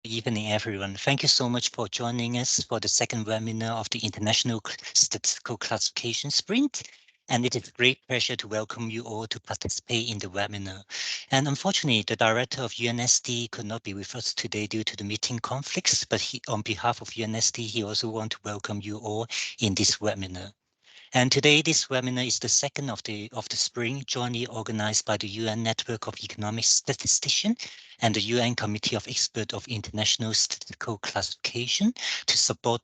evening, everyone. Thank you so much for joining us for the second webinar of the International Statistical Classification Sprint. And it is a great pleasure to welcome you all to participate in the webinar. And unfortunately, the director of UNSD could not be with us today due to the meeting conflicts, but on behalf of UNSD, he also wants to welcome you all in this webinar. And today, this webinar is the second of the spring, jointly organized by the UN Network of Economic Statisticians and the UN Committee of Experts of International Statistical Classification to support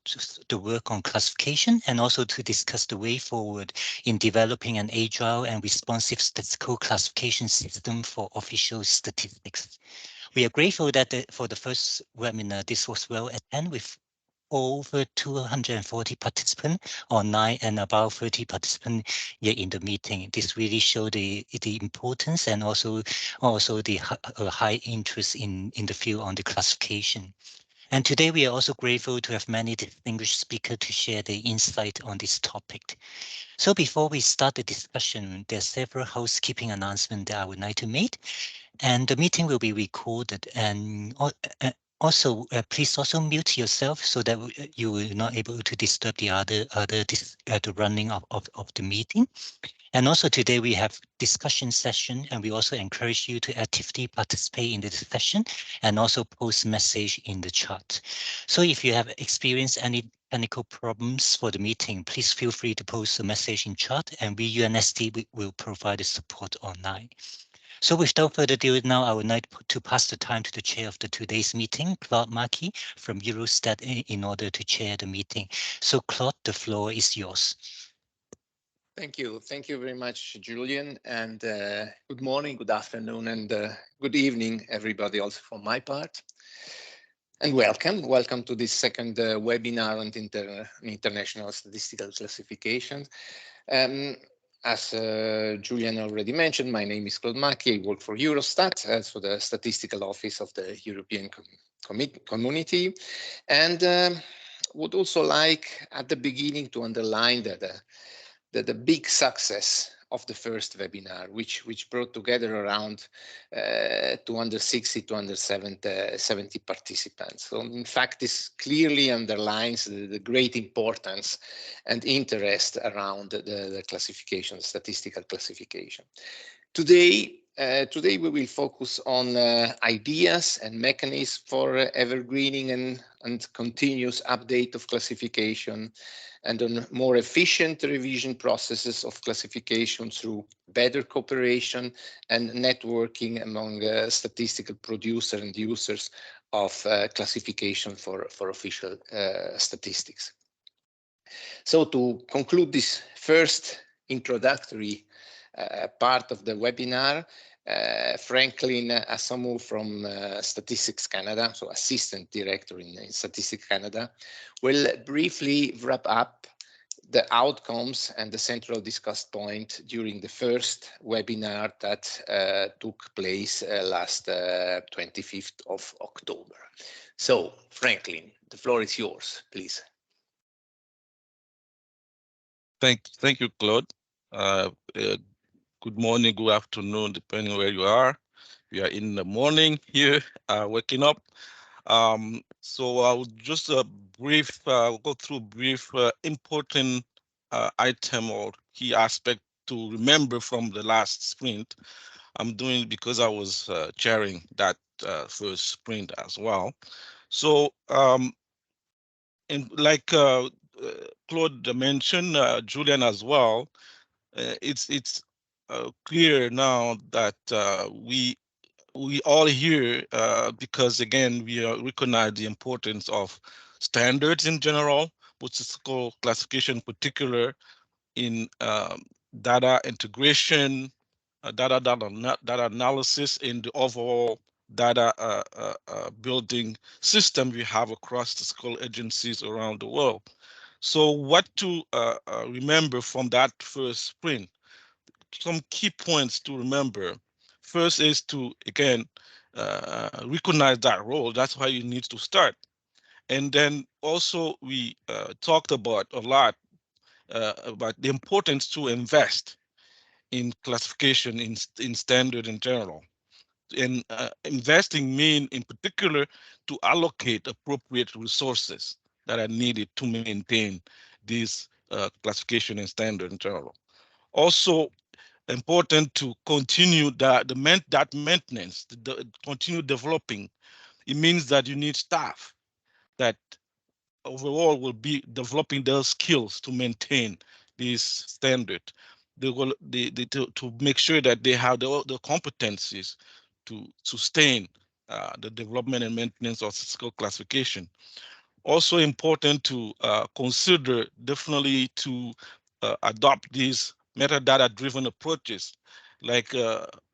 the work on classification and also to discuss the way forward in developing an agile and responsive statistical classification system for official statistics. We are grateful that for the first webinar, this was well attended with over 240 participants online and about 30 participants here in the meeting. This really showed the importance and also the high interest in the field on the classification. And today we are also grateful to have many distinguished speakers to share their insight on this topic. So before we start the discussion, there are several housekeeping announcements that I would like to make. And the meeting will be recorded, and also please also mute yourself so that you will not able to disturb the the running of the meeting. And also today we have discussion session, and we also encourage you to actively participate in the session and also post message in the chat. So if you have experienced any technical problems for the meeting, please feel free to post a message in chat, and we UNSD will provide the support online. So without further ado, now I would like to pass the time to the chair of today's meeting, Claude Markey from Eurostat, in order to chair the meeting. So Claude, the floor is yours. Thank you. Thank you very much, Julian. And good morning, good afternoon, and good evening, everybody, also from my part. And welcome to this second webinar on international statistical classification. As Julian already mentioned, my name is Claude Markey. I work for Eurostat, for the Statistical Office of the European Community. And would also like at the beginning to underline that the big success of the first webinar, which brought together around 260, 270 participants. So in fact, this clearly underlines the great importance and interest around the classification, statistical classification. Today we will focus on ideas and mechanisms for evergreening and continuous update of classification, and on more efficient revision processes of classification through better cooperation and networking among statistical producers and users of classification for official statistics. So to conclude this first introductory part of the webinar, Franklin Asamoah from Statistics Canada, so Assistant Director in Statistics Canada, will briefly wrap up the outcomes and the central discussed point during the first webinar that took place last 25th of October. So, Franklin, the floor is yours, please. Thank you, Claude. Good morning, good afternoon, depending where you are. We are in the morning here, waking up. So I'll just go through brief important item or key aspect to remember from the last sprint. I'm doing it because I was chairing that first sprint as well. So and like Claude mentioned, Julian as well, it's clear now that we all here because again we recognize the importance of standards in general, statistical classification in particular, in data integration, data analysis, in the overall data building system we have across statistical agencies around the world. So what to remember from that first sprint? Some key points to remember. First is to, again, recognize that role. That's why you need to start. And then also we talked about a lot about the importance to invest in classification, in standard in general. And investing mean, in particular, to allocate appropriate resources that are needed to maintain this classification and standard in general. Also important to continue that maintenance, continue developing. It means that you need staff that overall will be developing their skills to maintain this standard. They will to make sure that they have the competencies to sustain the development and maintenance of statistical classification. Also important to consider definitely to adopt these metadata-driven approaches, like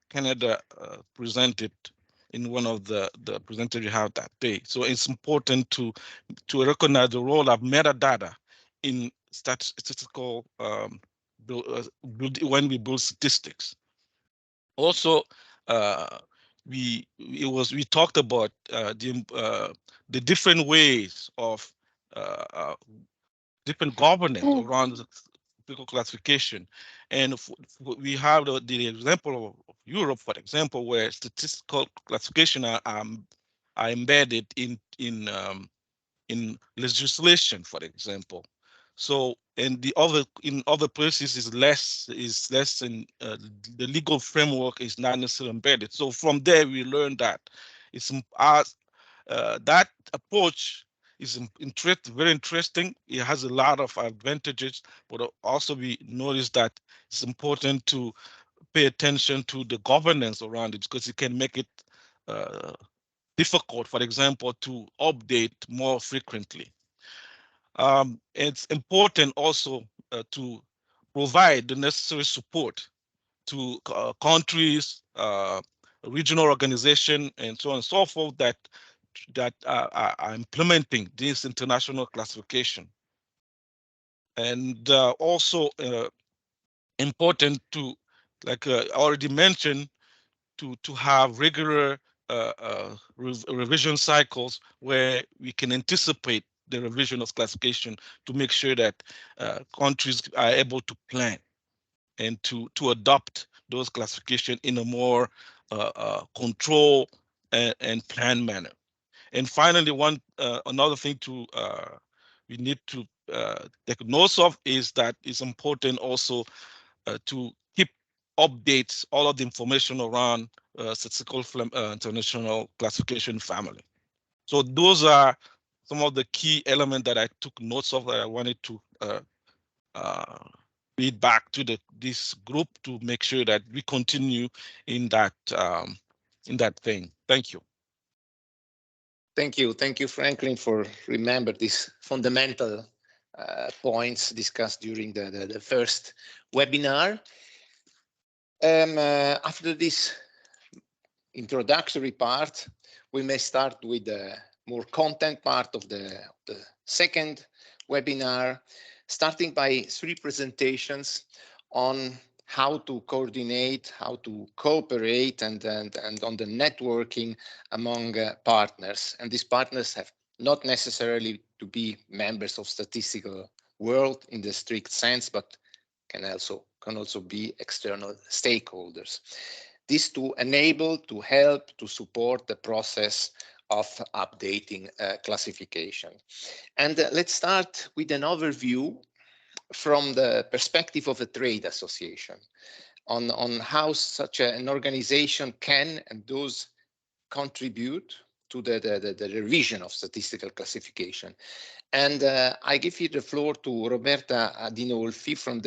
Canada presented in one of the presenters you have that day. So it's important to recognize the role of metadata in statistical when we build statistics. Also, we talked about the different ways of different governance around statistical classification, and we have the example of Europe, for example, where statistical classification are embedded in legislation, for example. So, and in other places is less in the legal framework is not necessarily embedded. So from there we learned that it's that approach is very interesting. It has a lot of advantages, but also we noticed that it's important to pay attention to the governance around it, because it can make it difficult, for example, to update more frequently. It's important also to provide the necessary support to countries, regional organization, and so on and so forth that are implementing this international classification. And also important to, like I already mentioned, to have regular revision cycles where we can anticipate the revision of classification to make sure that countries are able to plan and to adopt those classification in a more control and planned manner. And finally, another thing we need to take note of is that it's important also to keep updates all of the information around statistical international classification family. So those are some of the key elements that I took notes of that I wanted to read back to this group to make sure that we continue in that thing. Thank you. Thank you, Franklin, for remember these fundamental points discussed during the first webinar. After this introductory part, we may start with the more content part of the second webinar, starting by 3 presentations on how to coordinate, how to cooperate, and on the networking among partners. And these partners have not necessarily to be members of statistical world in the strict sense, but can also be external stakeholders. This to enable, to help, to support the process of updating classification. And let's start with an overview from the perspective of a trade association on how such an organization can and does contribute to the revision of statistical classification. And I give you the floor to Roberta Adinolfi from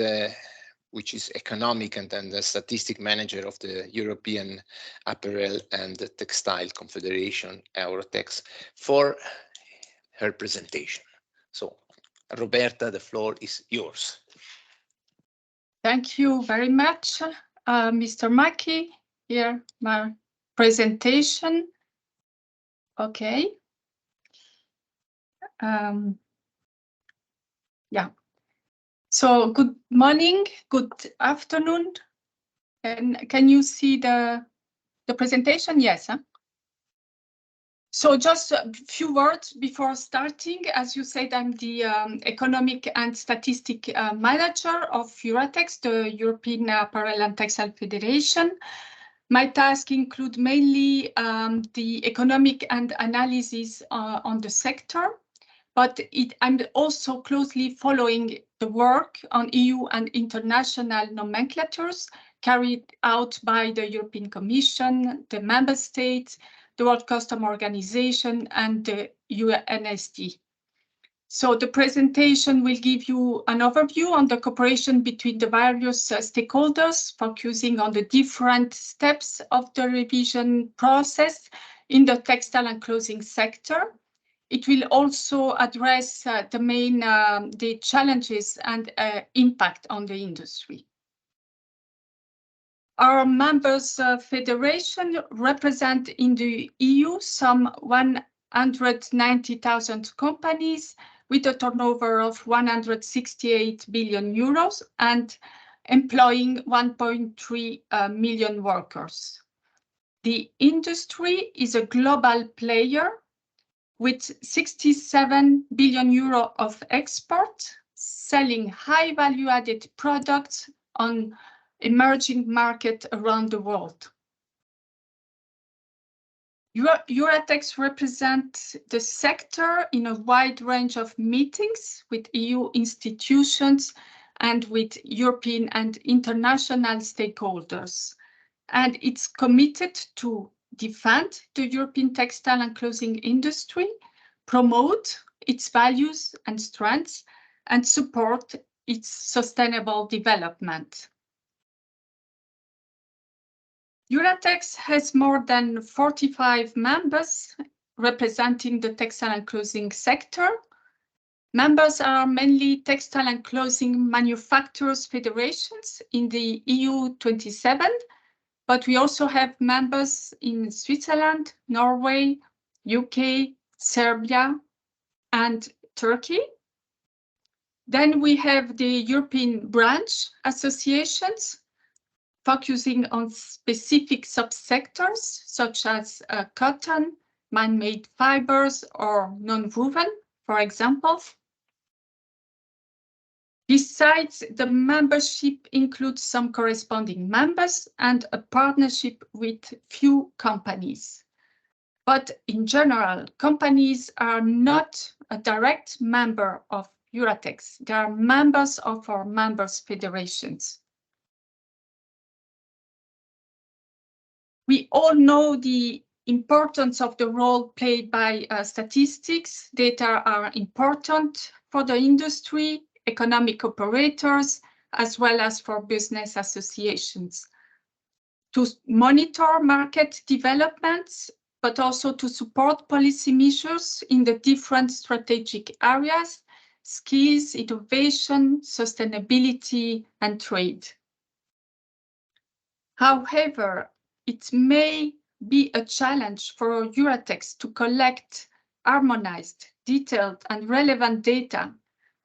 which is economic and the statistic manager of the European Apparel and Textile Confederation, Eurotex, for her presentation. So, Roberta, the floor is yours. Thank you very much, Mr. Mackie. Here, my presentation. Okay. Yeah. So good morning, good afternoon. And can you see the presentation? Yes. Huh? So just a few words before starting. As you said, I'm the Economic and Statistic Manager of Eurotex, the European Apparel and Textile Federation. My tasks include mainly the economic and analysis on the sector, but I'm also closely following the work on EU and international nomenclatures carried out by the European Commission, the Member States, the World Customs Organization, and the UNSD. So the presentation will give you an overview on the cooperation between the various stakeholders, focusing on the different steps of the revision process in the textile and clothing sector. It will also address the challenges and impact on the industry. Our members' federation represent in the EU some 190,000 companies with a turnover of 168 billion euros and employing 1.3 million workers. The industry is a global player with 67 billion euro of export, selling high value-added products on emerging markets around the world. Euratex represents the sector in a wide range of meetings with EU institutions and with European and international stakeholders. And it's committed to defend the European textile and clothing industry, promote its values and strengths, and support its sustainable development. Euratex has more than 45 members representing the textile and clothing sector. Members are mainly textile and clothing manufacturers federations in the EU 27, but we also have members in Switzerland, Norway, UK, Serbia, and Turkey. Then we have the European branch associations, focusing on specific subsectors such as cotton, man-made fibers, or non-woven, for example. Besides, the membership includes some corresponding members and a partnership with few companies. But in general, companies are not a direct member of Euratex. They are members of our members' federations. We all know the importance of the role played by statistics. Data are important for the industry, economic operators, as well as for business associations, to monitor market developments, but also to support policy measures in the different strategic areas: skills, innovation, sustainability, and trade. However, it may be a challenge for Euratex to collect harmonized, detailed, and relevant data,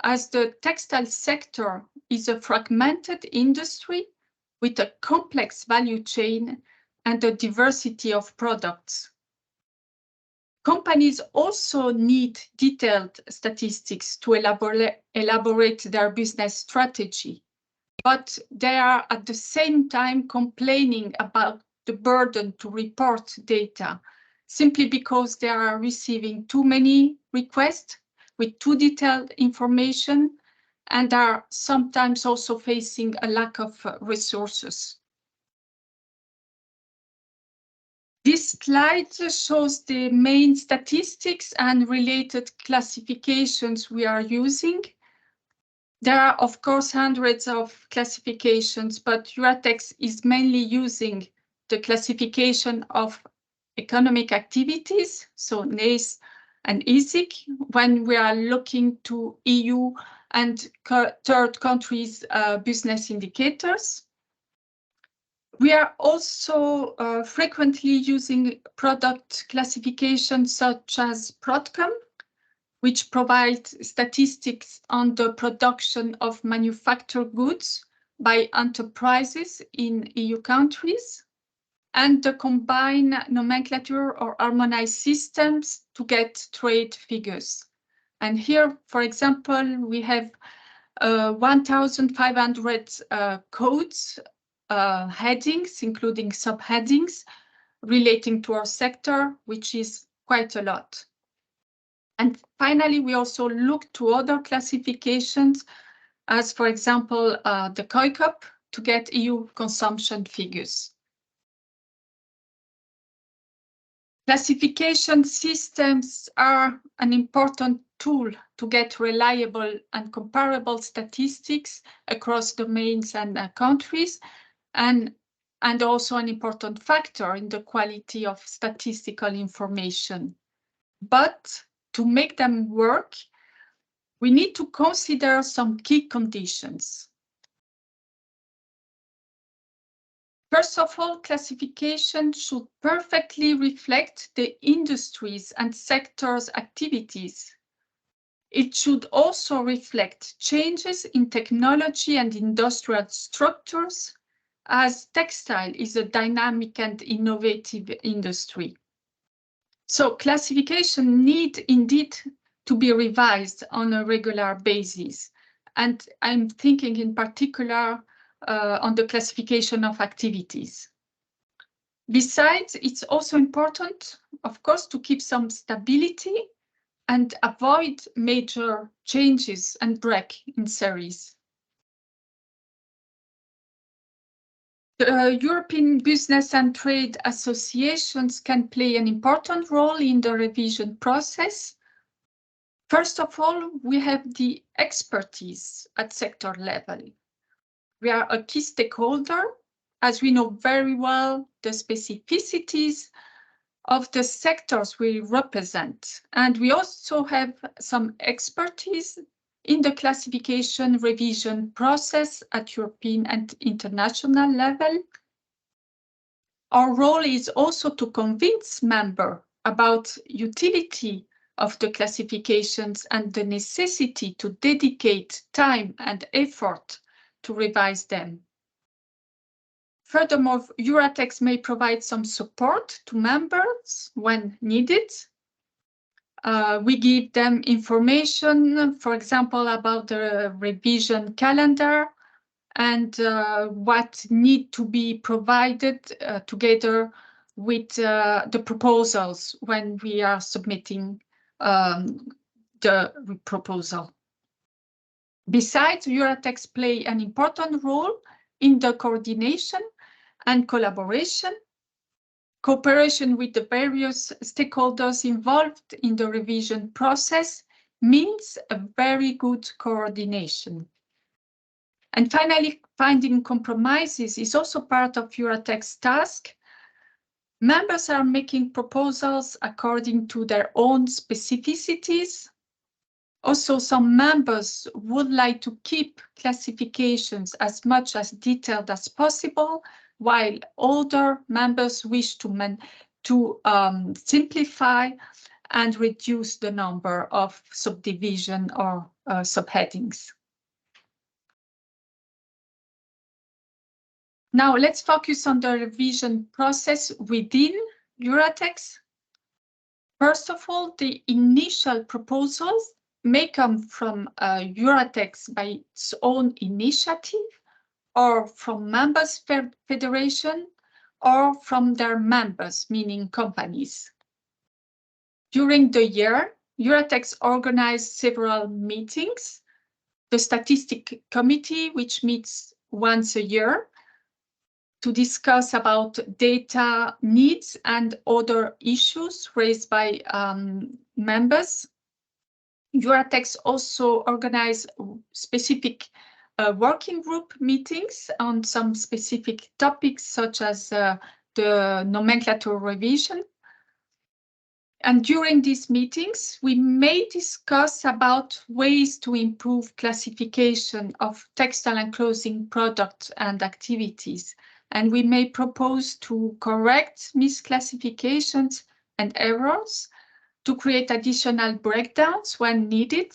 as the textile sector is a fragmented industry with a complex value chain and a diversity of products. Companies also need detailed statistics to elaborate their business strategy, but they are at the same time complaining about the burden to report data, simply because they are receiving too many requests with too detailed information and are sometimes also facing a lack of resources. This slide shows the main statistics and related classifications we are using. There are, of course, hundreds of classifications, but Euratex is mainly using the classification of economic activities, so NACE and ESIC, when we are looking to EU and third countries' business indicators. We are also frequently using product classifications such as ProdCom, which provides statistics on the production of manufactured goods by enterprises in EU countries, and the combined nomenclature or harmonized systems to get trade figures. And here, for example, we have 1,500 codes headings, including subheadings relating to our sector, which is quite a lot. And finally, we also look to other classifications, as for example, the COICUP, to get EU consumption figures. Classification systems are an important tool to get reliable and comparable statistics across domains and countries, and also an important factor in the quality of statistical information. But to make them work, we need to consider some key conditions. First of all, classification should perfectly reflect the industries and sectors' activities. It should also reflect changes in technology and industrial structures, as textile is a dynamic and innovative industry. So classification needs indeed to be revised on a regular basis. And I'm thinking in particular on the classification of activities. Besides, it's also important, of course, to keep some stability and avoid major changes and break in series. The European business and trade associations can play an important role in the revision process. First of all, we have the expertise at sector level. We are a key stakeholder, as we know very well the specificities of the sectors we represent. And we also have some expertise in the classification revision process at European and international level. Our role is also to convince members about utility of the classifications and the necessity to dedicate time and effort to revise them. Furthermore, EURATEX may provide some support to members when needed. We give them information, for example, about the revision calendar and what need to be provided together with the proposals when we are submitting the proposal. Besides, EURATEX play an important role in the coordination and collaboration. Cooperation with the various stakeholders involved in the revision process means a very good coordination. And finally, finding compromises is also part of EURATEX's task. Members are making proposals according to their own specificities. Also, some members would like to keep classifications as much as detailed as possible, while other members wish to simplify and reduce the number of subdivision or subheadings. Now let's focus on the revision process within EURATEX. First of all, the initial proposals may come from EURATEX by its own initiative, or from members' federation, or from their members, meaning companies. During the year, EURATEX organized several meetings. The Statistic Committee, which meets once a year, to discuss about data needs and other issues raised by members. EURATEX also organized specific working group meetings on some specific topics, such as the nomenclature revision. And during these meetings, we may discuss about ways to improve classification of textile and clothing products and activities. And we may propose to correct misclassifications and errors, to create additional breakdowns when needed,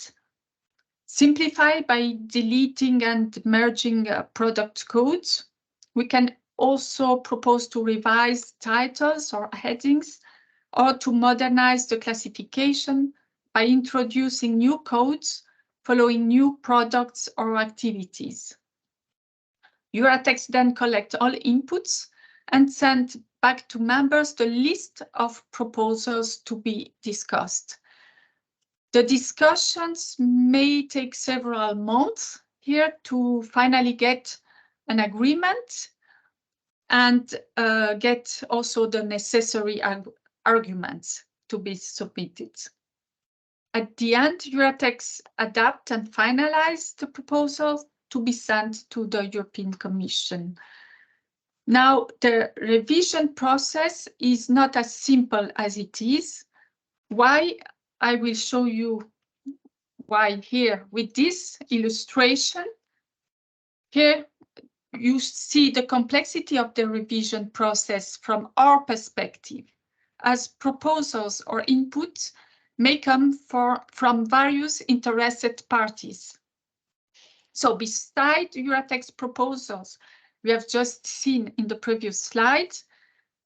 simplify by deleting and merging product codes. We can also propose to revise titles or headings, or to modernize the classification by introducing new codes following new products or activities. Euratex then collects all inputs and sends back to members the list of proposals to be discussed. The discussions may take several months here to finally get an agreement and get also the necessary arguments to be submitted. At the end, Euratex adapt and finalize the proposal to be sent to the European Commission. Now, the revision process is not as simple as it is. Why? I will show you why here with this illustration. Here you see the complexity of the revision process from our perspective, as proposals or inputs may come from various interested parties. So beside Euratex proposals we have just seen in the previous slides,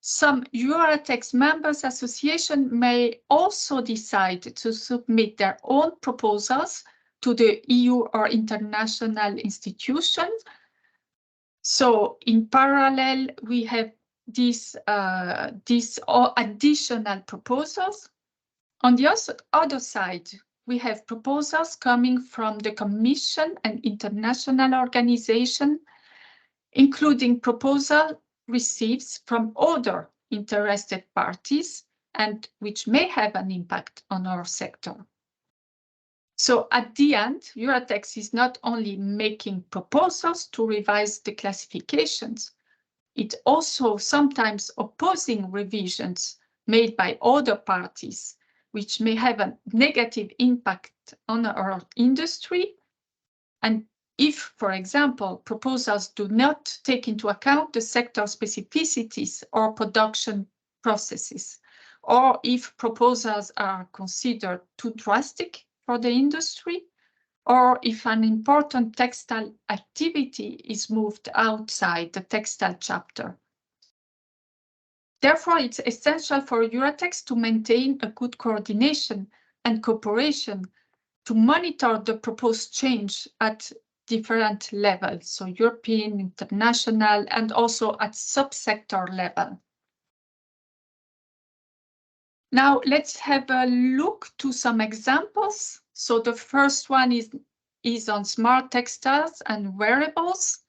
some Euratex members association may also decide to submit their own proposals to the EU or international institutions. So in parallel, we have these additional proposals. On the other side, we have proposals coming from the Commission and international organizations, including proposals received from other interested parties and which may have an impact on our sector. So at the end, Euratex is not only making proposals to revise the classifications, it also sometimes opposing revisions made by other parties, which may have a negative impact on our industry. And if, for example, proposals do not take into account the sector specificities or production processes, or if proposals are considered too drastic for the industry, or if an important textile activity is moved outside the textile chapter. Therefore, it's essential for Euratex to maintain a good coordination and cooperation to monitor the proposed change at different levels, so European, international, and also at subsector level. Now let's have a look to some examples. So the first one is on smart textiles and wearables.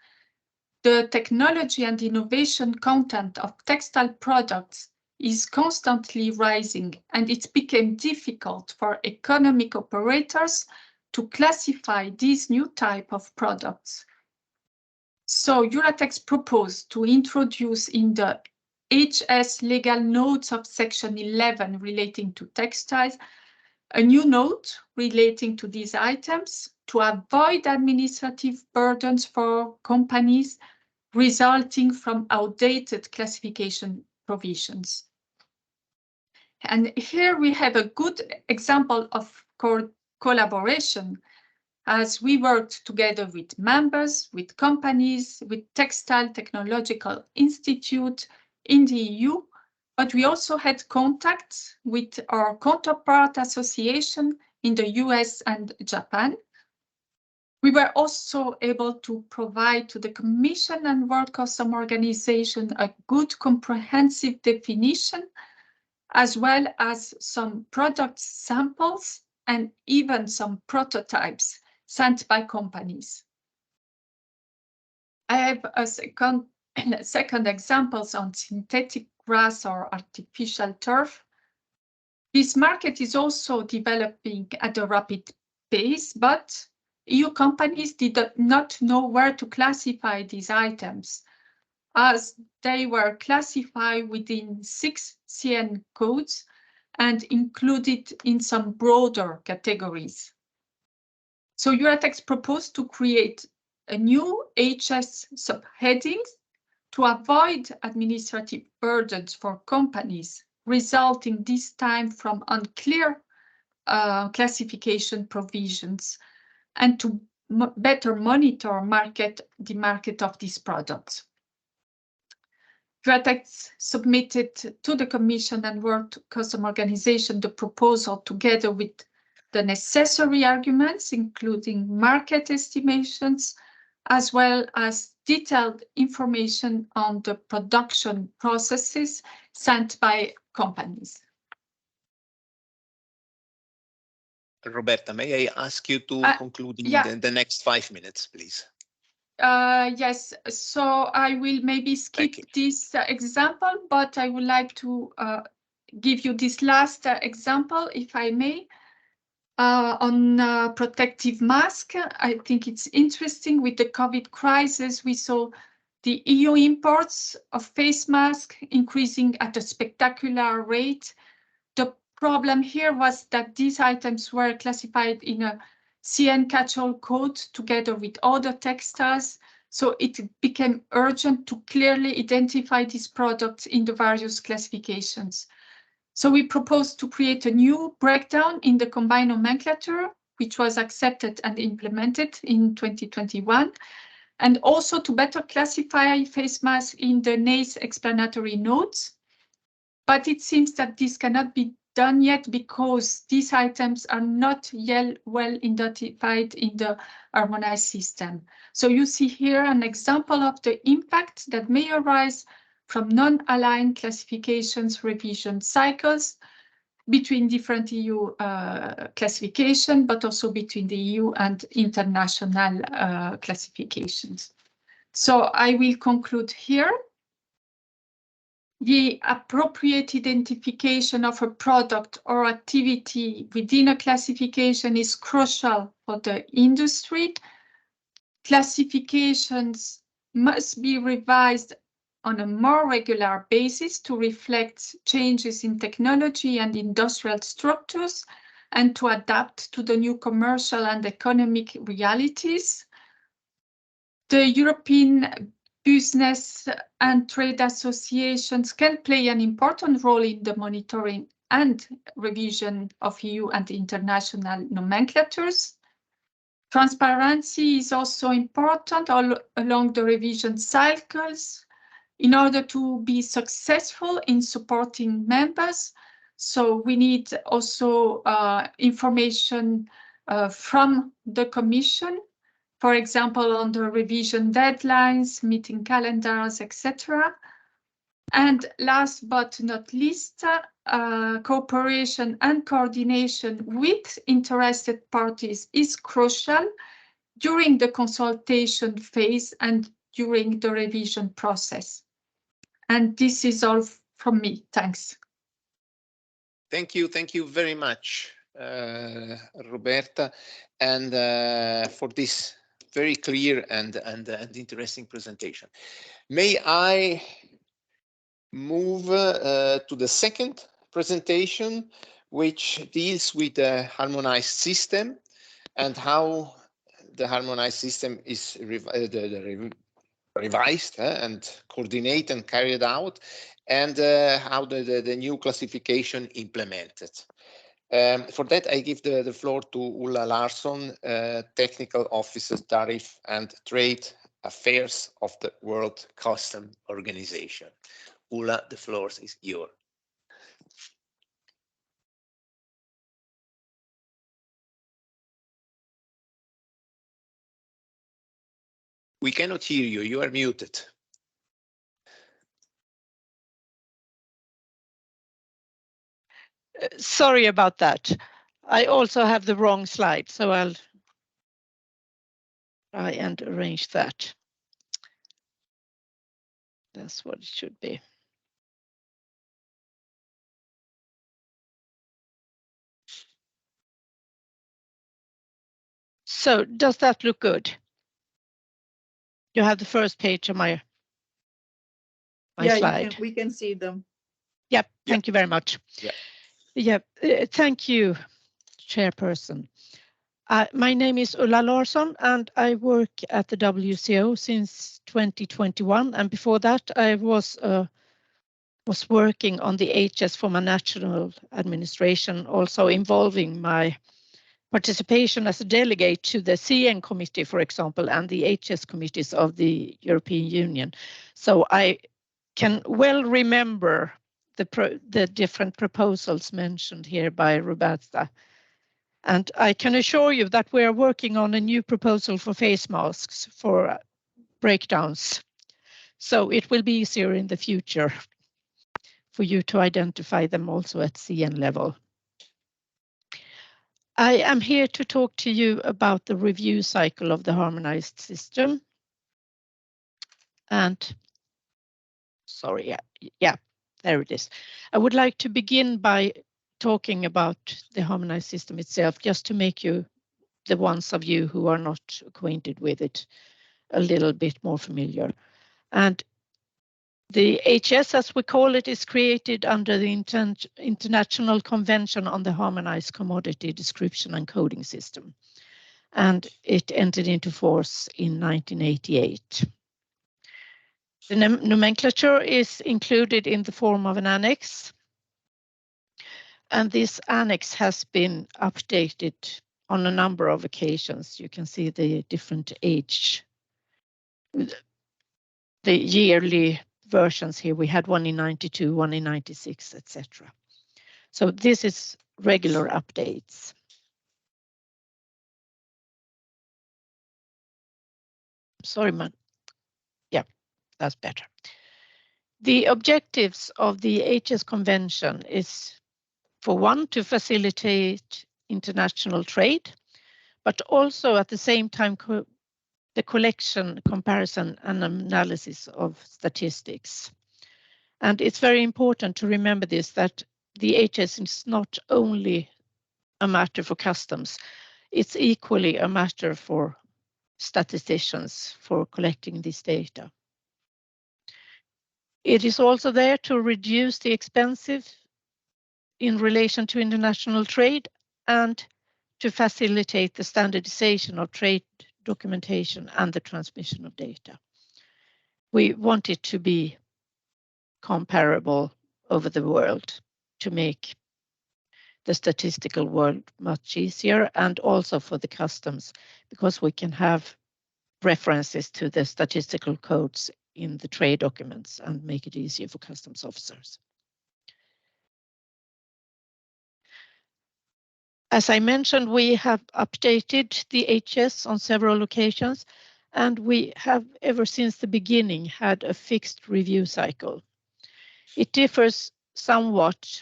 The technology and innovation content of textile products is constantly rising, and it became difficult for economic operators to classify these new type of products. So Euratex proposed to introduce in the HS legal notes of section 11 relating to textiles a new note relating to these items to avoid administrative burdens for companies resulting from outdated classification provisions. And here we have a good example of collaboration, as we worked together with members, with companies, with Textile Technological Institute in the EU, but we also had contacts with our counterpart association in the US and Japan. We were also able to provide to the Commission and World Customs Organization a good comprehensive definition, as well as some product samples and even some prototypes sent by companies. I have a second examples on synthetic grass or artificial turf. This market is also developing at a rapid pace, but EU companies did not know where to classify these items, as they were classified within 6 CN codes and included in some broader categories. So Euratex proposed to create a new HS subheading to avoid administrative burdens for companies, resulting this time from unclear classification provisions, and to better monitor the market of these products. Euratex submitted to the Commission and World Customs Organization the proposal together with the necessary arguments, including market estimations, as well as detailed information on the production processes sent by companies. Roberta, may I ask you to conclude in the next 5 minutes, please? Yes, so I will maybe skip this example, but I would like to give you this last example, if I may, on protective mask. I think it's interesting. With the COVID crisis, we saw the EU imports of face masks increasing at a spectacular rate. The problem here was that these items were classified in a CN catch-all code together with other textiles. So it became urgent to clearly identify these products in the various classifications. So we proposed to create a new breakdown in the combined nomenclature, which was accepted and implemented in 2021, and also to better classify face masks in the NACE explanatory notes. But it seems that this cannot be done yet because these items are not yet well identified in the harmonized system. So you see here an example of the impact that may arise from non-aligned classifications revision cycles between different EU classification, but also between the EU and international classifications. So I will conclude here. The appropriate identification of a product or activity within a classification is crucial for the industry. Classifications must be revised on a more regular basis to reflect changes in technology and industrial structures and to adapt to the new commercial and economic realities. The European business and trade associations can play an important role in the monitoring and revision of EU and international nomenclatures. Transparency is also important along the revision cycles in order to be successful in supporting members. So we need also information from the Commission, for example, on the revision deadlines, meeting calendars, etc. And last but not least, cooperation and coordination with interested parties is crucial during the consultation phase and during the revision process. And this is all from me. Thanks. Thank you very much, Roberta, and for this very clear and interesting presentation. May I move to the second presentation, which deals with the harmonized system and how the harmonized system is revised and coordinated and carried out, and how the new classification implemented. For that, I give the floor to Ulla Larsson, Technical Officer, Tariff and Trade Affairs of the World Customs Organization. Ulla, the floor is yours. We cannot hear you. You are muted. Sorry about that. I also have the wrong slide, so I'll try and arrange that. That's what it should be. So does that look good? You have the first page of my slide. We can see them. Yep, thank you very much. Yeah. Thank you, Chairperson. My name is Ulla Larsson and I work at the WCO since 2021. And before that, I was working on the HS for my national administration, also involving my participation as a delegate to the CN committee, for example, and the HS committees of the European Union. So I can well remember the different proposals mentioned here by Roberta. And I can assure you that we are working on a new proposal for face masks for breakdowns. So it will be easier in the future for you to identify them also at CN level. I am here to talk to you about the review cycle of the harmonized system. And sorry, yeah, there it is. I would like to begin by talking about the harmonized system itself, just to make you, the ones of you who are not acquainted with it, a little bit more familiar. And the HS, as we call it, is created under the International Convention on the Harmonized Commodity Description and Coding System. And it entered into force in 1988. The nomenclature is included in the form of an annex. And this annex has been updated on a number of occasions. You can see the different age, the yearly versions here. We had one in 92, one in 96, etc. So this is regular updates. Sorry, man. Yeah, that's better. The objectives of the HS Convention is, for one, to facilitate international trade, but also at the same time the collection, comparison and analysis of statistics. And it's very important to remember this, that the HS is not only a matter for customs, it's equally a matter for statisticians for collecting this data. It is also there to reduce the expenses in relation to international trade and to facilitate the standardization of trade documentation and the transmission of data. We want it to be comparable over the world to make the statistical world much easier, and also for the customs, because we can have references to the statistical codes in the trade documents and make it easier for customs officers. As I mentioned, we have updated the HS on several occasions, and we have ever since the beginning had a fixed review cycle. It differs somewhat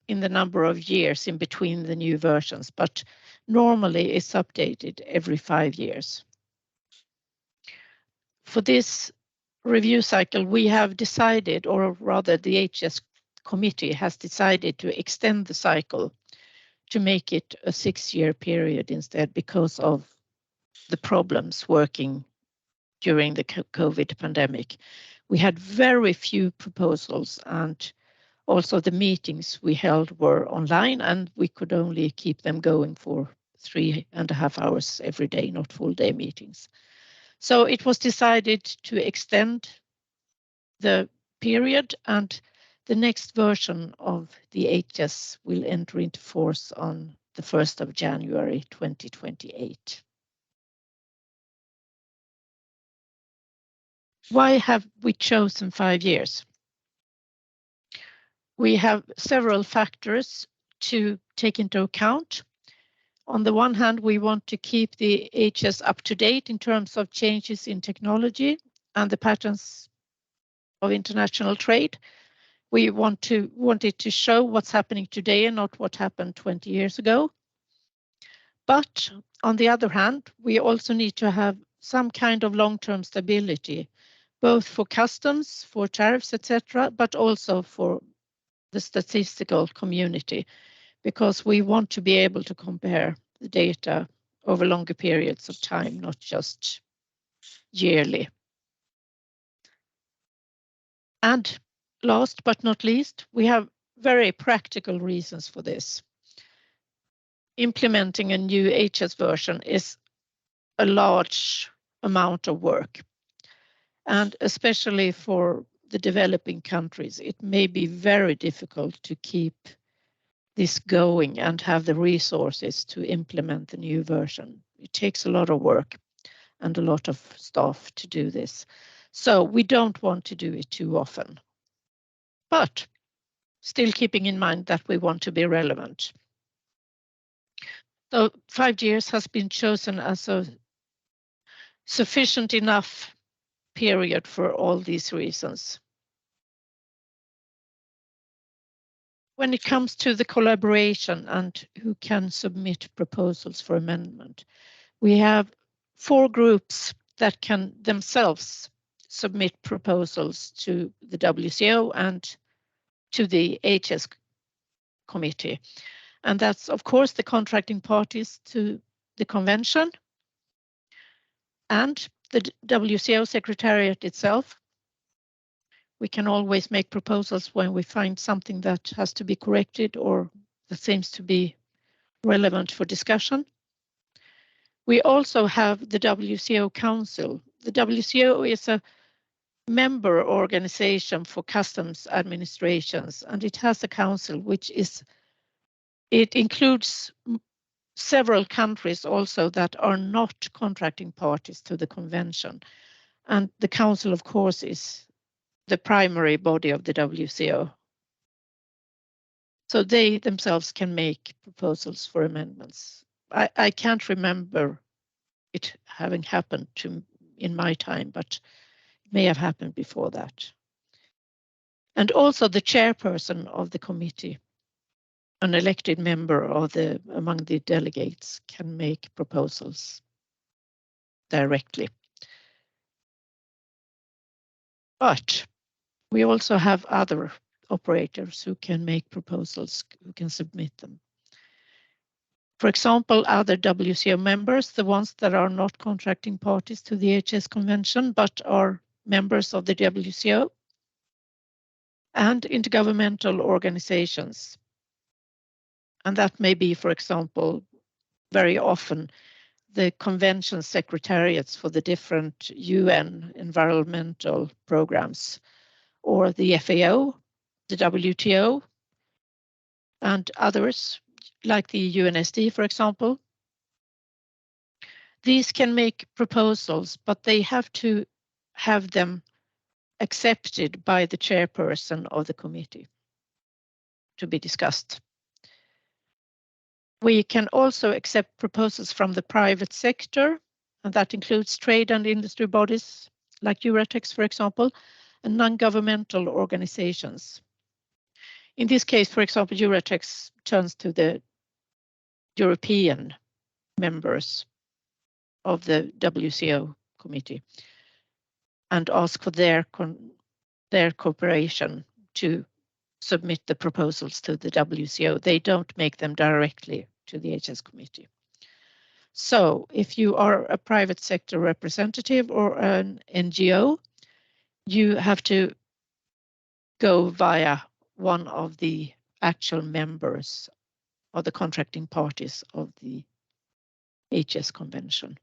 in the number of years in between the new versions, but normally it's updated every 5 years. For this review cycle, we have decided, or rather the HS committee has decided, to extend the cycle to make it a 6-year period instead, because of the problems working during the COVID pandemic. We had very few proposals, and also the meetings we held were online, and we could only keep them going for 3.5 hours every day, not full day meetings. So it was decided to extend the period, and the next version of the HS will enter into force on the 1st of January 2028. Why have we chosen 5 years? We have several factors to take into account. On the one hand, we want to keep the HS up to date in terms of changes in technology and the patterns of international trade. We want it to show what's happening today and not what happened 20 years ago. But on the other hand, we also need to have some kind of long-term stability, both for customs, for tariffs, etc., but also for the statistical community, because we want to be able to compare the data over longer periods of time, not just yearly. And last but not least, we have very practical reasons for this. Implementing a new HS version is a large amount of work, and especially for the developing countries, it may be very difficult to keep this going and have the resources to implement the new version. It takes a lot of work and a lot of staff to do this. So we don't want to do it too often, but still keeping in mind that we want to be relevant. So 5 years has been chosen as a sufficient enough period for all these reasons. When it comes to the collaboration and who can submit proposals for amendment, we have 4 groups that can themselves submit proposals to the WCO and to the HS committee. And that's, of course, the contracting parties to the convention and the WCO Secretariat itself. We can always make proposals when we find something that has to be corrected or that seems to be relevant for discussion. We also have the WCO Council. The WCO is a member organization for customs administrations, and it has a council it includes several countries also that are not contracting parties to the convention. And the council, of course, is the primary body of the WCO. So they themselves can make proposals for amendments. I can't remember it having happened in my time, but it may have happened before that. And also the chairperson of the committee, an elected member among the delegates, can make proposals directly. But we also have other operators who can make proposals, who can submit them. For example, other WCO members, the ones that are not contracting parties to the HS Convention, but are members of the WCO, and intergovernmental organizations. And that may be, for example, very often the convention secretariats for the different UN environmental programs, or the FAO, the WTO, and others, like the UNSD, for example. These can make proposals, but they have to have them accepted by the chairperson of the committee to be discussed. We can also accept proposals from the private sector, and that includes trade and industry bodies like Euratex, for example, and non-governmental organizations. In this case, for example, Euratex turns to the European members of the WCO committee and ask for their cooperation to submit the proposals to the WCO. They don't make them directly to the HS committee. So if you are a private sector representative or an NGO, you have to go via one of the actual members or the contracting parties of the HS Convention.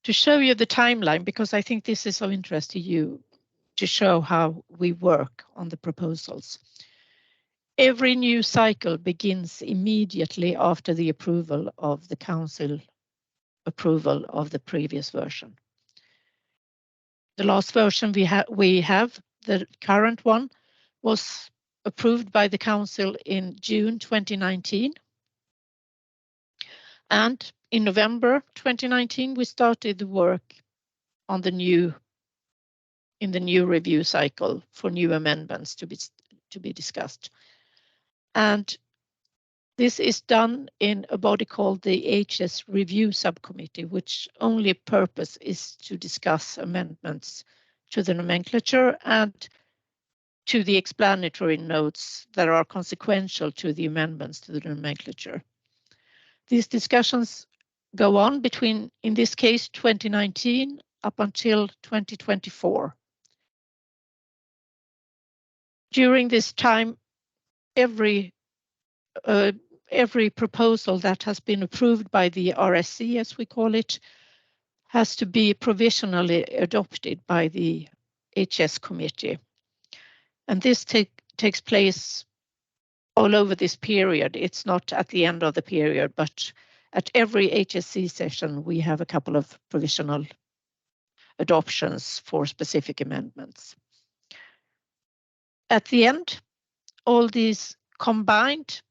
To show you the timeline, because I think this is of interest to you, to show how we work on the proposals. Every new cycle begins immediately after the approval of the Council approval of the previous version. The last version we have, the current one, was approved by the Council in June 2019. And in November 2019, we started the work on the new review cycle for new amendments to be discussed. And this is done in a body called the HS Review Subcommittee, which only purpose is to discuss amendments to the nomenclature and to the explanatory notes that are consequential to the amendments to the nomenclature. These discussions go on between, in this case, 2019 up until 2024. During this time, every proposal that has been approved by the RSC, as we call it, has to be provisionally adopted by the HS committee. And this takes place all over this period. It's not at the end of the period, but at every HSC session, we have a couple of provisional adoptions for specific amendments. At the end, all these combined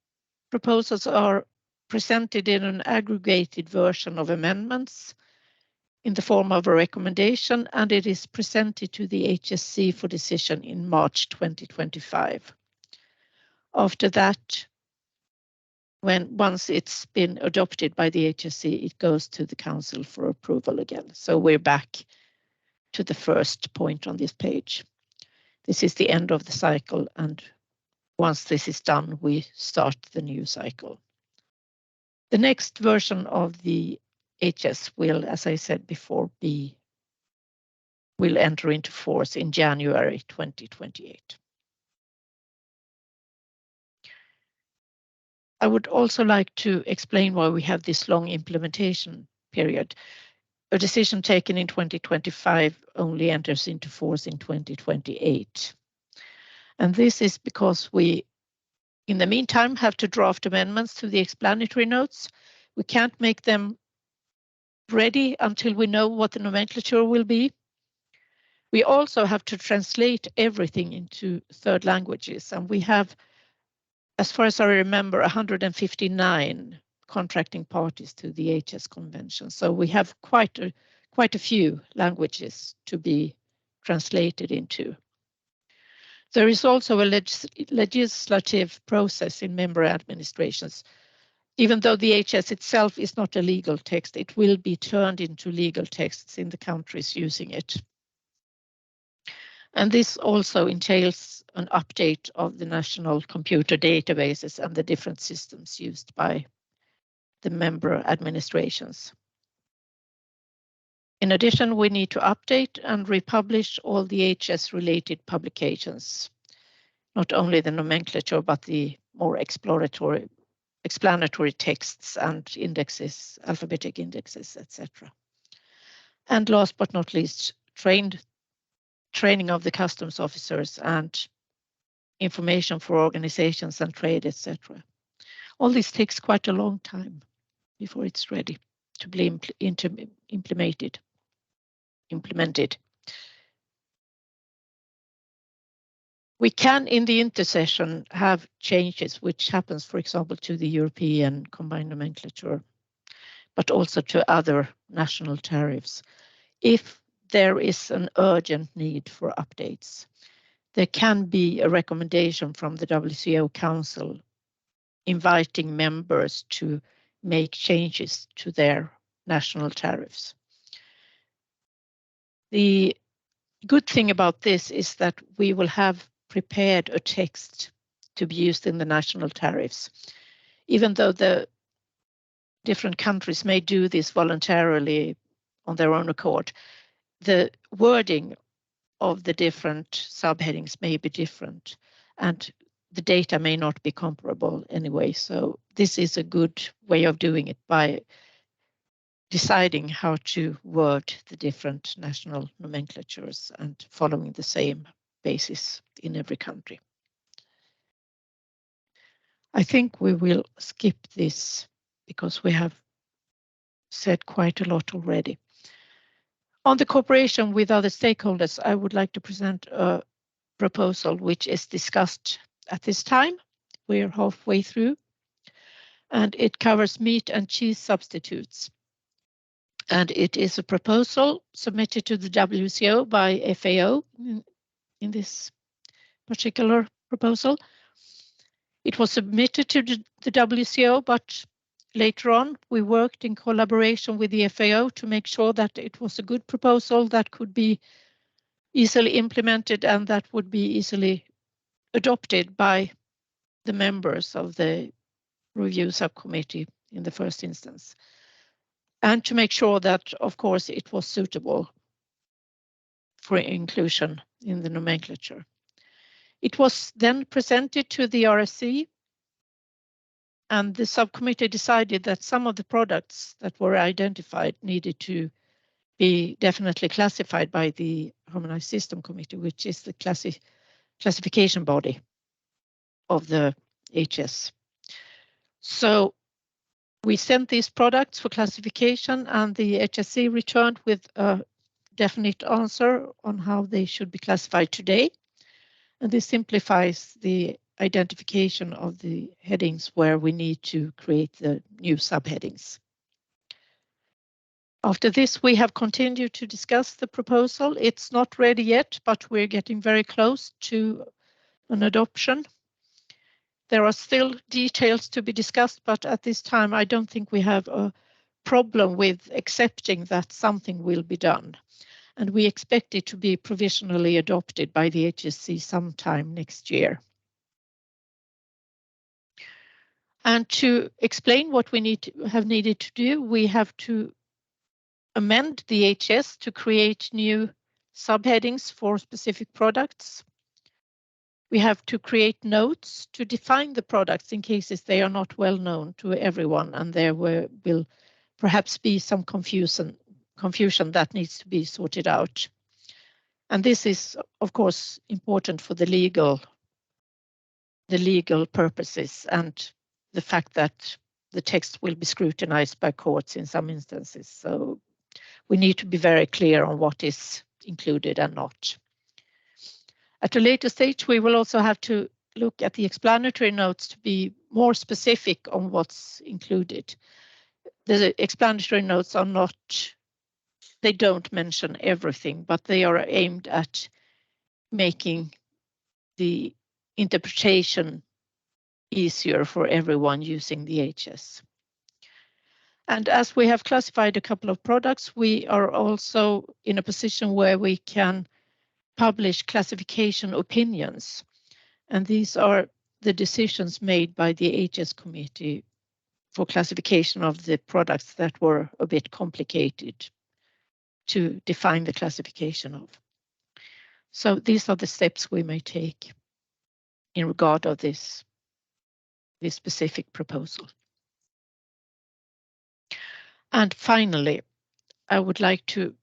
proposals are presented in an aggregated version of amendments in the form of a recommendation, and it is presented to the HSC for decision in March 2025. After that, once it's been adopted by the HSC, it goes to the Council for approval again. So we're back to the first point on this page. This is the end of the cycle, and once this is done, we start the new cycle. The next version of the HS will, as I said before, will enter into force in January 2028. I would also like to explain why we have this long implementation period. A decision taken in 2025 only enters into force in 2028. And this is because we, in the meantime, have to draft amendments to the explanatory notes. We can't make them ready until we know what the nomenclature will be. We also have to translate everything into third languages, and we have, as far as I remember, 159 contracting parties to the HS Convention. So we have quite a few languages to be translated into. There is also a legislative process in member administrations. Even though the HS itself is not a legal text, it will be turned into legal texts in the countries using it. And this also entails an update of the national computer databases and the different systems used by the member administrations. In addition, we need to update and republish all the HS-related publications, not only the nomenclature, but the more explanatory texts and indexes, alphabetic indexes, etc. And last but not least, training of the customs officers and information for organizations and trade, etc. All this takes quite a long time before it's ready to be implemented. We can, in the intersession, have changes, which happens, for example, to the European combined nomenclature, but also to other national tariffs. If there is an urgent need for updates, there can be a recommendation from the WCO Council inviting members to make changes to their national tariffs. The good thing about this is that we will have prepared a text to be used in the national tariffs. Even though the different countries may do this voluntarily on their own accord, the wording of the different subheadings may be different, and the data may not be comparable anyway. So this is a good way of doing it, by deciding how to word the different national nomenclatures and following the same basis in every country. I think we will skip this because we have said quite a lot already. On the cooperation with other stakeholders, I would like to present a proposal which is discussed at this time. We're halfway through, and it covers meat and cheese substitutes. And it is a proposal submitted to the WCO by FAO in this particular proposal. It was submitted to the WCO, but later on we worked in collaboration with the FAO to make sure that it was a good proposal that could be easily implemented and that would be easily adopted by the members of the review subcommittee in the first instance. And to make sure that, of course, it was suitable for inclusion in the nomenclature. It was then presented to the RSC, and the subcommittee decided that some of the products that were identified needed to be definitely classified by the Harmonized System Committee, which is the classification body of the HS. So we sent these products for classification, and the HSC returned with a definite answer on how they should be classified today. And this simplifies the identification of the headings where we need to create the new subheadings. After this, we have continued to discuss the proposal. It's not ready yet, but we're getting very close to an adoption. There are still details to be discussed, but at this time, I don't think we have a problem with accepting that something will be done. And we expect it to be provisionally adopted by the HSC sometime next year. And to explain what we have needed to do, we have to amend the HS to create new subheadings for specific products. We have to create notes to define the products in cases they are not well known to everyone, and there will perhaps be some confusion that needs to be sorted out. And this is, of course, important for the legal purposes and the fact that the text will be scrutinized by courts in some instances. So we need to be very clear on what is included and not. At a later stage, we will also have to look at the explanatory notes to be more specific on what's included. The explanatory notes are not, they don't mention everything, but they are aimed at making the interpretation easier for everyone using the HS. And as we have classified a couple of products, we are also in a position where we can publish classification opinions. And these are the decisions made by the HS committee for classification of the products that were a bit complicated to define the classification of. So these are the steps we may take in regard of this specific proposal. And finally, I would like to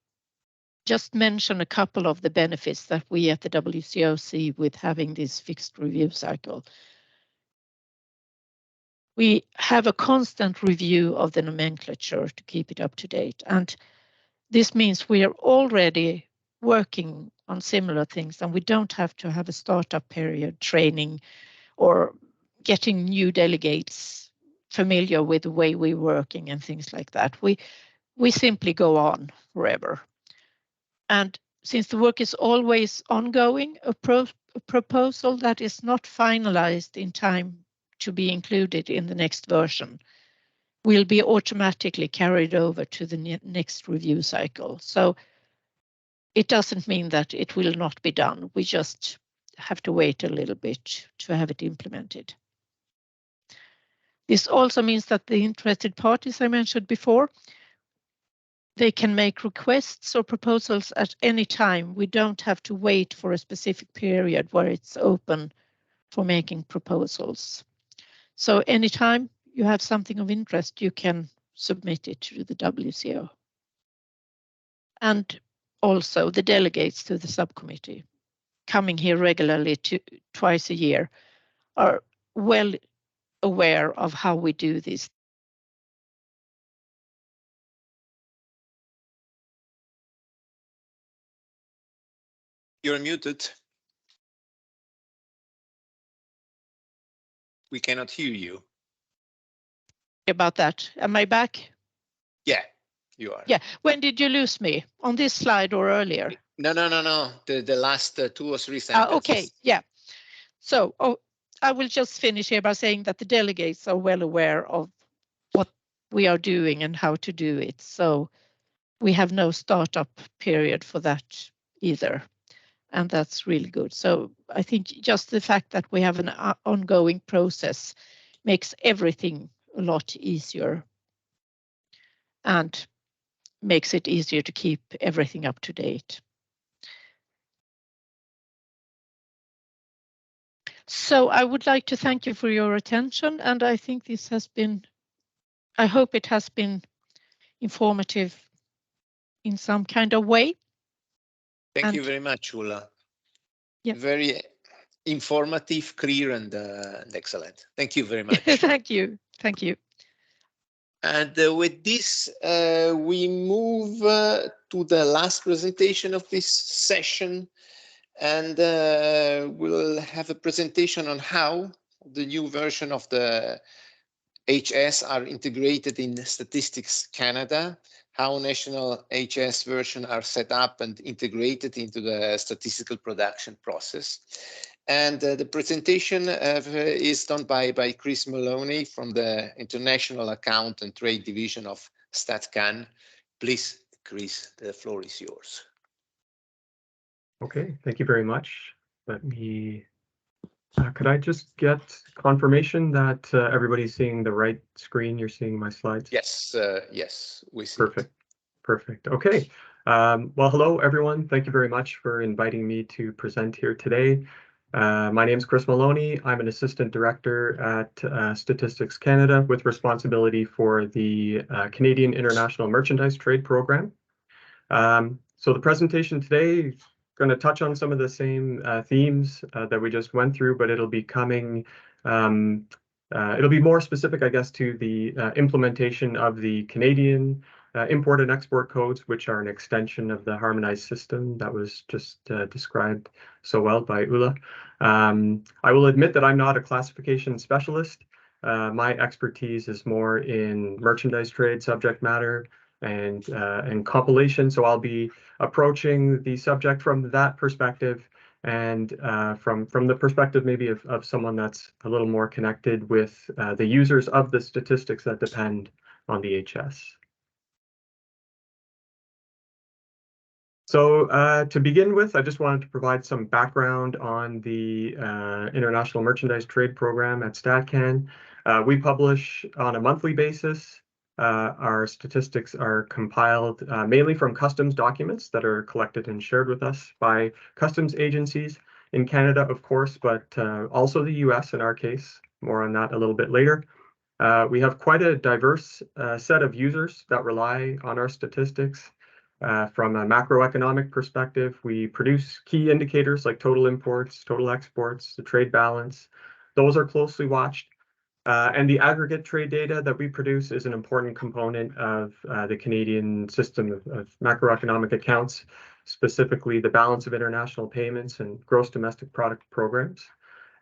just mention a couple of the benefits that we at the WCO see with having this fixed review cycle. We have a constant review of the nomenclature to keep it up to date. And this means we are already working on similar things, and we don't have to have a startup period training or getting new delegates familiar with the way we're working and things like that. We simply go on forever. And since the work is always ongoing, a proposal that is not finalized in time to be included in the next version will be automatically carried over to the next review cycle. So it doesn't mean that it will not be done. We just have to wait a little bit to have it implemented. This also means that the interested parties I mentioned before, they can make requests or proposals at any time. We don't have to wait for a specific period where it's open for making proposals. So anytime you have something of interest, you can submit it to the WCO. And also the delegates to the subcommittee coming here regularly twice a year are well aware of how we do this. You're muted. We cannot hear you. About that. Am I back? Yeah, you are. Yeah. When did you lose me? On this slide or earlier? No. The last 2 or 3 sentences. Okay. Yeah. So I will just finish here by saying that the delegates are well aware of what we are doing and how to do it. So we have no startup period for that either. And that's really good. So I think just the fact that we have an ongoing process makes everything a lot easier and makes it easier to keep everything up to date. So I would like to thank you for your attention, and I think this has been, I hope it has been informative in some kind of way. Thank you very much, Ulla. Yeah. Very informative, clear, and excellent. Thank you very much. Thank you. Thank you. And with this, we move to the last presentation of this session. And we'll have a presentation on how the new version of the HS are integrated in Statistics Canada. how national HS versions are set up and integrated into the statistical production process. And the presentation is done by Chris Maloney from the International Account and Trade Division of StatCan. Please, Chris, the floor is yours. Okay, thank you very much. Let me, could I just get confirmation that everybody's seeing the right screen? You're seeing my slides? Yes, yes, we see. Perfect, perfect. Okay. Well, hello, everyone. Thank you very much for inviting me to present here today. My name is Chris Maloney. I'm an assistant director at Statistics Canada with responsibility for the Canadian International Merchandise Trade Program. So the presentation today is going to touch on some of the same themes that we just went through, but it'll be coming, it'll be more specific, I guess, to the implementation of the Canadian import and export codes, which are an extension of the harmonized system that was just described so well by Ulla. I will admit that I'm not a classification specialist. My expertise is more in merchandise trade subject matter and compilation. So I'll be approaching the subject from that perspective and from the perspective maybe of someone that's a little more connected with the users of the statistics that depend on the HS. So to begin with, I just wanted to provide some background on the International Merchandise Trade Program at StatCan. We publish on a monthly basis. Our statistics are compiled mainly from customs documents that are collected and shared with us by customs agencies in Canada, of course, but also the US in our case. More on that a little bit later. We have quite a diverse set of users that rely on our statistics. From a macroeconomic perspective, we produce key indicators like total imports, total exports, the trade balance. Those are closely watched. And the aggregate trade data that we produce is an important component of the Canadian system of macroeconomic accounts, specifically the balance of international payments and gross domestic product programs.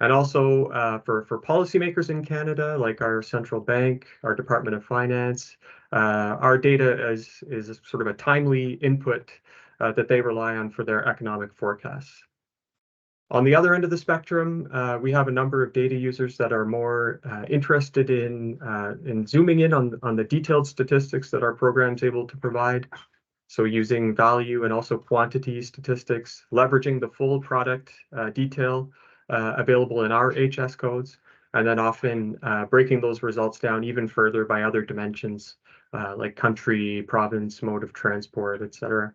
And also for policymakers in Canada, like our central bank, our Department of Finance, our data is sort of a timely input that they rely on for their economic forecasts. On the other end of the spectrum, we have a number of data users that are more interested in zooming in on the detailed statistics that our program is able to provide. So using value and also quantity statistics, leveraging the full product detail available in our HS codes, and then often breaking those results down even further by other dimensions like country, province, mode of transport, etc.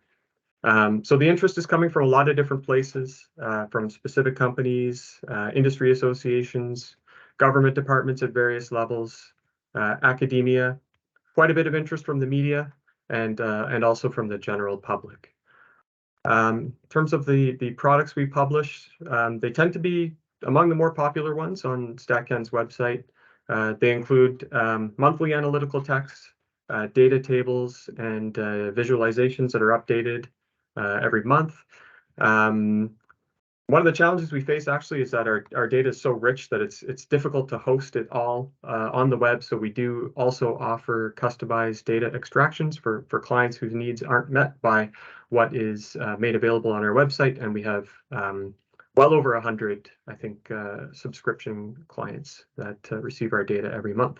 So the interest is coming from a lot of different places, from specific companies, industry associations, government departments at various levels, academia, quite a bit of interest from the media, and also from the general public. In terms of the products we publish, they tend to be among the more popular ones on StatCan's website. They include monthly analytical texts, data tables, and visualizations that are updated every month. One of the challenges we face actually is that our data is so rich that it's difficult to host it all on the web. So we do also offer customized data extractions for clients whose needs aren't met by what is made available on our website. And we have well over 100, I think, subscription clients that receive our data every month.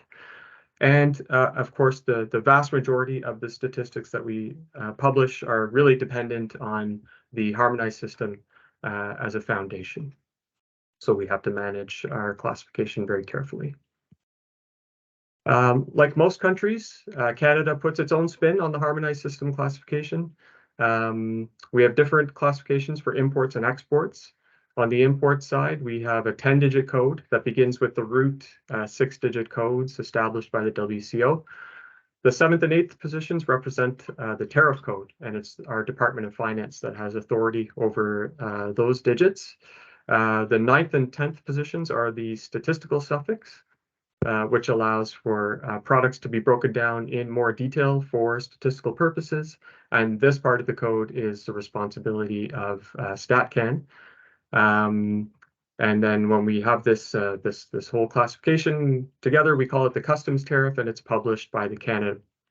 And of course, the vast majority of the statistics that we publish are really dependent on the harmonized system as a foundation. So we have to manage our classification very carefully. Like most countries, Canada puts its own spin on the harmonized system classification. We have different classifications for imports and exports. On the import side, we have a 10-digit code that begins with the root 6-digit codes established by the WCO. The 7th and 8th positions represent the tariff code, and it's our Department of Finance that has authority over those digits. The 9th and 10th positions are the statistical suffix, which allows for products to be broken down in more detail for statistical purposes. And this part of the code is the responsibility of StatCan. And then when we have this whole classification together, we call it the customs tariff, and it's published by the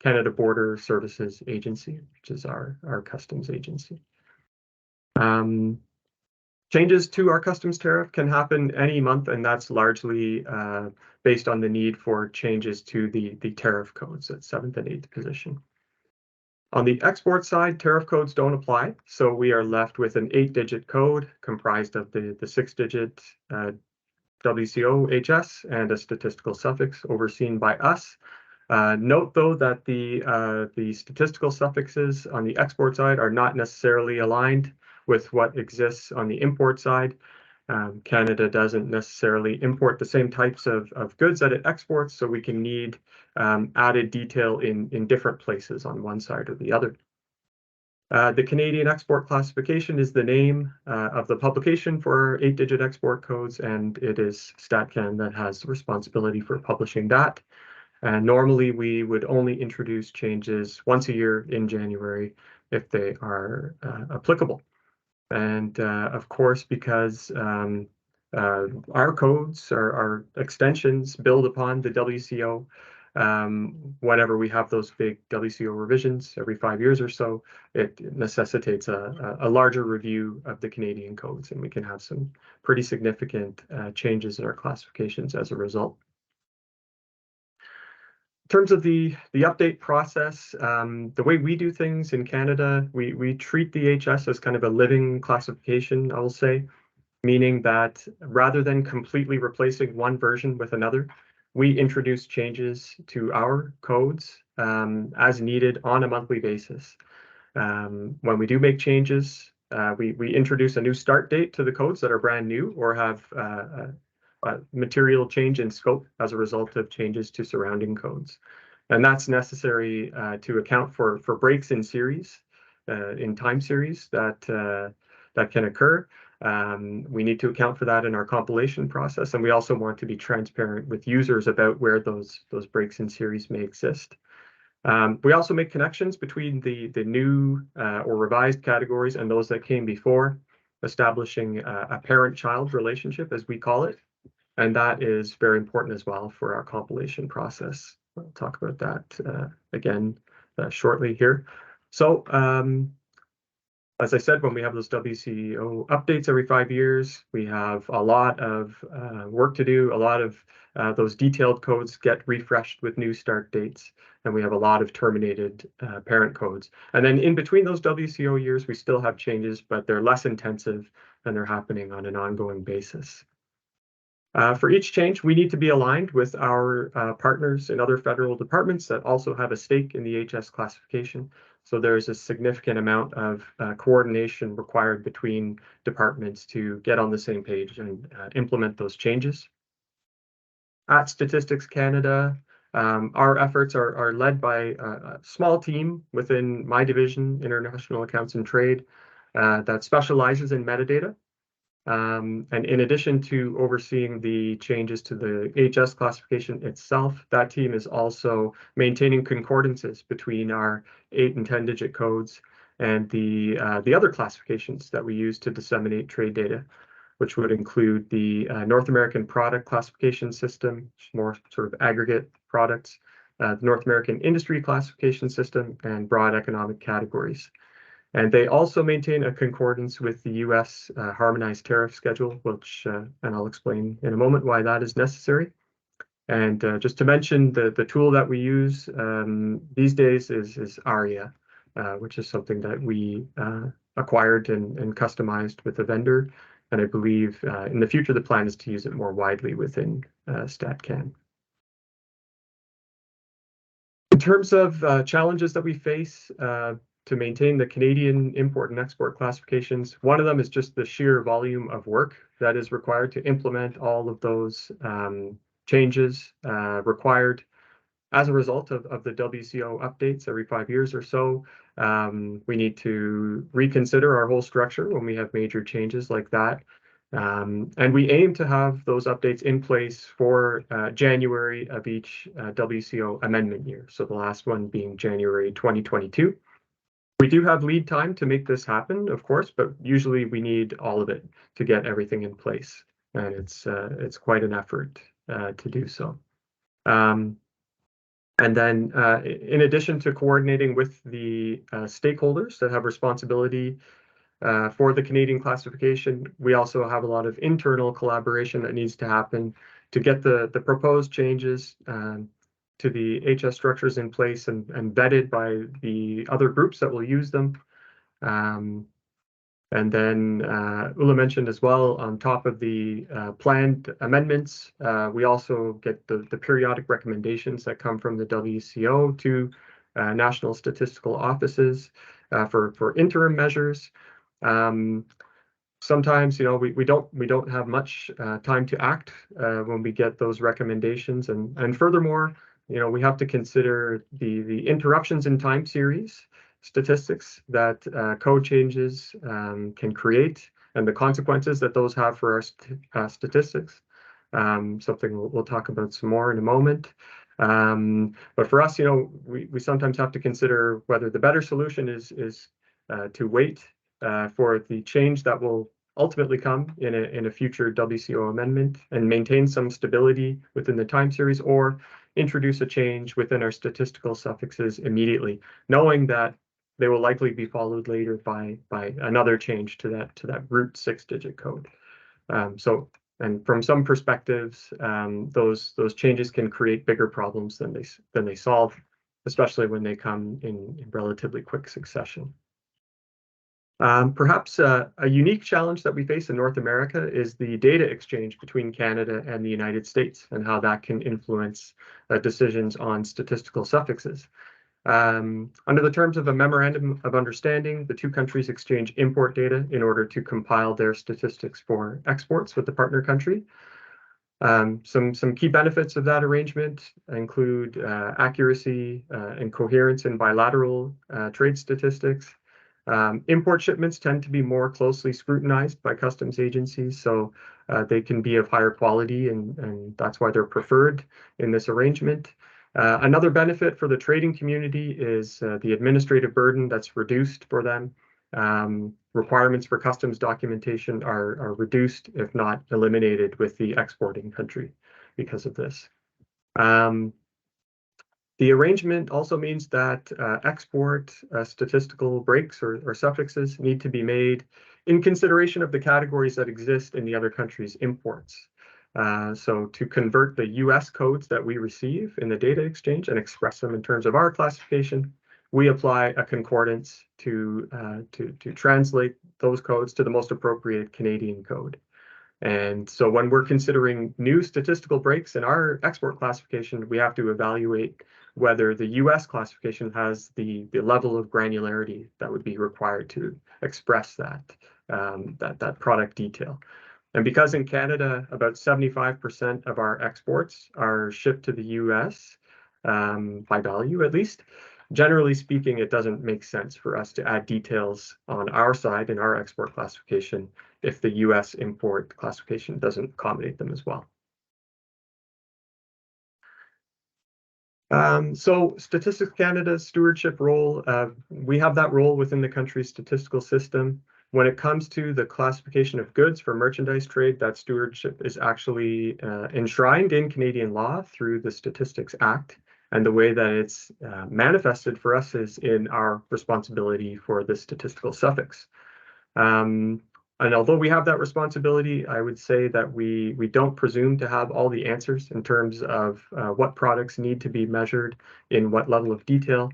Canada Border Services Agency, which is our customs agency. Changes to our customs tariff can happen any month, and that's largely based on the need for changes to the tariff codes at 7th and 8th position. On the export side, tariff codes don't apply, so we are left with an 8-digit code comprised of the 6-digit WCO HS and a statistical suffix overseen by us. Note, though, that the statistical suffixes on the export side are not necessarily aligned with what exists on the import side. Canada doesn't necessarily import the same types of goods that it exports, so we can need added detail in different places on one side or the other. The Canadian Export Classification is the name of the publication for 8-digit export codes, and it is StatCan that has the responsibility for publishing that. And normally we would only introduce changes once a year in January if they are applicable. And of course, because our codes, our extensions build upon the WCO, whenever we have those big WCO revisions every 5 years or so, it necessitates a larger review of the Canadian codes, and we can have some pretty significant changes in our classifications as a result. In terms of the update process, the way we do things in Canada, we treat the HS as kind of a living classification, I will say, meaning that rather than completely replacing one version with another, we introduce changes to our codes as needed on a monthly basis. When we do make changes, we introduce a new start date to the codes that are brand new or have material change in scope as a result of changes to surrounding codes. And that's necessary to account for breaks in series, in time series that can occur. We need to account for that in our compilation process, and we also want to be transparent with users about where those breaks in series may exist. We also make connections between the new or revised categories and those that came before, establishing a parent-child relationship, as we call it. And that is very important as well for our compilation process. I'll talk about that again shortly here. So, as I said, when we have those WCO updates every 5 years, we have a lot of work to do. A lot of those detailed codes get refreshed with new start dates, and we have a lot of terminated parent codes. And then in between those WCO years, we still have changes, but they're less intensive and they're happening on an ongoing basis. For each change, we need to be aligned with our partners in other federal departments that also have a stake in the HS classification. So there's a significant amount of coordination required between departments to get on the same page and implement those changes. At Statistics Canada, our efforts are led by a small team within my division, International Accounts and Trade, that specializes in metadata. And in addition to overseeing the changes to the HS classification itself, that team is also maintaining concordances between our 8- and 10-digit codes and the other classifications that we use to disseminate trade data, which would include the North American Product Classification System, more sort of aggregate products, the North American Industry Classification System, and broad economic categories. And they also maintain a concordance with the US harmonized tariff schedule, which, and I'll explain in a moment why that is necessary. And just to mention, the tool that we use these days is ARIA, which is something that we acquired and customized with a vendor. And I believe in the future, the plan is to use it more widely within StatCan. In terms of challenges that we face, to maintain the Canadian import and export classifications, one of them is just the sheer volume of work that is required to implement all of those changes required as a result of the WCO updates every 5 years or so. We need to reconsider our whole structure when we have major changes like that. And we aim to have those updates in place for January of each WCO amendment year. So the last one being January 2022. We do have lead time to make this happen, of course, but usually we need all of it to get everything in place. And it's quite an effort to do so. And And then in addition to coordinating with the stakeholders that have responsibility for the Canadian classification, we also have a lot of internal collaboration that needs to happen to get the proposed changes to the HS structures in place and vetted by the other groups that will use them. And then Ulla mentioned as well, on top of the planned amendments, we also get the periodic recommendations that come from the WCO to national statistical offices for interim measures. Sometimes, you know, we don't have much time to act when we get those recommendations, and furthermore, you know, we have to consider the interruptions in time series statistics that code changes can create and the consequences that those have for our statistics. Something we'll talk about some more in a moment. But for us, you know, we sometimes have to consider whether the better solution is to wait for the change that will ultimately come in a future WCO amendment and maintain some stability within the time series, or introduce a change within our statistical suffixes immediately, knowing that they will likely be followed later by another change to that root 6-digit code. And from some perspectives, those changes can create bigger problems than they solve, especially when they come in relatively quick succession. Perhaps a unique challenge that we face in North America is the data exchange between Canada and the United States, and how that can influence decisions on statistical suffixes. Under the terms of a memorandum of understanding, the two countries exchange import data in order to compile their statistics for exports with the partner country. Some key benefits of that arrangement include accuracy and coherence in bilateral trade statistics. Import shipments tend to be more closely scrutinized by customs agencies, so they can be of higher quality, and that's why they're preferred in this arrangement. Another benefit for the trading community is the administrative burden that's reduced for them. Requirements for customs documentation are reduced, if not eliminated, with the exporting country because of this. The arrangement also means that export statistical breaks or suffixes need to be made in consideration of the categories that exist in the other country's imports. So to convert the US codes that we receive in the data exchange and express them in terms of our classification, we apply a concordance to translate those codes to the most appropriate Canadian code. And so when we're considering new statistical breaks in our export classification, we have to evaluate whether the US classification has the level of granularity that would be required to express that product detail. And because in Canada, about 75% of our exports are shipped to the US, by value at least, generally speaking, it doesn't make sense for us to add details on our side in our export classification if the US import classification doesn't accommodate them as well. So Statistics Canada's stewardship role, we have that role within the country's statistical system. When it comes to the classification of goods for merchandise trade, that stewardship is actually enshrined in Canadian law through the Statistics Act. And the way that it's manifested for us is in our responsibility for the statistical suffix. And although we have that responsibility, I would say that we don't presume to have all the answers in terms of what products need to be measured in what level of detail.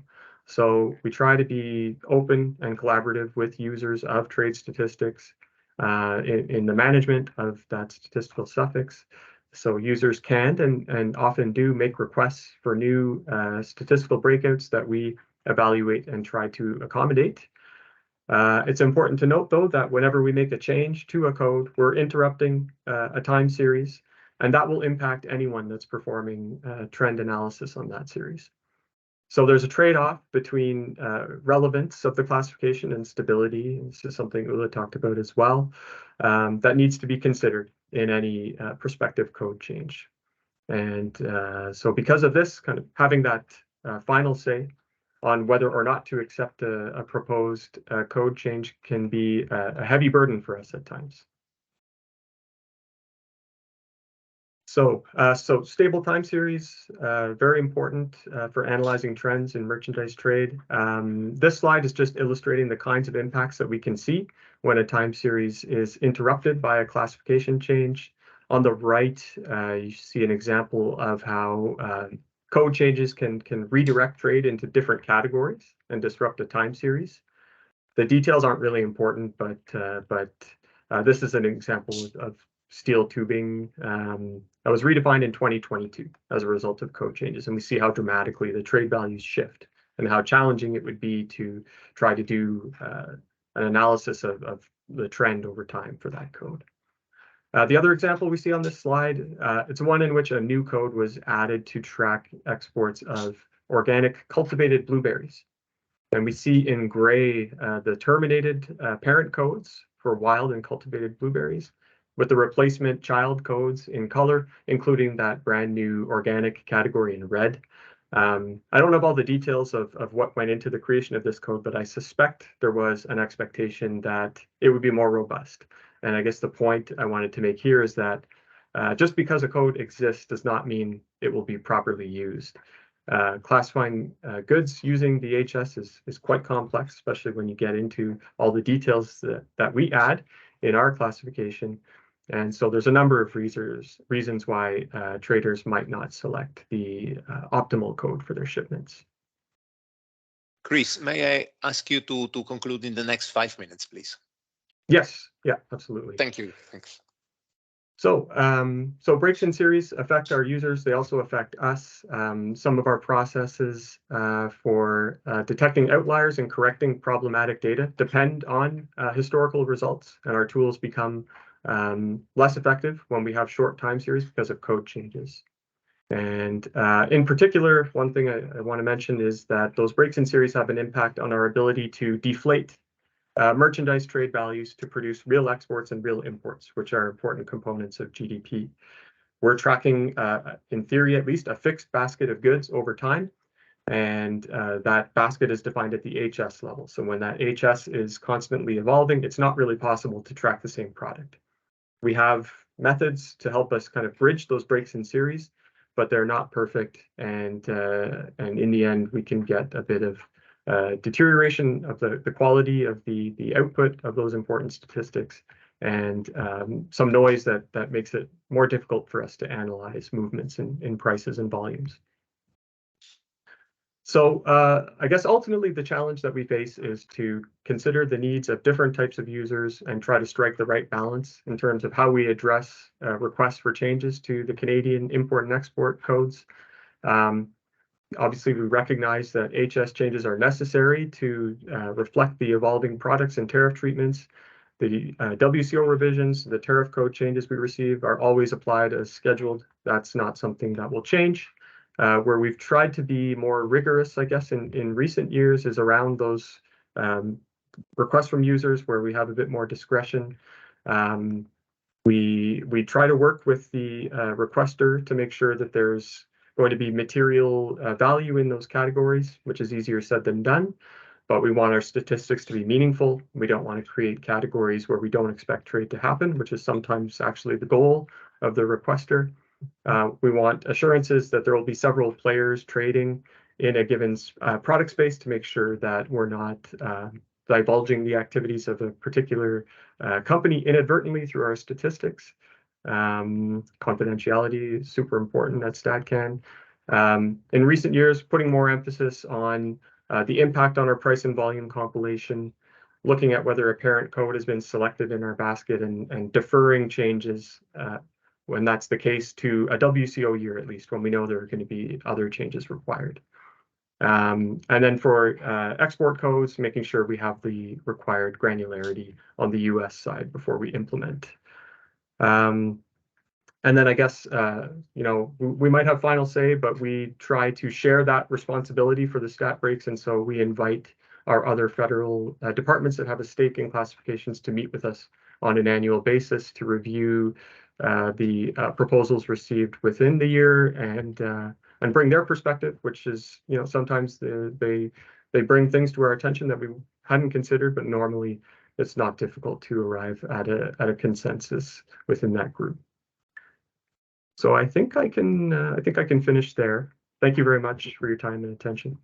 So we try to be open and collaborative with users of trade statistics in the management of that statistical suffix. So users can and often do make requests for new statistical breakouts that we evaluate and try to accommodate. It's important to note, though, that whenever we make a change to a code, we're interrupting a time series, and that will impact anyone that's performing trend analysis on that series. So there's a trade-off between relevance of the classification and stability. This is something Ulla talked about as well, that needs to be considered in any prospective code change. And so because of this, kind of having that final say on whether or not to accept a proposed code change can be a heavy burden for us at times. So stable time series, very important for analyzing trends in merchandise trade. This slide is just illustrating the kinds of impacts that we can see when a time series is interrupted by a classification change. On the right, you see an example of how code changes can redirect trade into different categories and disrupt a time series. The details aren't really important, but this is an example of steel tubing that was redefined in 2022 as a result of code changes. And we see how dramatically the trade values shift and how challenging it would be to try to do an analysis of the trend over time for that code. The other example we see on this slide, it's one in which a new code was added to track exports of organic cultivated blueberries. And we see in gray the terminated parent codes for wild and cultivated blueberries, with the replacement child codes in color, including that brand new organic category in red. I don't know about the details of what went into the creation of this code, but I suspect there was an expectation that it would be more robust. And I guess the point I wanted to make here is that just because a code exists does not mean it will be properly used. Classifying goods using the HS is quite complex, especially when you get into all the details that we add in our classification. And so there's a number of reasons why traders might not select the optimal code for their shipments. Chris, may I ask you to conclude in the next 5 minutes, please? Yes, yeah, absolutely. Thank you. Thanks. So, breaks in series affect our users. They also affect us. Some of our processes for detecting outliers and correcting problematic data depend on historical results, and our tools become less effective when we have short time series because of code changes. And in particular, one thing I want to mention is that those breaks in series have an impact on our ability to deflate merchandise trade values to produce real exports and real imports, which are important components of GDP. We're tracking, in theory at least, a fixed basket of goods over time, and that basket is defined at the HS level. So when that HS is constantly evolving, it's not really possible to track the same product. We have methods to help us kind of bridge those breaks in series, but they're not perfect, and in the end, we can get a bit of deterioration of the quality of the output of those important statistics, and some noise that makes it more difficult for us to analyze movements in prices and volumes. So I guess ultimately the challenge that we face is to consider the needs of different types of users and try to strike the right balance in terms of how we address requests for changes to the Canadian import and export codes. Obviously, we recognize that HS changes are necessary to reflect the evolving products and tariff treatments. The WCO revisions, the tariff code changes we receive are always applied as scheduled. That's not something that will change. Where we've tried to be more rigorous, I guess, in recent years is around those requests from users where we have a bit more discretion. We try to work with the requester to make sure that there's going to be material value in those categories, which is easier said than done. But we want our statistics to be meaningful. We don't want to create categories where we don't expect trade to happen, which is sometimes actually the goal of the requester. We want assurances that there will be several players trading in a given product space to make sure that we're not divulging the activities of a particular company inadvertently through our statistics. Confidentiality is super important at StatCan. In recent years, putting more emphasis on the impact on our price and volume compilation, looking at whether a parent code has been selected in our basket, and deferring changes when that's the case to a WCO year, at least when we know there are going to be other changes required. And then for export codes, making sure we have the required granularity on the US side before we implement. And then I guess, we might have final say, but we try to share that responsibility for the stat breaks. And so we invite our other federal departments that have a stake in classifications to meet with us on an annual basis to review the proposals received within the year and bring their perspective, which is, sometimes they bring things to our attention that we hadn't considered, but normally it's not difficult to arrive at a consensus within that group. So I think I can finish there. Thank you very much for your time and attention.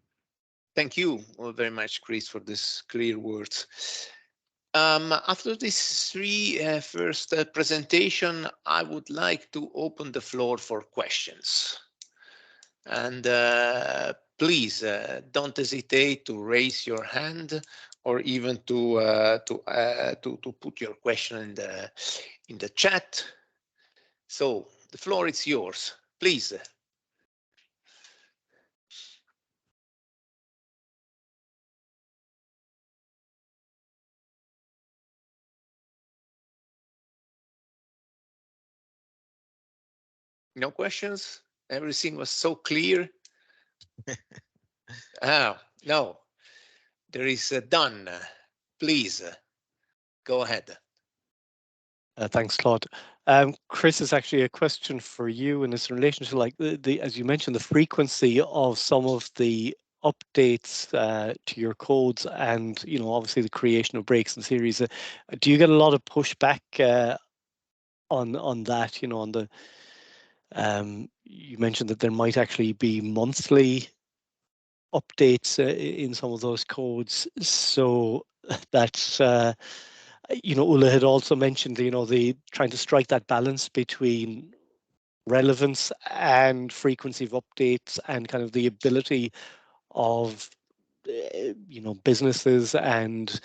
Thank you very much, Chris, for this clear words. After these three first presentation, I would like to open the floor for questions. And please don't hesitate to raise your hand or even to put your question in the chat. So the floor is yours, please. No questions? Everything was so clear. No, there is done. Please go ahead. Thanks, Claude. Chris, is actually a question for you, and it's in relation to, like, the as you mentioned, the frequency of some of the updates to your codes, and obviously the creation of breaks and series. Do you get a lot of pushback on that? On the you mentioned that there might actually be monthly updates in some of those codes, so that's Ulla had also mentioned the trying to strike that balance between relevance and frequency of updates, and kind of the ability of businesses and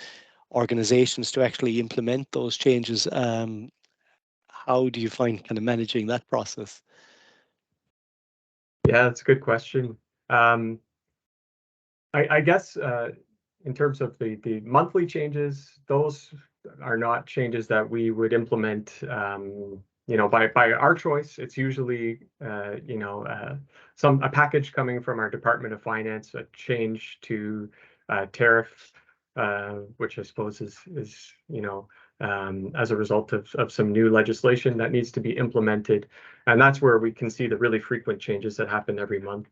organizations to actually implement those changes. How do you find kind of managing that process? Yeah, that's a good question. I guess in terms of the monthly changes, those are not changes that we would implement by our choice. It's usually a package coming from our Department of Finance, a change to tariff, which I suppose is as a result of some new legislation that needs to be implemented, and that's where we can see the really frequent changes that happen every month.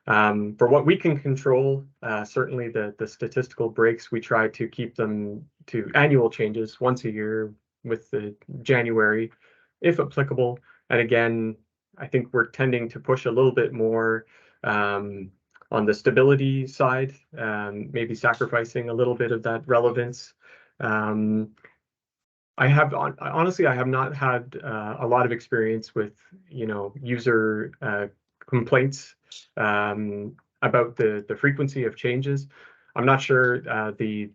For what we can control, certainly the statistical breaks, we try to keep them to annual changes once a year with the January, if applicable. And again, I think we're tending to push a little bit more on the stability side, maybe sacrificing a little bit of that relevance. Honestly, I have not had a lot of experience with user complaints about the frequency of changes. I'm not sure the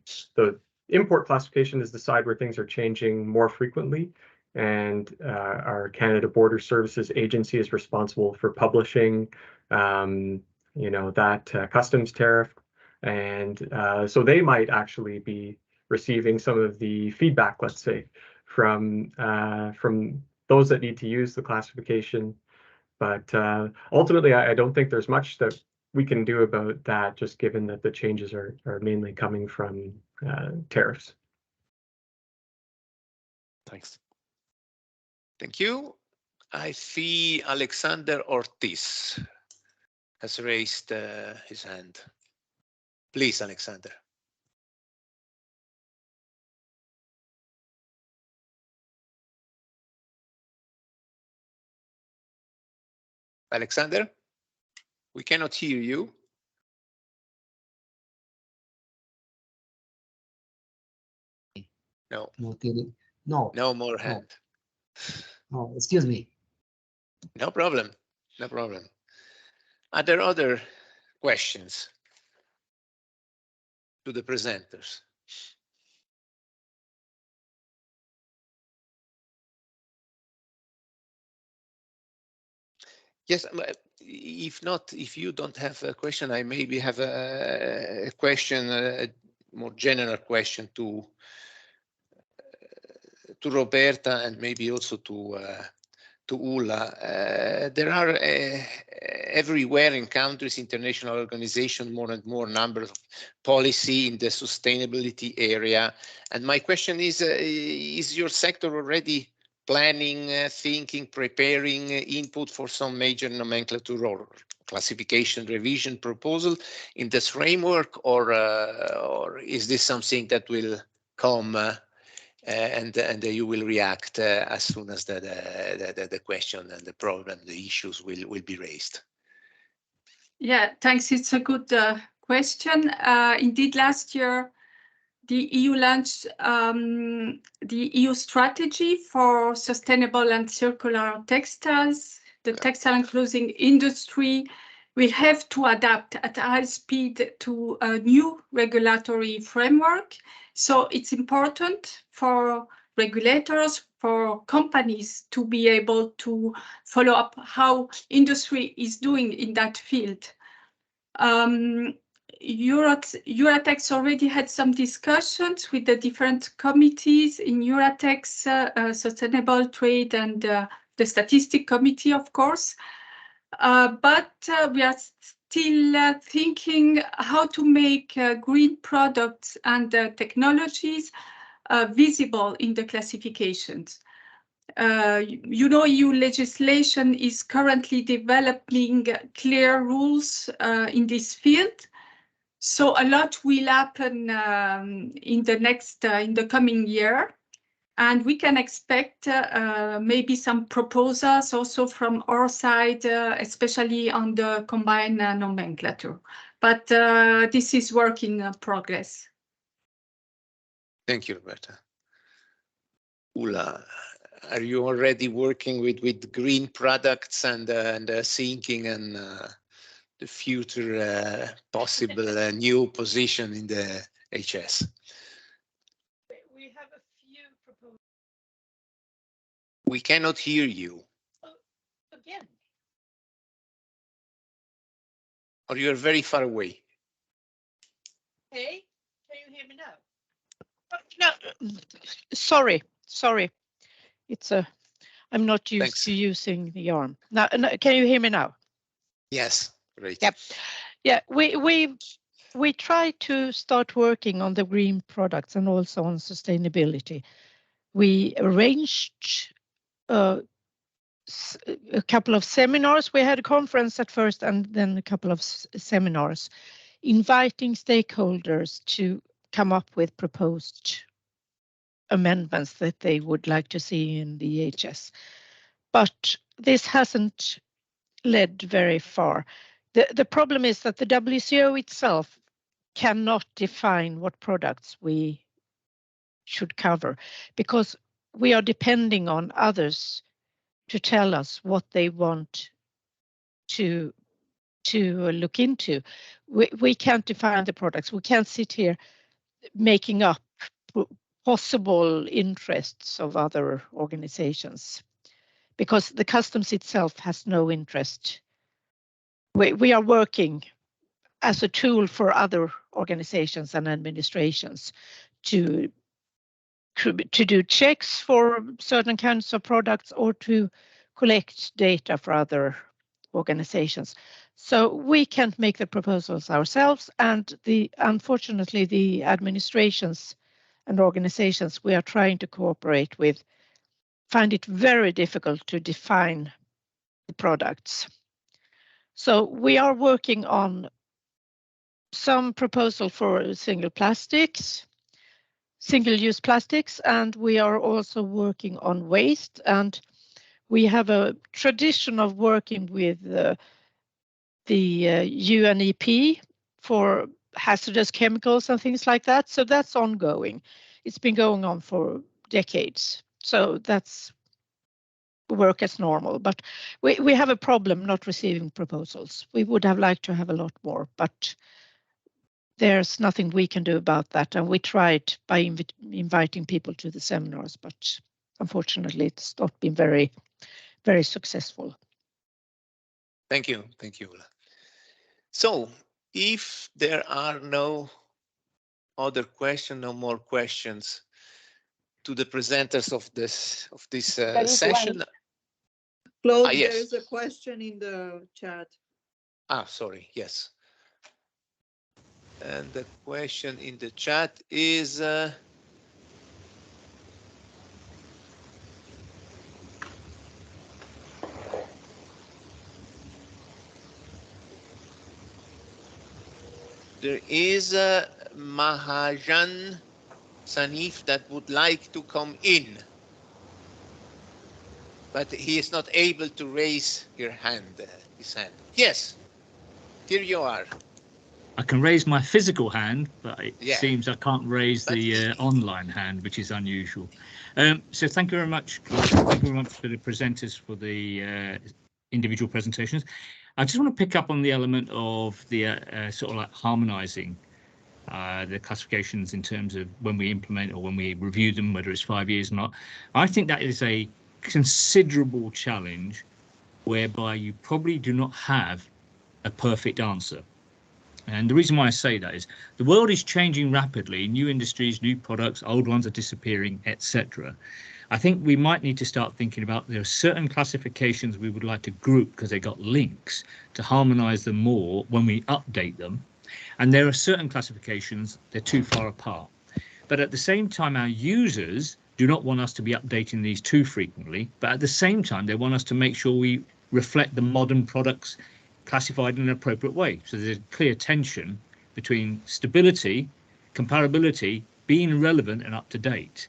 import classification is the side where things are changing more frequently, and our Canada Border Services Agency is responsible for publishing that customs tariff, and so they might actually be receiving some of the feedback, let's say, from those that need to use the classification. But ultimately, I don't think there's much that we can do about that, just given that the changes are mainly coming from tariffs. Thanks. Thank you. I see Alexander Ortiz has raised his hand. Please, Alexander. Alexander, we cannot hear you. No. No. No more hand. No, excuse me. No problem. No problem. Are there other questions to the presenters? Yes, if not, if you don't have a question, I maybe have a question, a more general question to Roberta, and maybe also to Ulla. There are everywhere in countries, international organizations, more and more numbers of policy in the sustainability area. And my question is your sector already planning, thinking, preparing input for some major nomenclature or classification revision proposal in this framework, or is this something that will come and you will react as soon as the question and the problem, the issues will be raised. Yeah, thanks. It's a good question. Indeed, last year, the EU launched the EU strategy for sustainable and circular textiles. The textile and clothing industry will have to adapt at high speed to a new regulatory framework. So it's important for regulators, for companies to be able to follow up how industry is doing in that field. Euratex already had some discussions with the different committees in Euratex, Sustainable Trade and the Statistic Committee, of course. But we are still thinking how to make green products and technologies visible in the classifications. You know, EU legislation is currently developing clear rules in this field. So a lot will happen in the coming year, and we can expect maybe some proposals also from our side, especially on the combined nomenclature. But this is work in progress. Thank you, Roberta. Ulla, are you already working with green products and thinking and the future possible new position in the HS? We have a few proposals. We cannot hear you. Again. Or you are very far away. Hey, can you hear me now? No, sorry. It's I'm not used to using the arm. Now, can you hear me now? Yes, great. Yep. Yeah, we try to start working on the green products and also on sustainability. We arranged a couple of seminars. We had a conference at first and then a couple of seminars inviting stakeholders to come up with proposed amendments that they would like to see in the EHS. But this hasn't led very far. The problem is that the WCO itself cannot define what products we should cover because we are depending on others to tell us what they want to look into. We can't define the products. We can't sit here making up possible interests of other organizations because the customs itself has no interest. We are working as a tool for other organizations and administrations to do checks for certain kinds of products or to collect data for other organizations. So we can't make the proposals ourselves, and unfortunately the administrations and organizations we are trying to cooperate with find it very difficult to define the products. So we are working on some proposal for single-use plastics, and we are also working on waste, and we have a tradition of working with the UNEP for hazardous chemicals and things like that. So that's ongoing. It's been going on for decades. So that's work as normal, but we have a problem not receiving proposals. We would have liked to have a lot more, but there's nothing we can do about that. And we tried by inviting people to the seminars, but unfortunately it's not been very, very successful. Thank you, Ulla. So if there are no other questions, no more questions to the presenters of this session. Claude, yes. There is a question in the chat. Sorry, yes. And the question in the chat is there is Mahajan Sanif that would like to come in, but he is not able to raise his hand. Yes, here you are. I can raise my physical hand, but it Yeah. seems I can't raise the online hand, which is unusual. So thank you very much. Thank you very much for the presenters for the individual presentations. I just want to pick up on the element of the sort of like harmonizing the classifications in terms of when we implement or when we review them, whether it's 5 years or not. I think that is a considerable challenge whereby you probably do not have a perfect answer. And the reason why I say that is the world is changing rapidly, new industries, new products, old ones are disappearing, etc. I think we might need to start thinking about there are certain classifications we would like to group because they got links to harmonize them more when we update them. And there are certain classifications, they're too far apart. But at the same time, our users do not want us to be updating these too frequently. But at the same time, they want us to make sure we reflect the modern products classified in an appropriate way. So there's a clear tension between stability, comparability, being relevant and up to date.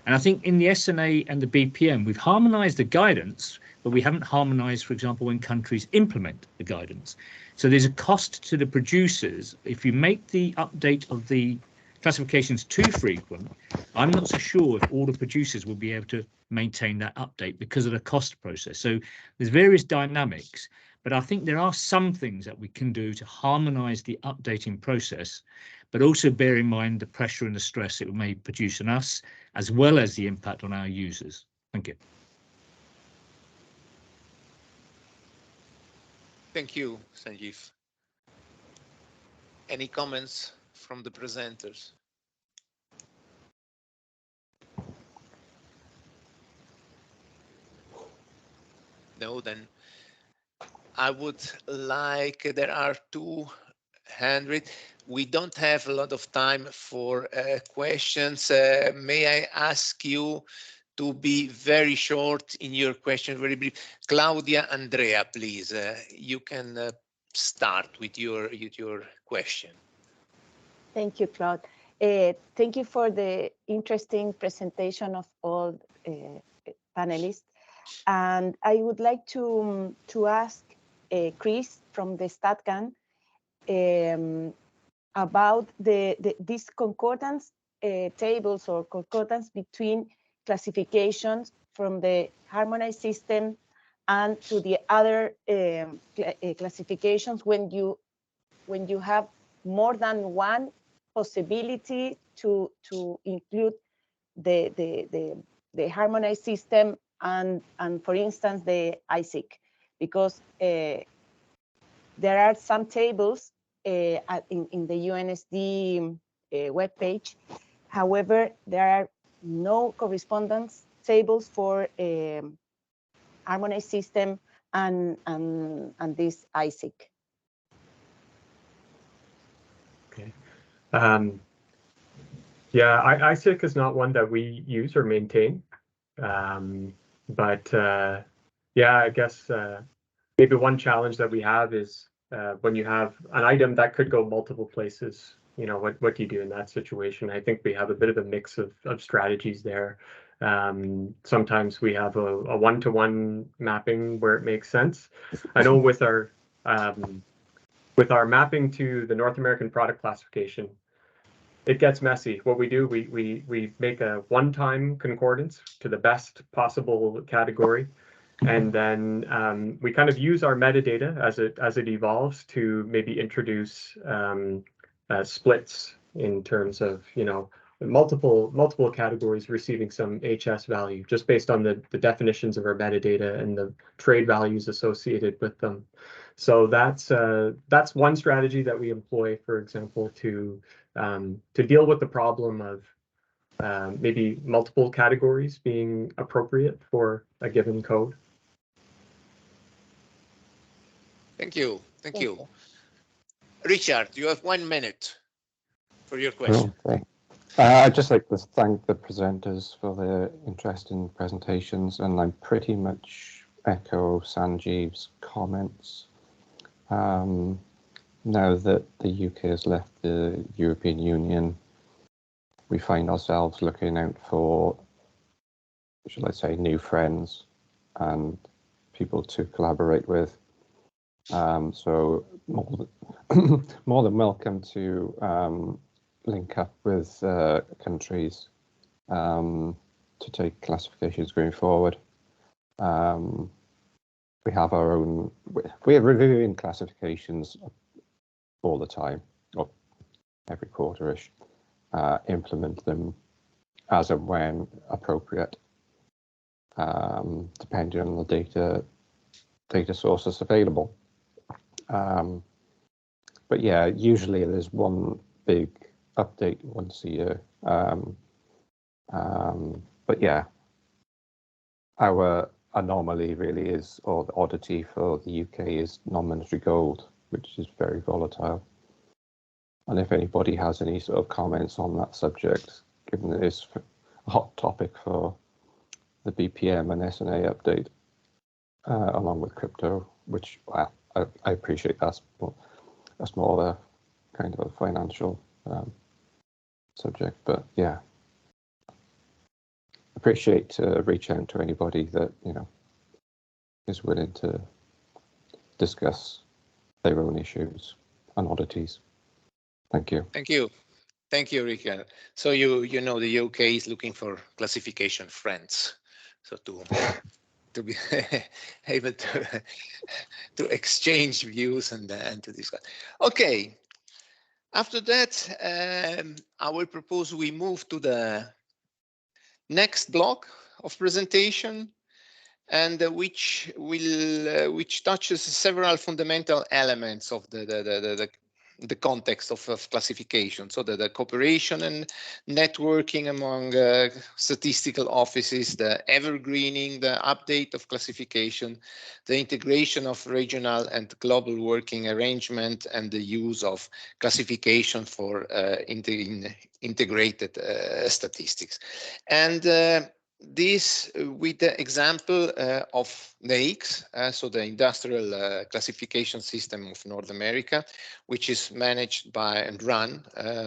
And I think in the SNA and the BPM, we've harmonized the guidance, but we haven't harmonized, for example, when countries implement the guidance. So there's a cost to the producers. If you make the update of the classifications too frequent, I'm not so sure if all the producers will be able to maintain that update because of the cost process. So there's various dynamics. But I think there are some things that we can do to harmonize the updating process, but also bear in mind the pressure and the stress it may produce on us, as well as the impact on our users. Thank you. Thank you, Sanjeev. Any comments from the presenters? No, then I would like, there are two hand raised. We don't have a lot of time for questions. May I ask you to be very short in your question, very brief? Claudia, Andrea, please, you can start with your question. Thank you, Claude. Thank you for the interesting presentation of all panelists. And I would like to ask Chris from the StatCan about these concordance tables or concordance between classifications from the harmonized system and to the other classifications when you have more than one possibility to include the harmonized system and for instance the ISIC, because there are some tables in the UNSD webpage. However, there are no correspondence tables for harmonized system and this ISIC. Okay. Yeah, ISIC is not one that we use or maintain. But yeah, I guess maybe one challenge that we have is when you have an item that could go multiple places, you know, what do you do in that situation? I think we have a bit of a mix of strategies there. Sometimes we have a one-to-one mapping where it makes sense. I know with our mapping to the North American product classification, it gets messy. What we do, we make a one-time concordance to the best possible category, and then we kind of use our metadata as it evolves to maybe introduce splits in terms of, you know, multiple categories receiving some HS value just based on the definitions of our metadata and the trade values associated with them. So that's one strategy that we employ, for example, to deal with the problem of maybe multiple categories being appropriate for a given code. Thank you. Thank you. Richard, you have 1 minute for your question. Okay. I'd just like to thank the presenters for their interesting presentations, and I pretty much echo Sanjeev's comments. Now that the UK has left the European Union, we find ourselves looking out for, shall I say, new friends and people to collaborate with. So more than welcome to link up with countries to take classifications going forward. We have our own, we're reviewing classifications all the time, or every quarter-ish, implement them as and when appropriate, depending on the data sources available. But yeah, usually there's one big update once a year. But yeah, our anomaly really is, or the oddity for the UK is non-monetary gold, which is very volatile. And if anybody has any sort of comments on that subject, given that it's a hot topic for the BPM and SNA update, along with crypto, which I appreciate that's more of a kind of a financial subject, but yeah, appreciate reach out to anybody that is willing to discuss their own issues and oddities. Thank you. Thank you. Thank you, Richard. So you know the UK is looking for classification friends, so to be able to exchange views and to discuss. Okay. After that, I will propose we move to the next block of presentation, and which touches several fundamental elements of the context of classification. So the cooperation and networking among statistical offices, the evergreening, the update of classification, the integration of regional and global working arrangement, and the use of classification for integrated statistics. And this with the example of NAICS, so the Industrial Classification System of North America, which is managed by and run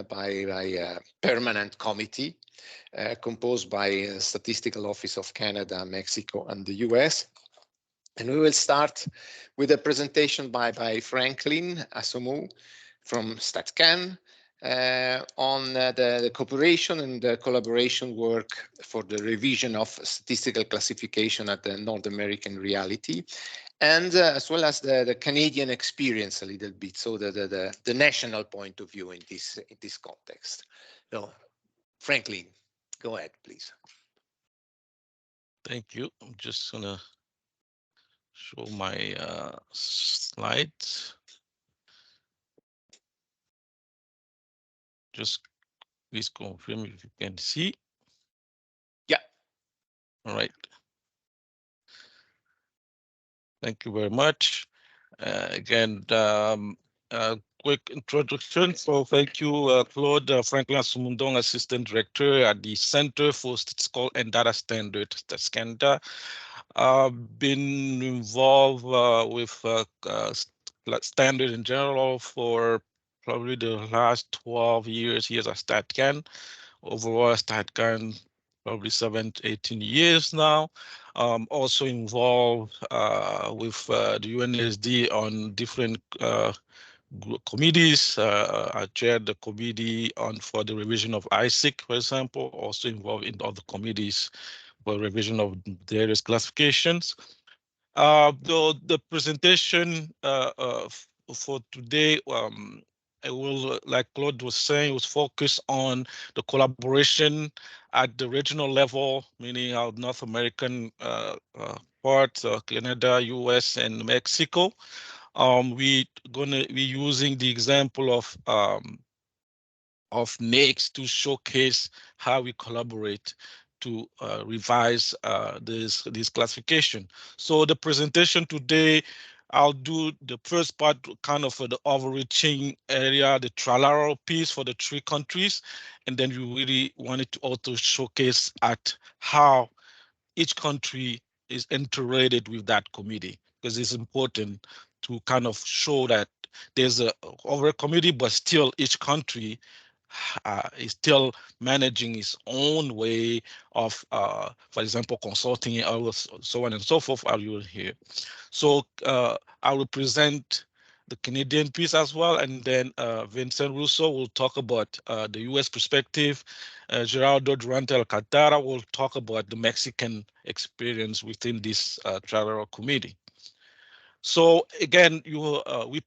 by a permanent committee composed by Statistical Office of Canada, Mexico, and the US. And we will start with a presentation by Franklin Asomugh from StatCan, on the cooperation and the collaboration work for the revision of statistical classification at the North American reality, and as well as the Canadian experience a little bit, so the national point of view in this context. So, Franklin, go ahead, please. Thank you. I'm just gonna show my slides. Just please confirm if you can see. Yeah. All right. Thank you very much. Again, quick introduction. So thank you, Claude. Franklin Asomugh, Assistant Director at the Center for Statistical and Data Standards, StatCan. I've been involved with standard in general for probably the last 12 years here at StatCan. Overall, StatCan probably 18 years now. Also involved with the UNSD on different committees. I chaired the committee for the revision of ISIC, for example, also involved in other committees for revision of various classifications. The presentation for today, I will, like Claude was saying, was focused on the collaboration at the regional level, meaning our North American part, Canada, US, and Mexico. We're gonna be using the example of NAICS to showcase how we collaborate to revise this classification. So the presentation today, I'll do the first part kind of for the overreaching area, the trilateral piece for the 3 countries, and then we really wanted to also showcase at how each country is integrated with that committee, because it's important to kind of show that there's a overall committee, but still each country is still managing its own way of, for example, consulting, so on and so forth, as you will hear. So I will present the Canadian piece as well, and then Vincent Russo will talk about the US perspective. Geraldo Durante Alcantara will talk about the Mexican experience within this trilateral committee. So again, we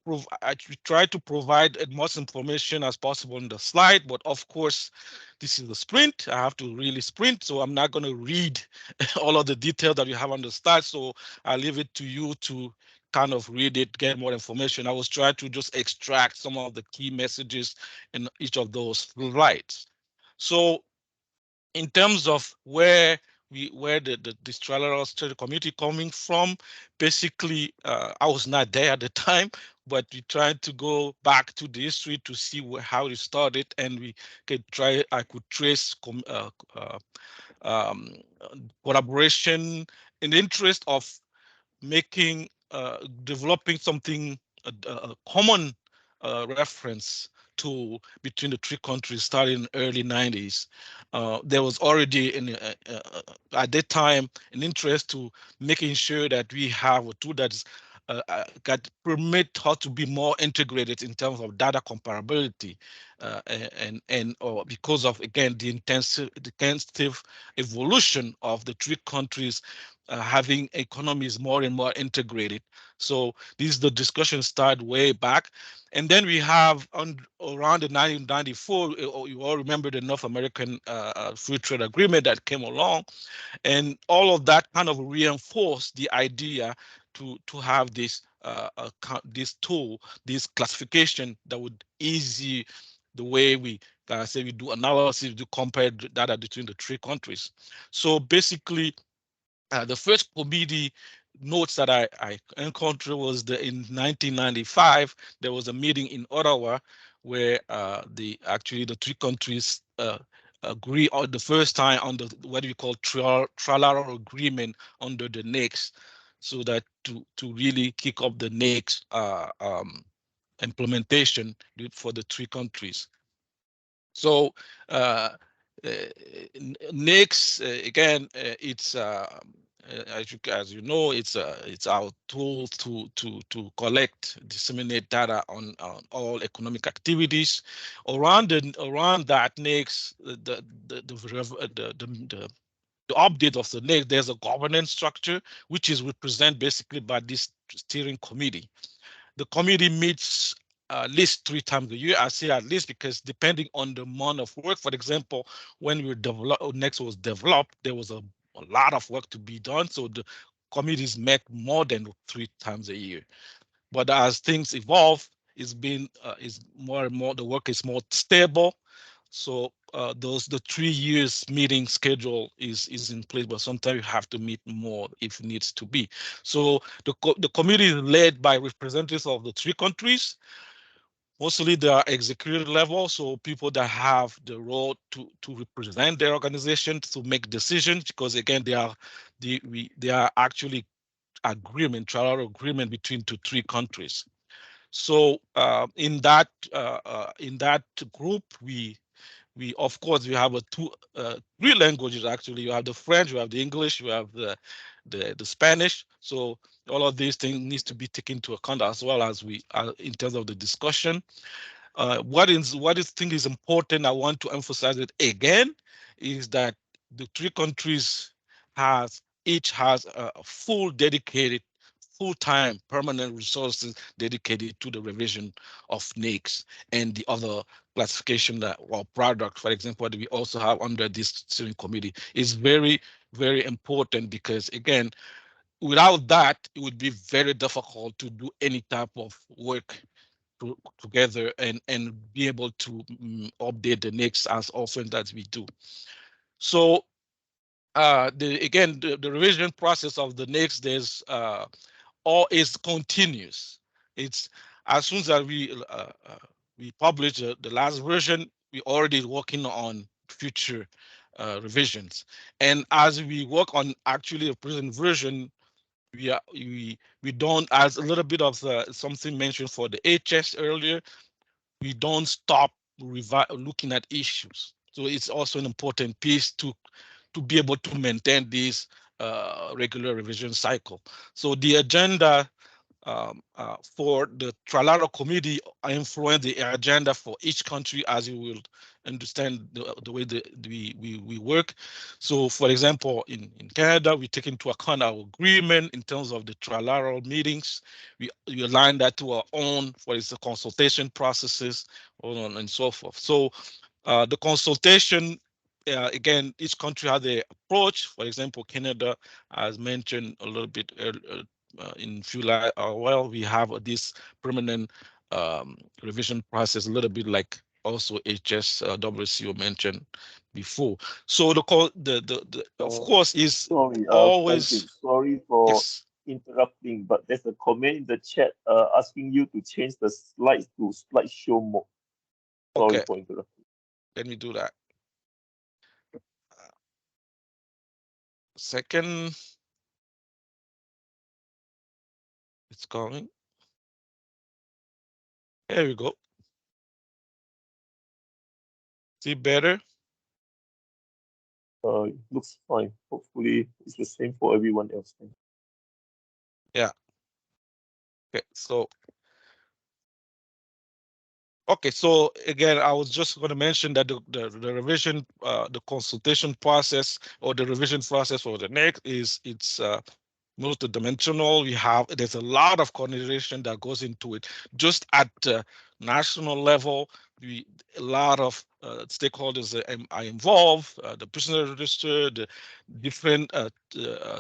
try to provide as much information as possible in the slide, but of course, this is a sprint. I have to really sprint, so I'm not going to read all of the detail that you have on the slide. So I'll leave it to you to kind of read it, get more information. I was trying to just extract some of the key messages in each of those slides. So in terms of where this trilateral study committee coming from, basically, I was not there at the time, but we tried to go back to the history to see how it started, and we could try. I could trace collaboration in the interest of making developing something a common reference tool between the three countries starting in the early 90s. There was already at that time an interest to making sure that we have a tool that is that permit how to be more integrated in terms of data comparability, or because of, again, the intensive evolution of the three countries having economies more and more integrated. So the discussion started way back. And then we have around the 1994, you all remember the North American Free Trade Agreement that came along. And all of that kind of reinforced the idea to have this tool, this classification that would ease the way we say we do analysis, to compare data between the three countries. So basically, the first committee notes that I encountered was in 1995, there was a meeting in Ottawa where the three countries agree on the first time on what we call trilateral agreement under the NAICS, so that to really kick off the NAICS implementation for the three countries. So NAICS, again, it's as you know, it's our tool to collect, disseminate data on all economic activities. Around that NAICS, the update of the NAICS, there's a governance structure which is represented basically by this steering committee. The committee meets at least 3 times a year. I say at least because depending on the amount of work, for example, when NAICS was developed, there was a lot of work to be done. So the committees met more than 3 times a year. But as things evolve, it's been is more and more, the work is more stable. So the 3 years meeting schedule is in place, but sometimes you have to meet more if it needs to be. So the committee is led by representatives of the 3 countries. Mostly they are executive level, so people that have the role to represent their organization, to make decisions, because again, they are actually trilateral agreement between 3 countries. So in that group, we of course we have 3 languages actually. You have the French, you have the English, you have the Spanish. So all of these things needs to be taken into account, as well as we in terms of the discussion. What I think is important, I want to emphasize it again, is that the 3 countries each has a full-time permanent resources dedicated to the revision of NAICS and the other classification or product, for example, that we also have under this steering committee, is very, very important, because again, without that, it would be very difficult to do any type of work together and be able to update the NAICS as often as we do. So the revision process of the NAICS, is continuous. It's as soon as we publish the last version, we're already working on future revisions. And as we work on actually the present version, we don't, as a little bit of something mentioned for the HS earlier, we don't stop looking at issues. So it's also an important piece to be able to maintain this regular revision cycle. So the agenda for the Trilateral Committee influence the agenda for each country, as you will understand the way we work. So, for example, in Canada, we take into account our agreement in terms of the trilateral meetings. We align that to our own, for instance, consultation processes, and so forth. So, the consultation, again, each country has their approach. For example, Canada, as mentioned a little bit earlier, in July, well, we have this permanent revision process, a little bit like also HSWCO mentioned before. So of course is sorry, always sorry for yes. interrupting, but there's a comment in the chat asking you to change the slides to slideshow mode. Sorry Okay. for interrupting. Let me do that. Second. It's coming. There we go. See better? Looks fine. Hopefully it's the same for everyone else. Yeah. Okay, so okay, so again, I was just going to mention that the revision, the consultation process or the revision process for the next it's multidimensional. There's a lot of coordination that goes into it. Just at national level, a lot of stakeholders are involved. The prisoner register, the different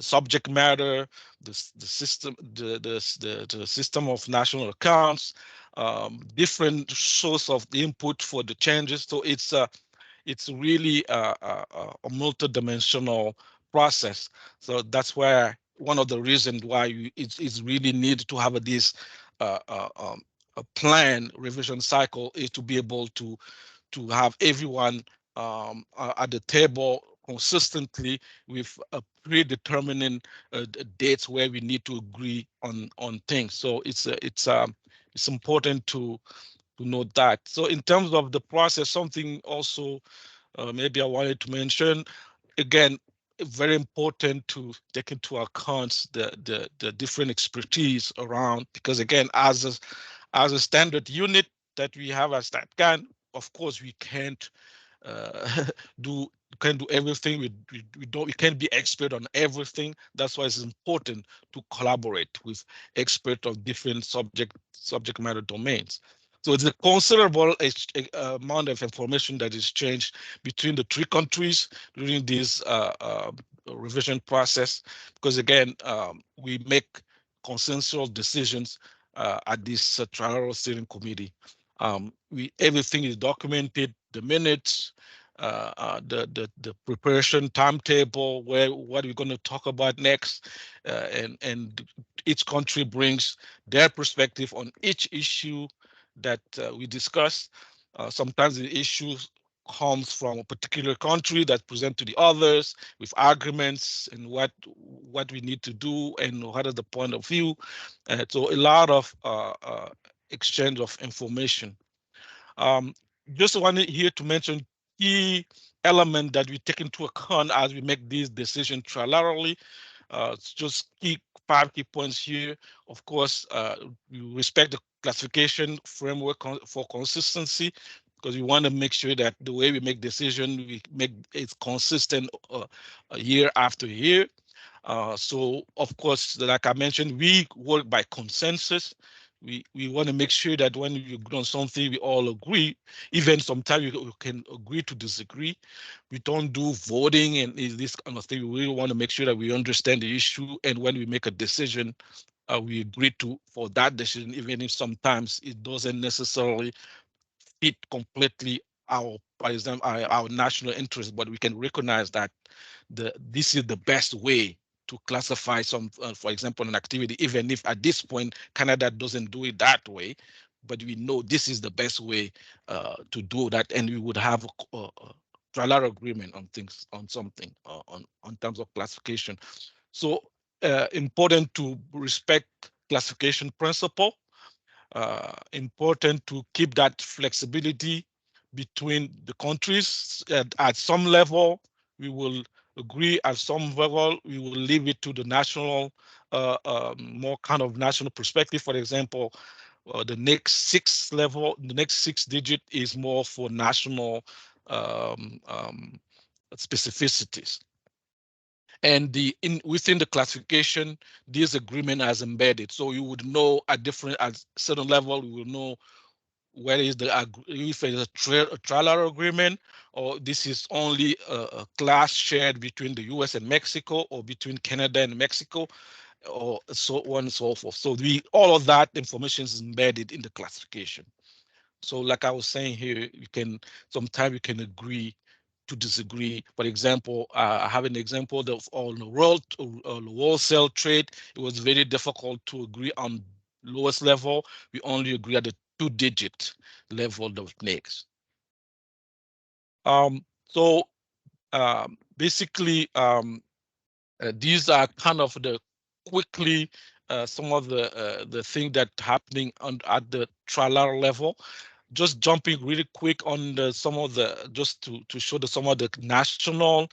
subject matter, the system, the system of national accounts, different source of the input for the changes. So it's really a multidimensional process. So that's where one of the reasons why it's really need to have this a plan revision cycle is to be able to have everyone at the table consistently with a predetermined dates where we need to agree on things. So it's important to note that. So in terms of the process, something also maybe I wanted to mention, again, very important to take into account the different expertise around, because again, as a standard unit that we have at StatCan, of course, we can't do everything. We can't be expert on everything. That's why it's important to collaborate with experts of different subject matter domains. So it's a considerable amount of information that is changed between the three countries during this revision process, because again, we make consensual decisions at this trilateral steering committee. Everything is documented, the minutes, the preparation timetable, what we're going to talk about next, and each country brings their perspective on each issue that we discuss. Sometimes the issue comes from a particular country that present to the others with arguments and what we need to do and what is the point of view. So a lot of exchange of information. Just wanted here to mention key element that we take into account as we make these decisions trilaterally. Just 5 key points here. Of course, we respect the classification framework for consistency, because we want to make sure that the way we make decision, we make it consistent year after year. So of course, like I mentioned, we work by consensus. We want to make sure that when you agree on something, we all agree. Even sometimes we can agree to disagree. We don't do voting and this kind of thing. We really want to make sure that we understand the issue, and when we make a decision, we agree for that decision, even if sometimes it doesn't necessarily fit completely for example, our national interest, but we can recognize that this is the best way to classify for example, an activity, even if at this point Canada doesn't do it that way, but we know this is the best way to do that, and we would have a trilateral agreement on things, on something, on terms of classification. So important to respect classification principle. Important to keep that flexibility, between the countries. At some level, we will agree. At some level, we will leave it to the national, more kind of national perspective. For example, the next six digit is more for national specificities. And within the classification, this agreement has embedded. So you would know at certain level, you will know whether it's if it's a trilateral agreement, or this is only a class shared between the US and Mexico, or between Canada and Mexico, or so on and so forth. So all of that information is embedded in the classification. So like I was saying here, sometimes you can agree to disagree. For example, I have an example of on the wholesale trade. It was very difficult to agree on lowest level. We only agree at the 2-digit level of NAICS. Basically, these are kind of the quickly some of the things that happening at the trilateral level. Just jumping really quick on just to show some of the national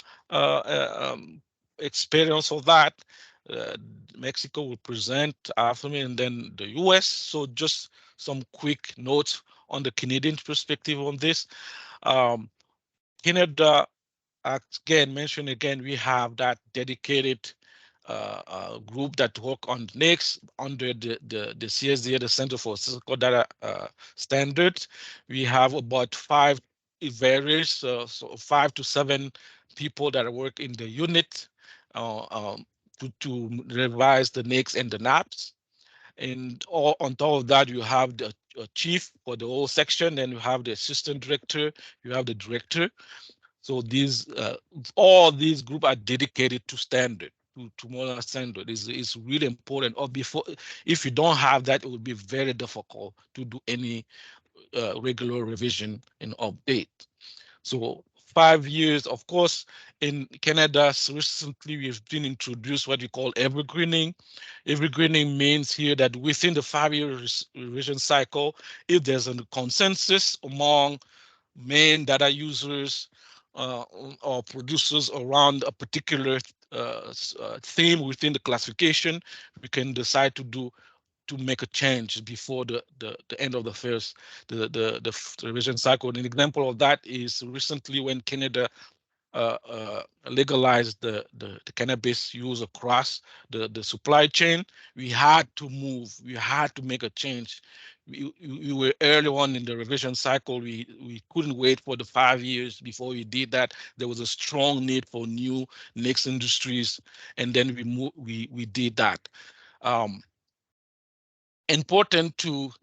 experience of that. Mexico will present after me, and then the US. So just some quick notes on the Canadian perspective on this. Canada, again, we have that dedicated group that work on NAICS under the CSDA, the Center for Statistical Data Standards. We have about 5 various, so 5 to 7 people that work in the unit to revise the NAICS and the NAPS. And on top of that, you have the chief for the whole section, then you have the assistant director, you have the director. So all these groups are dedicated to standard, to modern standard. Is really important. Or if you don't have that, it would be very difficult to do any regular revision and update. So 5 years, of course, in Canada, recently we've been introduced what we call evergreening. Evergreening means here that within the 5-year revision cycle, if there's a consensus among main data users or producers around a particular theme within the classification, we can decide to make a change before the end of the revision cycle. An example of that is recently when Canada legalized the cannabis use across the supply chain. We had to make a change. We were early on in the revision cycle. We couldn't wait for the 5 years before we did that. There was a strong need for new next industries, and then we did that. Important to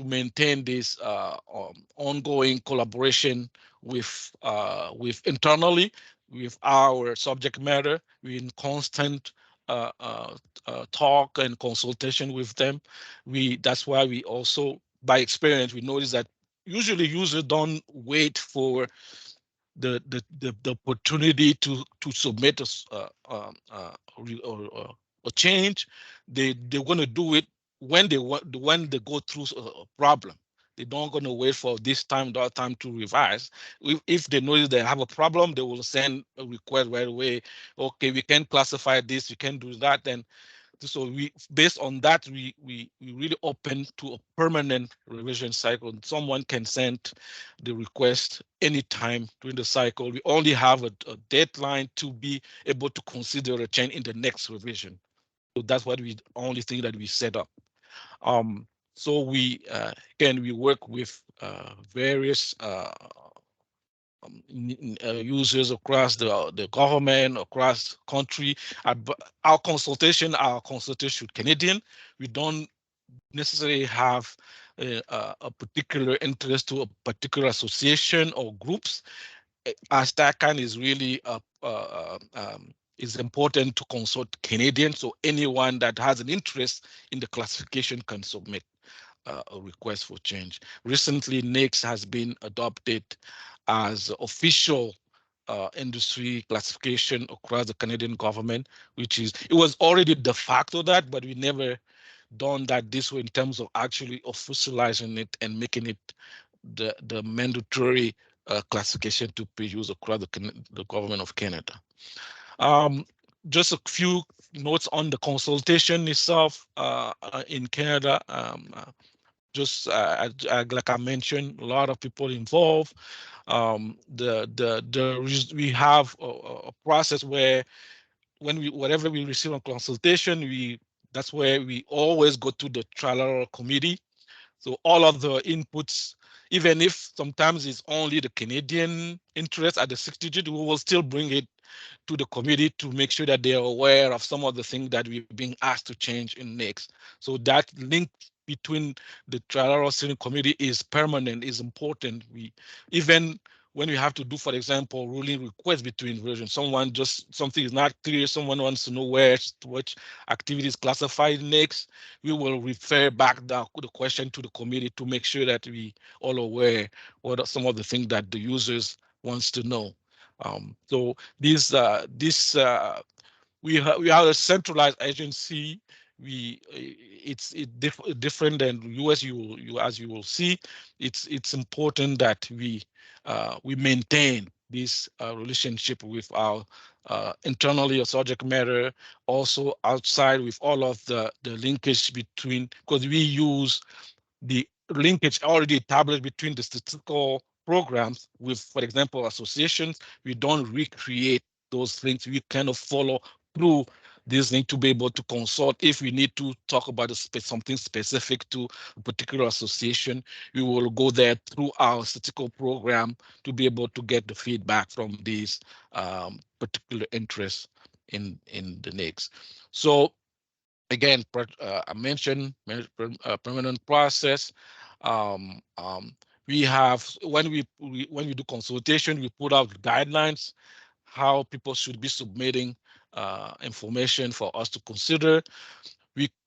maintain this ongoing collaboration with internally with our subject matter. We're in constant talk and consultation with them. That's why we also, by experience, we notice that usually users don't wait for the opportunity to submit a change. They're going to do it when they go through a problem. They don't going to wait for this time, that time to revise. If they notice they have a problem, they will send a request right away. Okay, we can classify this, we can do that. Then, so based on that, we really open to a permanent revision cycle. Someone can send the request anytime during the cycle. We only have a deadline to be able to consider a change in the next revision. So that's what only thing that we set up. So we work with various users across the government, across country. Our consultation with Canadian. We don't necessarily have a particular interest to a particular association or groups. As that kind is really is important to consult Canadian. So anyone that has an interest in the classification can submit a request for change. Recently, NAICS has been adopted as official industry classification across the Canadian government, it was already de facto that, but we never done that this way in terms of actually officializing it and making it the mandatory classification to be used across the government of Canada. Just a few notes on the consultation itself in Canada. Like I mentioned, a lot of people involved. We have a process where whatever we receive on consultation, that's where we always go to the trilateral committee. So all of the inputs, even if sometimes it's only the Canadian interest at the 60G, we will still bring it to the committee to make sure that they are aware of some of the things that we're being asked to change in NAICS. So that link between the trilateral steering committee is permanent, is important. Even when we have to do, for example, ruling requests between versions, something is not clear, someone wants to know which activities classified next, we will refer back the question to the committee to make sure that we all aware what are some of the things that the users wants to know. So we have a centralized agency. It's different than US. As you will see, it's important that we maintain this relationship with our internally a subject matter, also outside with all of the linkage between, because we use the linkage already established between the statistical programs with, for example, associations. We don't recreate those things. We kind of follow through this thing to be able to consult. If we need to talk about something specific to a particular association, we will go there through our statistical program to be able to get the feedback from these particular interests in the NAICS. So again, I mentioned permanent process. We have, when we do consultation, we put out guidelines how people should be submitting information for us to consider.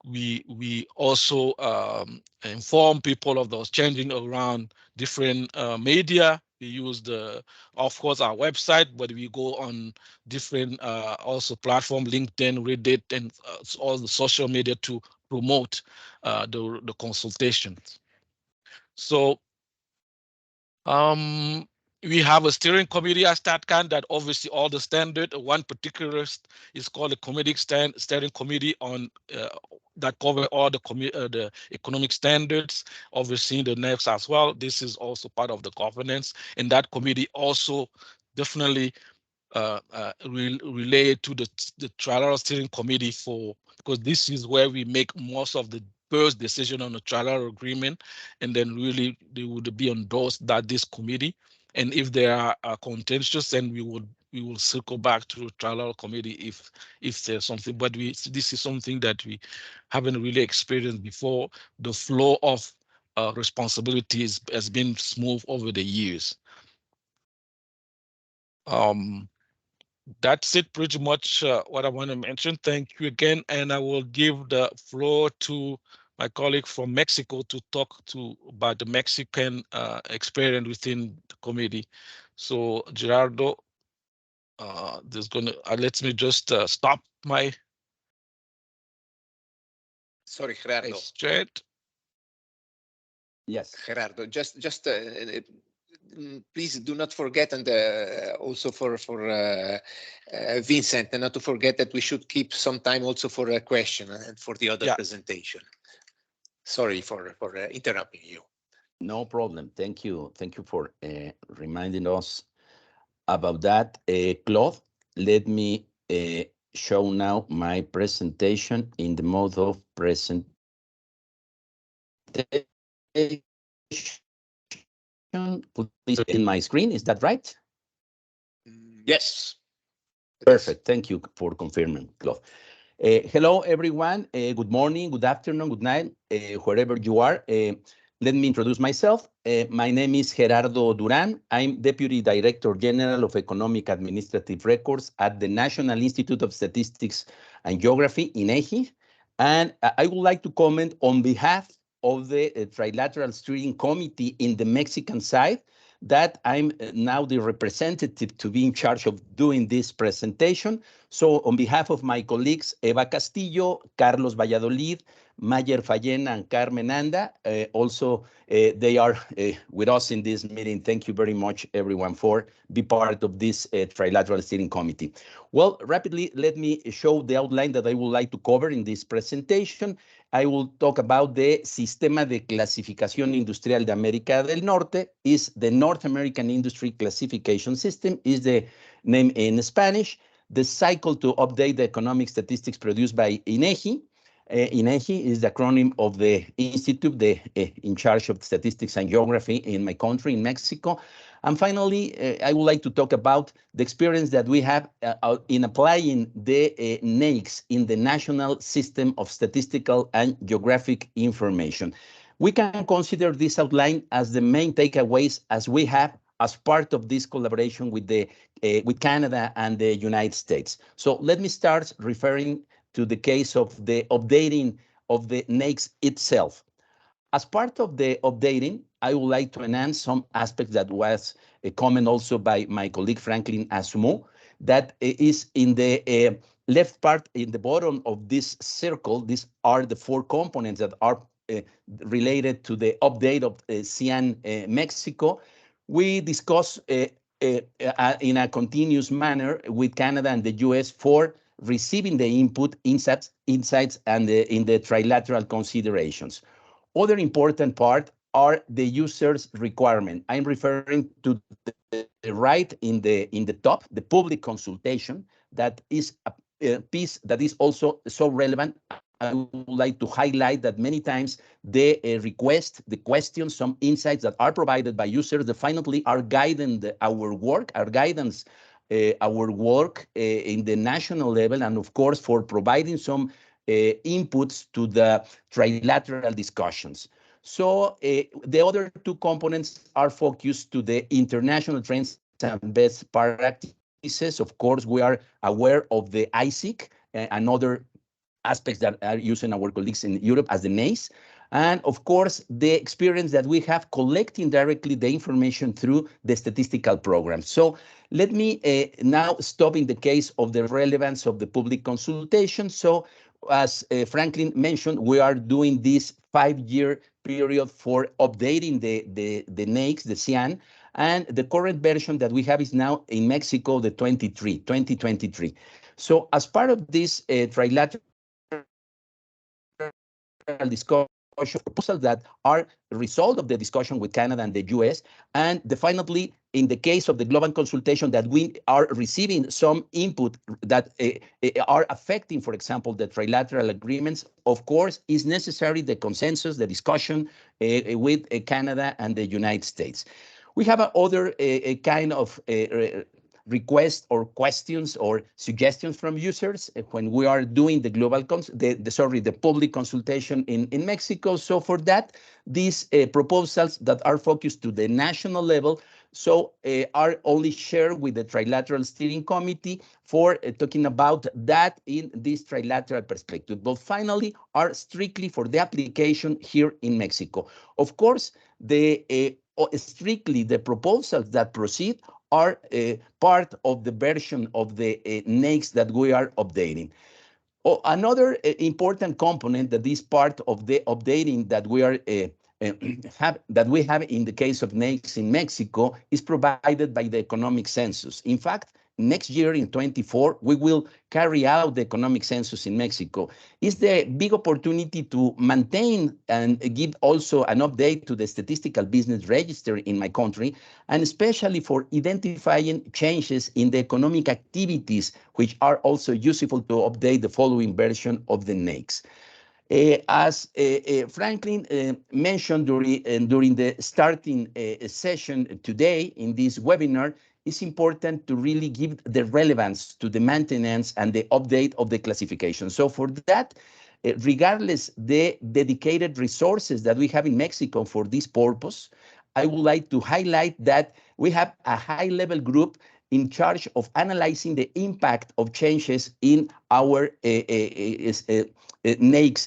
We also inform people of those changing around different media. We use of course, our website, but we go on different also platform, LinkedIn, Reddit, and all the social media to promote the consultations. So we have a steering committee at StatCan that oversees all the standard. One particular is called the steering committee on that cover all the economic standards, overseeing the NAICS as well. This is also part of the governance, and that committee also definitely relate to the trilateral steering committee because this is where we make most of the first decision on the trilateral agreement, and then really they would be endorsed by this committee. And if there are contentious, then we will circle back to the trilateral committee if there's something. But this is something that we haven't really experienced before. The flow of responsibilities has been smooth over the years. That's it pretty much what I want to mention. Thank you again, and I will give the floor to my colleague from Mexico to talk about the Mexican experience within the committee. So Gerardo, let me just stop my. Sorry, Gerardo. Chat. Yes, Gerardo. Just please do not forget, and also for Vincent, and not to forget that we should keep some time also for a question and for the other presentation. Sorry for interrupting you. No problem. Thank you. Thank you for reminding us about that. Claude, let me show now my presentation in the mode of presentation. Put this in my screen, is that right? Yes. Perfect. Thank you for confirming, Claude. Hello, everyone. Good morning, good afternoon, good night, wherever you are. Let me introduce myself. My name is Gerardo Duran. I'm Deputy Director General of Economic Administrative Records at the National Institute of Statistics and Geography, INEGI. And I would like to comment on behalf of the Trilateral Steering Committee in the Mexican side that I'm now the representative to be in charge of doing this presentation. So on behalf of my colleagues, Eva Castillo, Carlos Valladolid, Mayer Fallena and Carmen Anda. Also, they are with us in this meeting. Thank you very much, everyone, for be part of this Trilateral Steering Committee. Well, rapidly, let me show the outline that I would like to cover in this presentation. I will talk about the Sistema de Clasificación Industrial de América del Norte, is the North American Industry Classification System, is the name in Spanish. The cycle to update the economic statistics produced by INEGI. INEGI is the acronym of the institute in charge of statistics and geography in my country, in Mexico. And finally, I would like to talk about the experience that we have in applying the NAICS in the National System of Statistical and Geographic Information. We can consider this outline as the main takeaways as we have as part of this collaboration with Canada and the United States. So let me start referring to the case of the updating of the NAICS itself. As part of the updating, I would like to enhance some aspects that was a comment also by my colleague Franklin Asumo, that is in the left part, in the bottom of this circle. These are the 4 components that are related to the update of CIAN Mexico. We discuss in a continuous manner with Canada and the US for receiving the input, insights, and in the trilateral considerations. Other important part are the user's requirement. I'm referring to the right in the top, the public consultation, that is a piece that is also so relevant. I would like to highlight that many times the request, the questions, some insights that are provided by users definitely are guiding our work, our guidance, our work in the national level, and of course for providing some inputs to the trilateral discussions. So the other 2 components are focused to the international trends and best practices. Of course, we are aware of the ISIC and other aspects that are using our colleagues in Europe as the NACE. And of course, the experience that we have collecting directly the information through the statistical program. So let me now stop in the case of the relevance of the public consultation. So as Franklin mentioned, we are doing this 5-year period for updating the NAICS, the CIAN, and the current version that we have is now in Mexico, the 2023. So as part of this trilateral discussion, proposals that are a result of the discussion with Canada and the US, and finally, in the case of the global consultation, that we are receiving some input that are affecting, for example, the trilateral agreements. Of course, is necessary the consensus, the discussion with Canada and the United States. We have other kind of requests or questions or suggestions from users when we are doing the global the public consultation in Mexico. So for that, these proposals that are focused to the national level are only shared with the Trilateral Steering Committee for talking about that in this trilateral perspective, but finally are strictly for the application here in Mexico. Of course, strictly the proposals that proceed are part of the version of the NAICS that we are updating. Another important component that is part of the updating that we are have in the case of NAICS in Mexico is provided by the economic census. In fact, next year in 2024, we will carry out the economic census in Mexico. It's the big opportunity to maintain and give also an update to the statistical business register in my country, and especially for identifying changes in the economic activities, which are also useful to update the following version of the NAICS. As Franklin mentioned during the starting session today in this webinar, it's important to really give the relevance to the maintenance and the update of the classification. So for that, regardless the dedicated resources that we have in Mexico for this purpose, I would like to highlight that we have a high-level group in charge of analyzing the impact of changes in our NAICS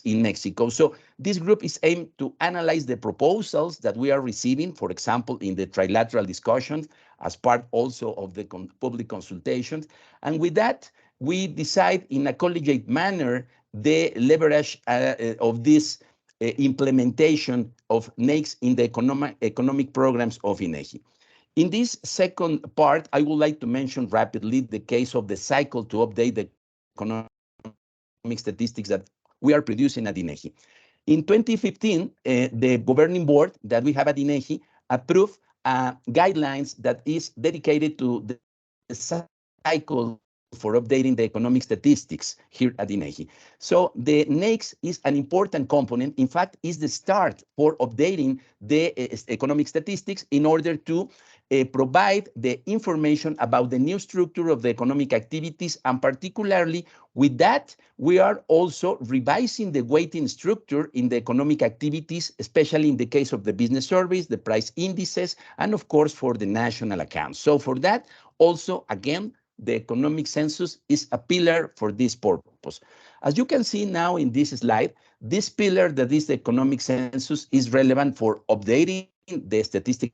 in Mexico. So this group is aimed to analyze the proposals that we are receiving, for example, in the trilateral discussions, as part also of the public consultations. And with that, we decide in a collegiate manner the leverage of this implementation of NAICS in the economic programs of INEGI. In this second part, I would like to mention rapidly the case of the cycle to update the economic statistics that we are producing at INEGI. In 2015, the governing board that we have at INEGI approved guidelines that is dedicated to the cycle for updating the economic statistics here at INEGI. So the NAICS is an important component. In fact, is the start for updating the economic statistics in order to provide the information about the new structure of the economic activities, and particularly with that, we are also revising the weighting structure in the economic activities, especially in the case of the business surveys, the price indices, and of course for the national accounts. So for that, also, again, the economic census is a pillar for this purpose. As you can see now in this slide, this pillar that is the economic census is relevant for updating the statistical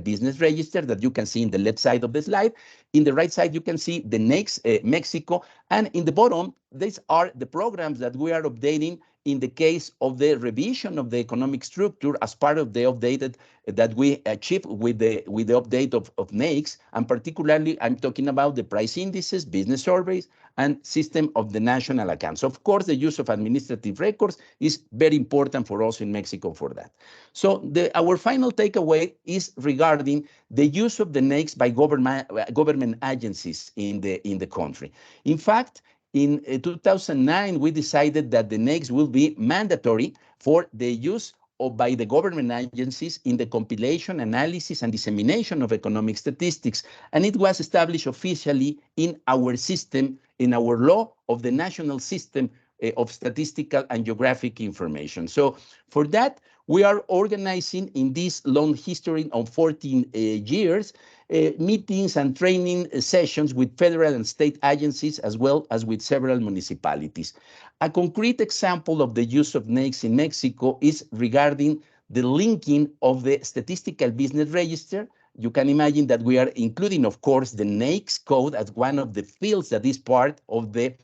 business register that you can see in the left side of the slide. In the right side, you can see the NAICS Mexico, and in the bottom, these are the programs that we are updating in the case of the revision of the economic structure as part of the updated that we achieved with the update of NAICS, and particularly I'm talking about the price indices, business surveys, and system of the national accounts. Of course, the use of administrative records is very important for us in Mexico for that. So our final takeaway is regarding the use of the NAICS by government agencies in the country. In fact, in 2009, we decided that the NAICS will be mandatory for the use by the government agencies in the compilation, analysis, and dissemination of economic statistics. And it was established officially in our system, in our law of the national system of statistical and geographic information. So for that, we are organizing in this long history of 14 years, meetings and training sessions with federal and state agencies, as well as with several municipalities. A concrete example of the use of NAICS in Mexico is regarding the linking of the statistical business register. You can imagine that we are including, of course, the NAICS code as one of the fields that is part of the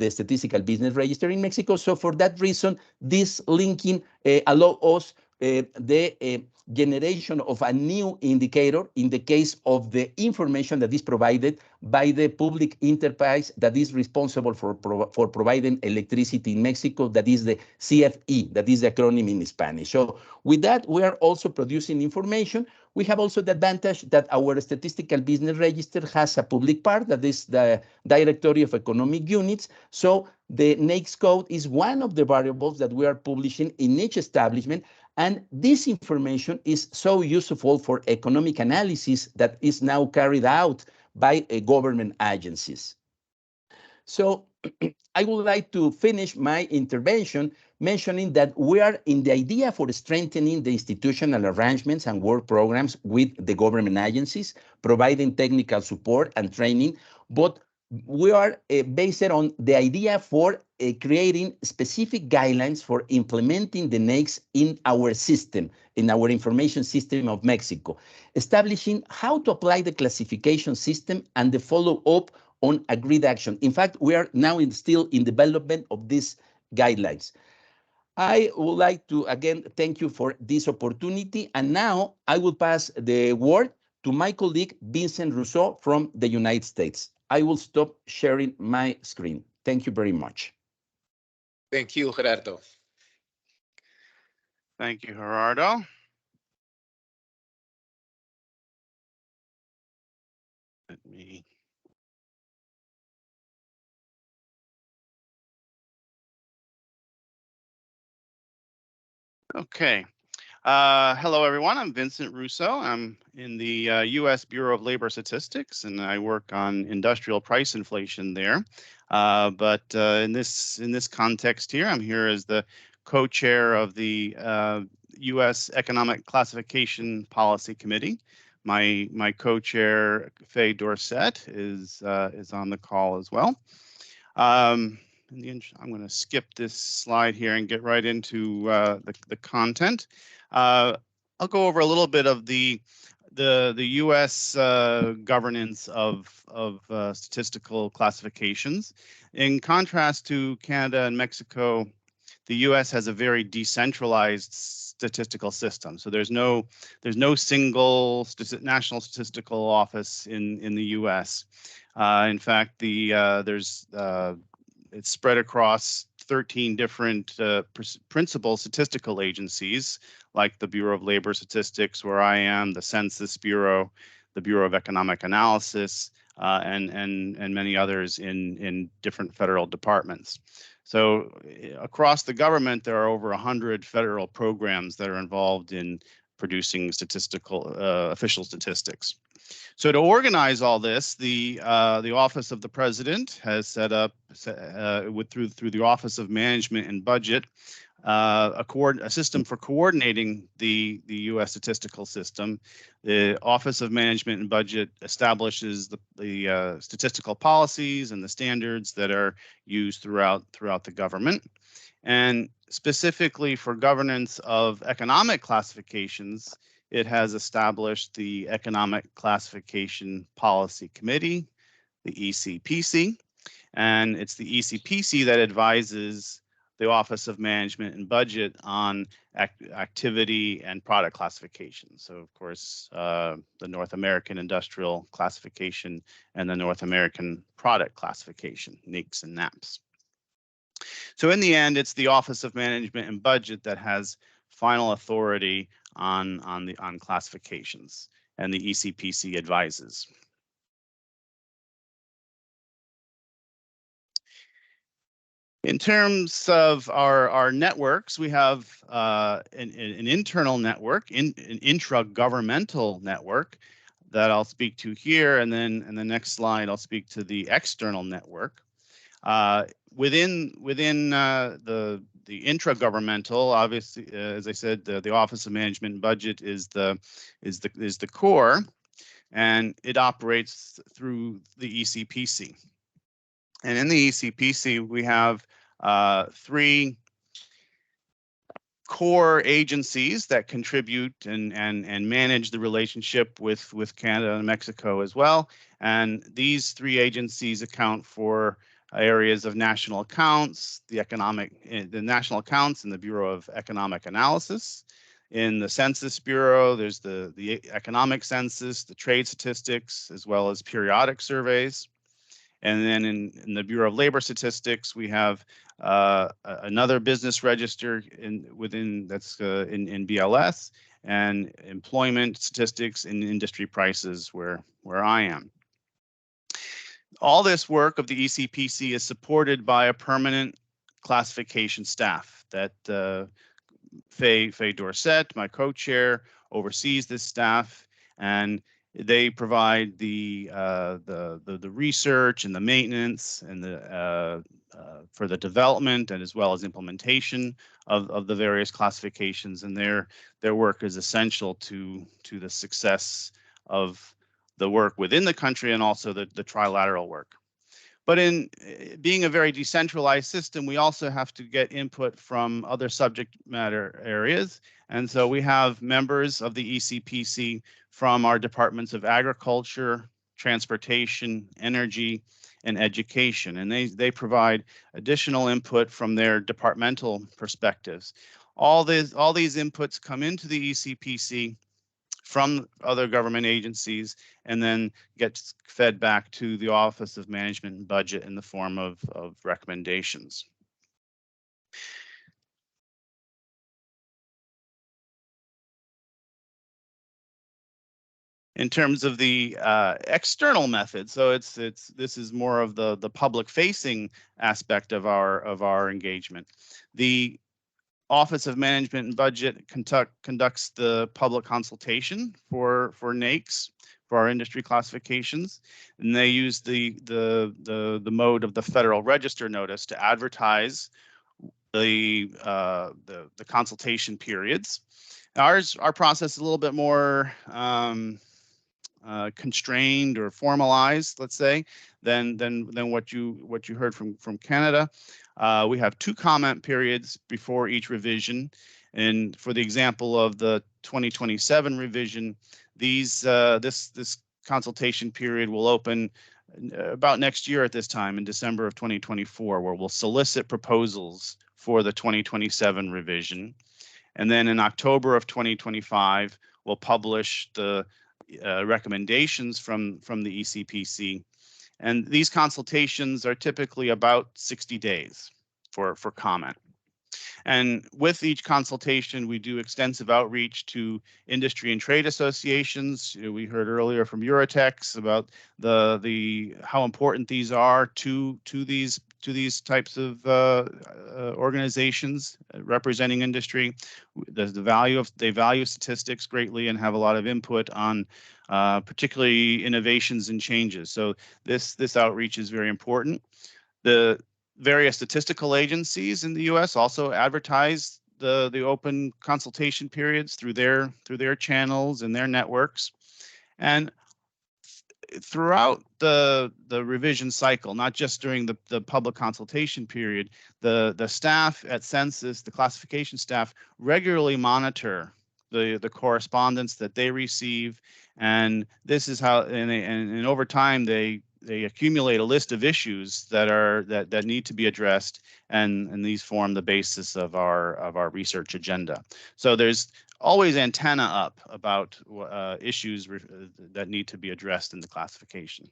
statistical business register in Mexico. So for that reason, this linking allows us the generation of a new indicator in the case of the information that is provided by the public enterprise that is responsible for providing electricity in Mexico, that is the CFE, that is the acronym in Spanish. So with that, we are also producing information. We have also the advantage that our statistical business register has a public part, that is the Directory of Economic Units. So the NAICS code is one of the variables that we are publishing in each establishment. And this information is so useful for economic analysis that is now carried out by government agencies. So I would like to finish my intervention mentioning that we are in the idea for strengthening the institutional arrangements and work programs with the government agencies, providing technical support and training, but we are based on the idea for creating specific guidelines for implementing the NAICS in our system, in our information system of Mexico, establishing how to apply the classification system and the follow-up on agreed action. In fact, we are now still in development of these guidelines. I would like to, again, thank you for this opportunity. And now I will pass the word to my colleague, Vincent Rousseau from the United States. I will stop sharing my screen. Thank you very much. Thank you, Gerardo. Thank you, Gerardo. Let me. Okay. Hello, everyone. I'm Vincent Rousseau. I'm in the U.S. Bureau of Labor Statistics, and I work on industrial price inflation there. But in this context here, I'm here as the co-chair of the U.S. Economic Classification Policy Committee. My co-chair, Faye Dorset, is on the call as well. I'm going to skip this slide here and get right into the content. I'll go over a little bit of the the U.S. Governance of statistical classifications. In contrast to Canada and Mexico, the U.S. has a very decentralized statistical system. So there's no single national statistical office in the U.S. In fact, it's spread across 13 different principal statistical agencies, like the Bureau of Labor Statistics, where I am, the Census Bureau, the Bureau of Economic Analysis, and many others in different federal departments. So across the government, there are over 100 federal programs that are involved in producing official statistics. So to organize all this, the Office of the President has set up, through the Office of Management and Budget, a system for coordinating the U.S. statistical system. The Office of Management and Budget establishes the statistical policies and the standards that are used throughout the government. And specifically for governance of economic classifications, it has established the Economic Classification Policy Committee, the ECPC, and it's the ECPC that advises the Office of Management and Budget on activity and product classification. So, of course, the North American Industrial Classification and the North American Product Classification, NAICS and NAPS. So in the end, it's the Office of Management and Budget that has final authority on classifications, and the ECPC advises. In terms of our networks, we have an internal network, an intra-governmental network that I'll speak to here, and then in the next slide I'll speak to the external network. Within the intra-governmental, obviously, as I said, the Office of Management and Budget is the core, and it operates through the ECPC. And in the ECPC, we have 3 core agencies that contribute and manage the relationship with Canada and Mexico as well. And these 3 agencies account for areas of national accounts, the national accounts and the Bureau of Economic Analysis. In the Census Bureau, there's the economic census, the trade statistics, as well as periodic surveys. And then in the Bureau of Labor Statistics, we have another business register that's in BLS, and employment statistics and industry prices where I am. All this work of the ECPC is supported by a permanent classification staff that Faye Dorset, my co-chair, oversees this staff, and they provide the research and the maintenance and for the development and as well as implementation of the various classifications, and their work is essential to the success of the work within the country and also the trilateral work. But in being a very decentralized system, we also have to get input from other subject matter areas. And so we have members of the ECPC from our departments of agriculture, transportation, energy, and education. And they provide additional input from their departmental perspectives. All these inputs come into the ECPC from other government agencies and then gets fed back to the Office of Management and Budget in the form of recommendations. In terms of the external method, so this is more of the public-facing aspect of our engagement. The Office of Management and Budget conducts the public consultation for NAICS, for our industry classifications, and they use the mode of the Federal Register notice to advertise the consultation periods. Our process is a little bit more constrained or formalized, let's say, than what you heard from Canada. We have 2 comment periods before each revision, and for the example of the 2027 revision, this consultation period will open about next year at this time in December of 2024, where we'll solicit proposals for the 2027 revision. And then in October of 2025, we'll publish the recommendations from the ECPC. And these consultations are typically about 60 days for comment. And with each consultation, we do extensive outreach to industry and trade associations. We heard earlier from Eurotex about how important these are to these types of organizations representing industry. They value statistics greatly and have a lot of input on particularly innovations and changes. So this outreach is very important. The various statistical agencies in the U.S. also advertise the open consultation periods through their channels and their networks. And throughout the revision cycle, not just during the public consultation period, the staff at Census, the classification staff, regularly monitor the correspondence that they receive, and this is how and over time they accumulate a list of issues that need to be addressed, and these form the basis of our research agenda. So there's always antenna up about issues that need to be addressed in the classification.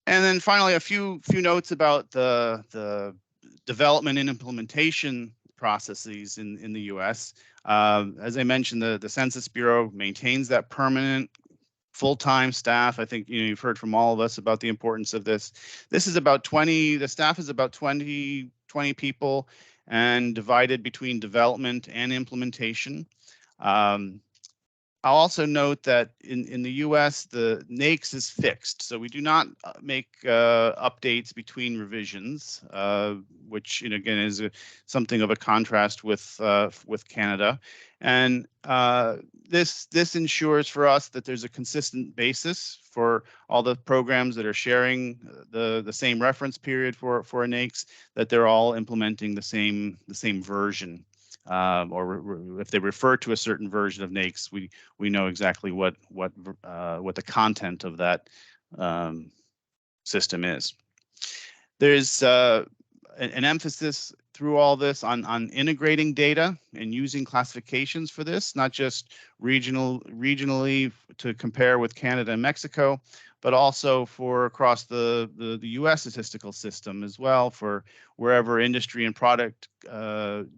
And then finally, a few notes about the development and implementation processes in the U.S. As I mentioned, the Census Bureau maintains that permanent full-time staff. I think you've heard from all of us about the importance of this. This is about 20. The staff is about 20 people, and divided between development and implementation. I'll also note that in the U.S., the NAICS is fixed, so we do not make updates between revisions, which again is something of a contrast with Canada. And this ensures for us that there's a consistent basis for all the programs that are sharing the same reference period for a NAICS, that they're all implementing the same version. Or if they refer to a certain version of NAICS, we know exactly what the content of that system is. There's an emphasis through all this on integrating data and using classifications for this, not just regionally to compare with Canada and Mexico, but also for across the U.S. statistical system as well, for wherever industry and product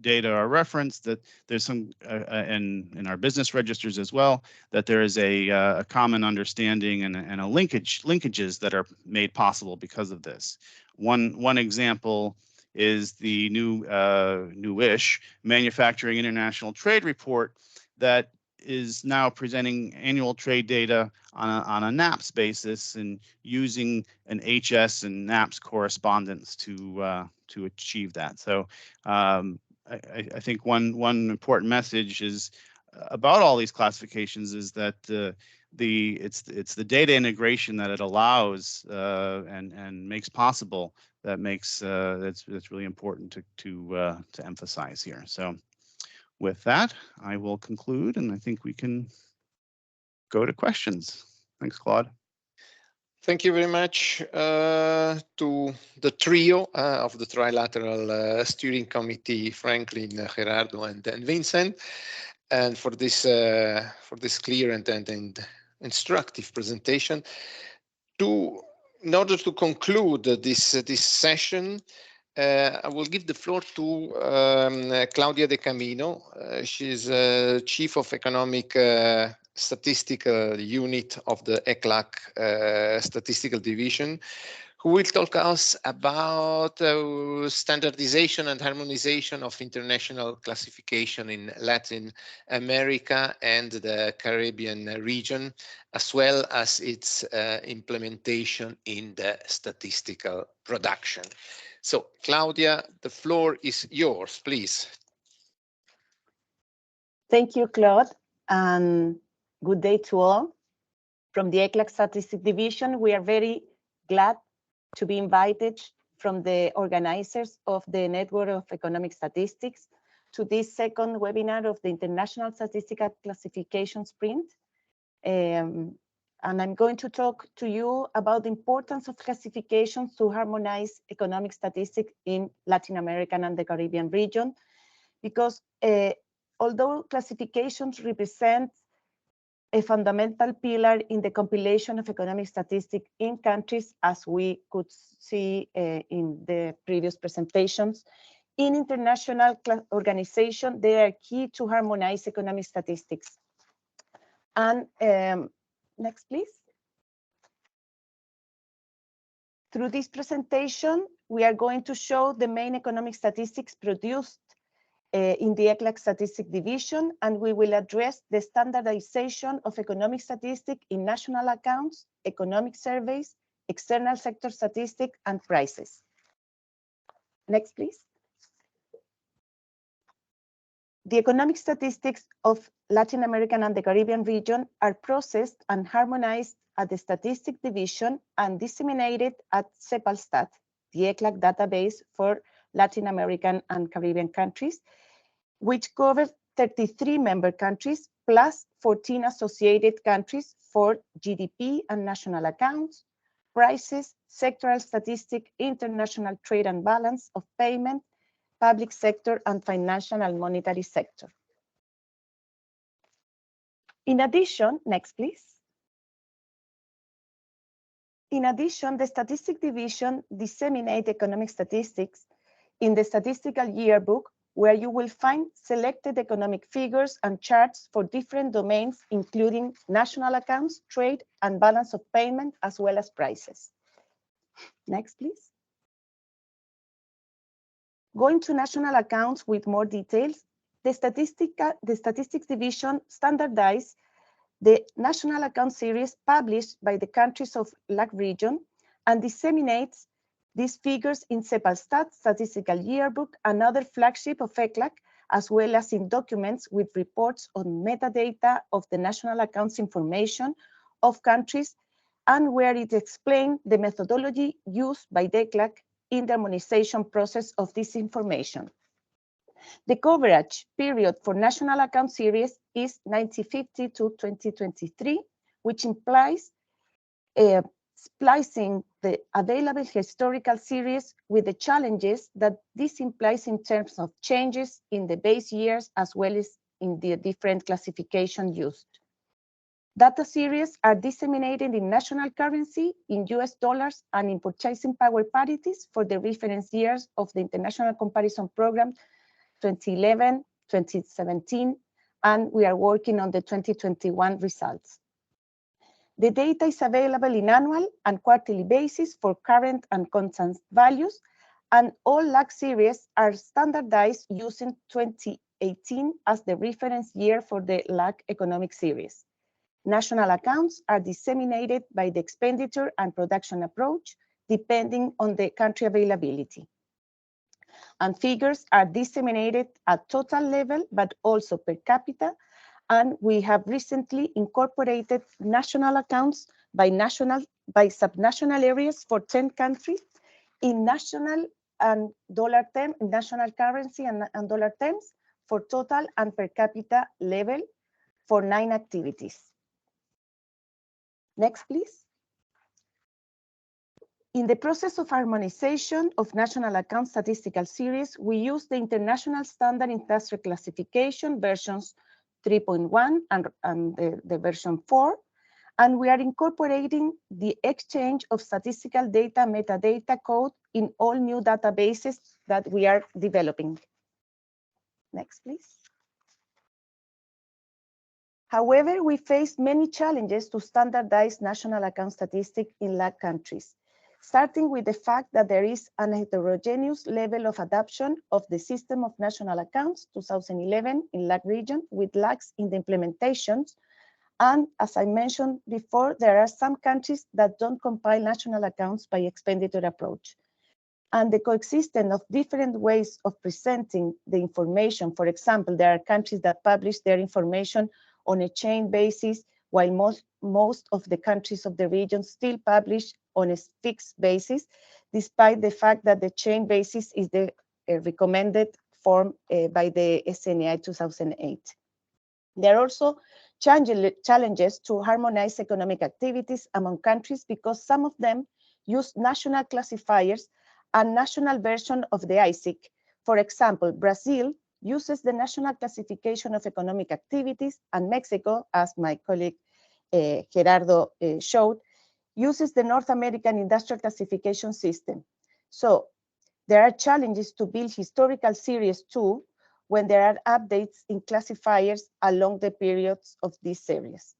data are referenced, that there's some, and in our business registers as well, that there is a common understanding and a linkages that are made possible because of this. One example is the newish Manufacturing International Trade Report that is now presenting annual trade data on a NAPS basis and using an HS and NAPS correspondence to achieve that. So I think one important message is about all these classifications is that it's the data integration that it allows and makes possible that makes that's really important to emphasize here. So with that, I will conclude, and I think we can go to questions. Thanks, Claude. Thank you very much to the trio of the Trilateral Steering Committee, Franklin, Gerardo, and Vincent, and for this clear and instructive presentation. In order to conclude this session, I will give the floor to Claudia De Camino. She's Chief of Economic Statistical Unit of the ECLAC Statistical Division, who will talk us about standardization and harmonization of international classification in Latin America and the Caribbean region, as well as its implementation in the statistical production. So, Claudia, the floor is yours, please. Thank you, Claude, and good day to all. From the ECLAC Statistics Division, we are very glad to be invited from the organizers of the Network of Economic Statistics to this second webinar of the International Statistical Classification Sprint. And I'm going to talk to you about the importance of classifications to harmonize economic statistics in Latin American and the Caribbean region, because although classifications represent a fundamental pillar in the compilation of economic statistics in countries, as we could see in the previous presentations, in international organizations, they are key to harmonize economic statistics. And next, please. Through this presentation, we are going to show the main economic statistics produced in the ECLAC Statistic Division, and we will address the standardization of economic statistics in national accounts, economic surveys, external sector statistics, and prices. Next, please. The economic statistics of Latin American and the Caribbean region are processed and harmonized at the Statistic Division and disseminated at CEPALSTAT, the ECLAC database for Latin American and Caribbean countries, which covers 33 member countries plus 14 associated countries for GDP and national accounts, prices, sectoral statistics, international trade and balance of payment, public sector, and financial and monetary sector. In addition, next please. In addition, the Statistic Division disseminates economic statistics in the Statistical Yearbook, where you will find selected economic figures and charts for different domains, including national accounts, trade, and balance of payment, as well as prices. Next, please. Going to national accounts with more details, the Statistics Division standardized the national account series published by the countries of LAC region and disseminates these figures in CEPALSTAT, Statistical Yearbook, another flagship of ECLAC, as well as in documents with reports on metadata of the national accounts information of countries, and where it explains the methodology used by the ECLAC in the harmonization process of this information. The coverage period for national account series is 1950 to 2023, which implies splicing the available historical series with the challenges that this implies in terms of changes in the base years as well as in the different classification used. Data series are disseminated in national currency, in US dollars, and in purchasing power parities for the reference years of the International Comparison Program 2011, 2017, and we are working on the 2021 results. The data is available in annual and quarterly basis for current and constant values, and all LAC series are standardized using 2018 as the reference year for the LAC economic series. National accounts are disseminated by the expenditure and production approach, depending on the country availability. And figures are disseminated at total level, but also per capita. And we have recently incorporated national accounts by subnational areas for 10 countries in national and dollar term, national currency and dollar terms for total and per capita level for 9 activities. Next, please. In the process of harmonization of national account statistical series, we use the International Standard Industrial Classification versions 3.1 and the version 4, and we are incorporating the exchange of statistical data metadata code in all new databases that we are developing. Next, please. However, we face many challenges to standardize national account statistics in LAC countries, starting with the fact that there is an heterogeneous level of adoption of the system of national accounts 2011 in LAC region with lags in the implementations. And as I mentioned before, there are some countries that don't compile national accounts by expenditure approach. And the coexistence of different ways of presenting the information, for example, there are countries that publish their information on a chain basis, while most of the countries of the region still publish on a fixed basis, despite the fact that the chain basis is the recommended form by the SNI 2008. There are also challenges to harmonize economic activities among countries because some of them use national classifiers and national version of the ISIC. For example, Brazil uses the National Classification of Economic Activities, and Mexico, as my colleague Gerardo showed, uses the North American Industrial Classification System. So there are challenges to build historical series too when there are updates in classifiers along the periods of these series.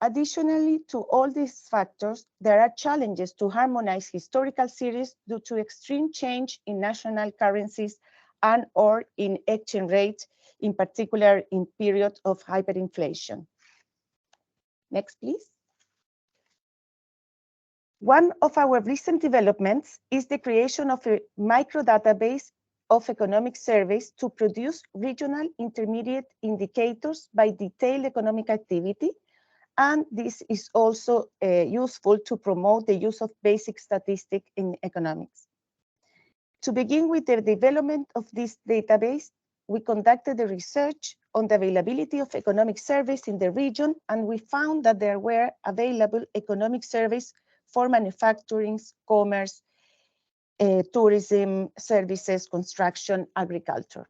Additionally to all these factors, there are challenges to harmonize historical series due to extreme change in national currencies and or in exchange rates, in particular in periods of hyperinflation. Next, please. One of our recent developments is the creation of a micro-database of economic surveys to produce regional intermediate indicators by detailed economic activity. And this is also useful to promote the use of basic statistics in economics. To begin with the development of this database, we conducted the research on the availability of economic surveys in the region, and we found that there were available economic surveys for manufacturing, commerce, tourism, services, construction, agriculture.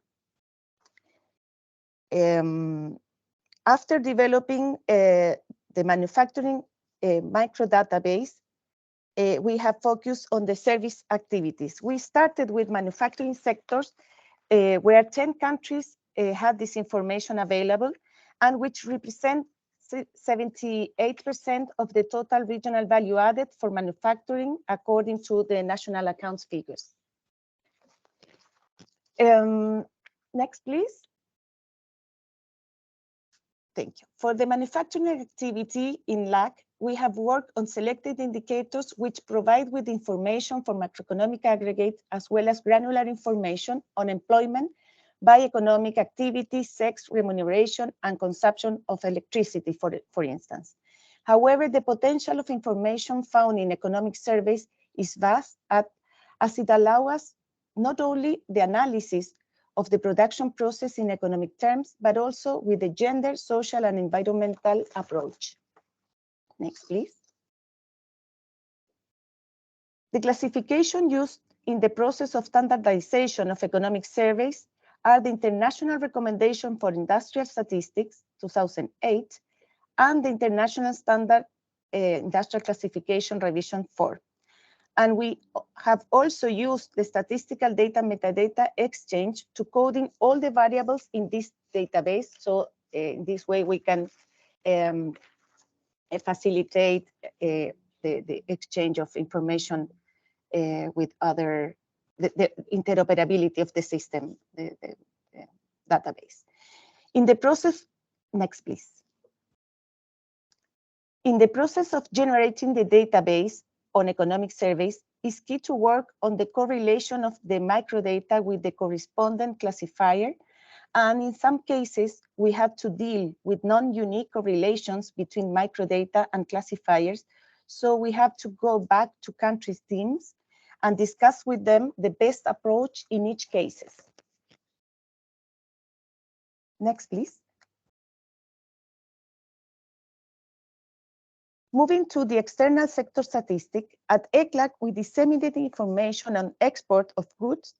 After developing the manufacturing micro database, we have focused on the service activities. We started with manufacturing sectors where 10 countries had this information available and which represent 78% of the total regional value added for manufacturing according to the national accounts figures. Next, please. Thank you. For the manufacturing activity in LAC, we have worked on selected indicators which provide with information for macroeconomic aggregate as well as granular information on employment by economic activity, sex, remuneration, and consumption of electricity, for instance. However, the potential of information found in economic surveys is vast as it allows us not only the analysis of the production process in economic terms, but also with the gender, social, and environmental approach. Next, please. The classification used in the process of standardization of economic surveys are the International Recommendation for Industrial Statistics, 2008, and the International Standard Industrial Classification Revision 4. And we have also used the Statistical Data Metadata Exchange to coding all the variables in this database. So in this way, we can facilitate the exchange of information with other, the interoperability of the system, the database. In the process, next please. In the process of generating the database on economic surveys, it's key to work on the correlation of the microdata with the correspondent classifier. And in some cases, we had to deal with non-unique correlations between microdata and classifiers. So we have to go back to country teams and discuss with them the best approach in each case. Next, please. Moving to the external sector statistic, at ECLAC, we disseminate information on export of goods,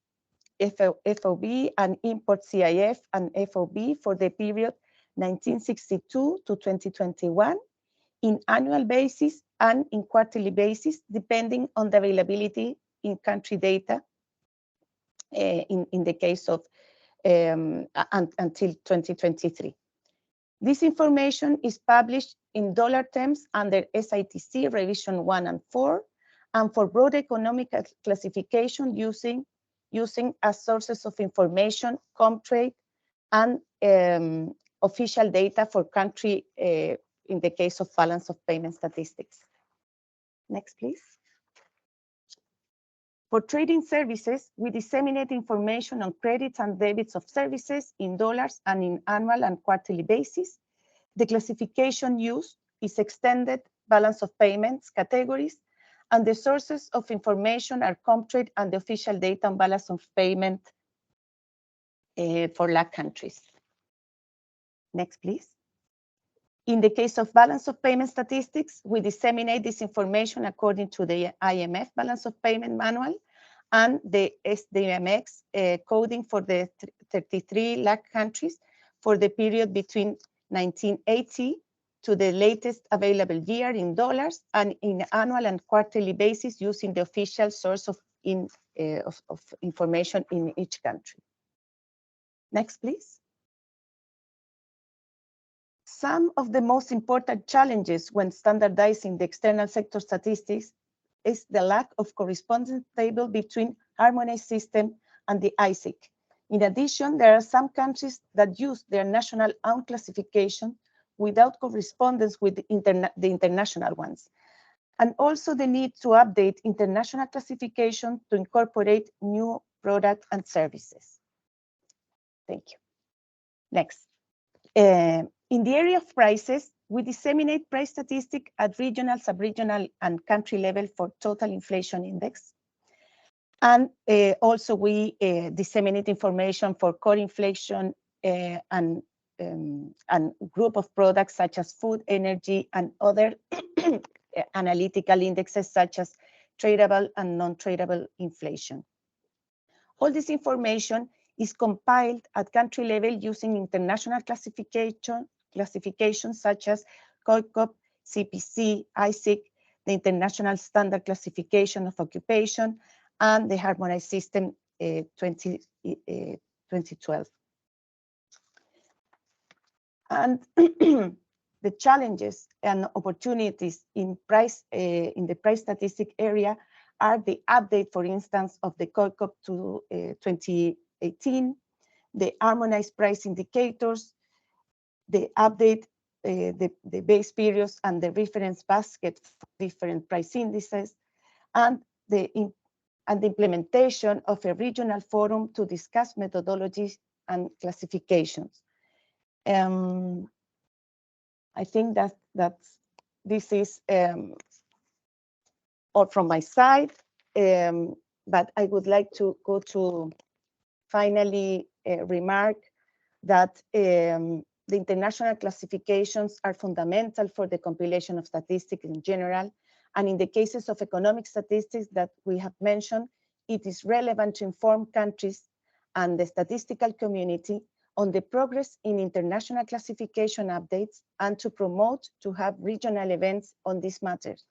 FOB, and import CIF and FOB for the period 1962 to 2021 in annual basis and in quarterly basis, depending on the availability in country data in the case of until 2023. This information is published in dollar terms under SITC Revision 1 and 4, and for broad economic classification using as sources of information, Comtrade, and official data for country in the case of balance of payment statistics. Next, please. For trading services, we disseminate information on credits and debits of services in dollars and in annual and quarterly basis. The classification used is extended balance of payments categories, And the sources of information are Comtrade and the official data on balance of payment for LAC countries. Next, please. In the case of balance of payment statistics, we disseminate this information according to the IMF balance of payment manual and the SDMX coding for the 33 LAC countries for the period between 1980 to the latest available year in dollars and in annual and quarterly basis using the official source of information in each country. Next, please. Some of the most important challenges when standardizing the external sector statistics is the lack of correspondence table between harmonized system and the ISIC. In addition, there are some countries that use their national own classification without correspondence with the international ones. And also the need to update international classification to incorporate new products and services. Thank you. Next. In the area of prices, we disseminate price statistics at regional, sub-regional, and country level for total inflation index. And also we disseminate information for core inflation and group of products such as food, energy, and other analytical indexes such as tradable and non-tradable inflation. All this information is compiled at country level using international classifications such as COICOP, CPC, ISIC, the International Standard Classification of Occupation, and the Harmonized System 2012. And the challenges and opportunities in the price statistic area are the update, for instance, of the COICOP to 2018, the harmonized price indicators, the update, the base periods and the reference basket for different price indices, and the implementation of a regional forum to discuss methodologies and classifications. I think that this is all from my side, but I would like to go to finally remark that the international classifications are fundamental for the compilation of statistics in general. And in the cases of economic statistics that we have mentioned, it is relevant to inform countries and the statistical community on the progress in international classification updates and to promote to have regional events on these matters.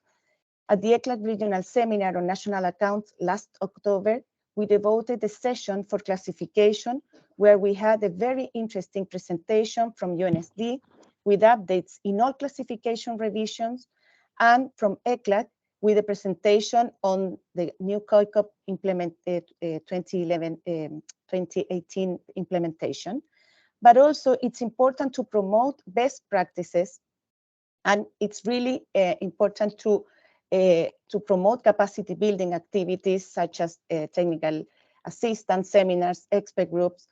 At the ECLAC Regional Seminar on National Accounts last October, we devoted a session for classification where we had a very interesting presentation from UNSD with updates in all classification revisions, and from ECLAC with a presentation on the new COICOP 2018 implementation. But also it's important to promote best practices, and it's really important to promote capacity building activities such as technical assistance, seminars, expert groups,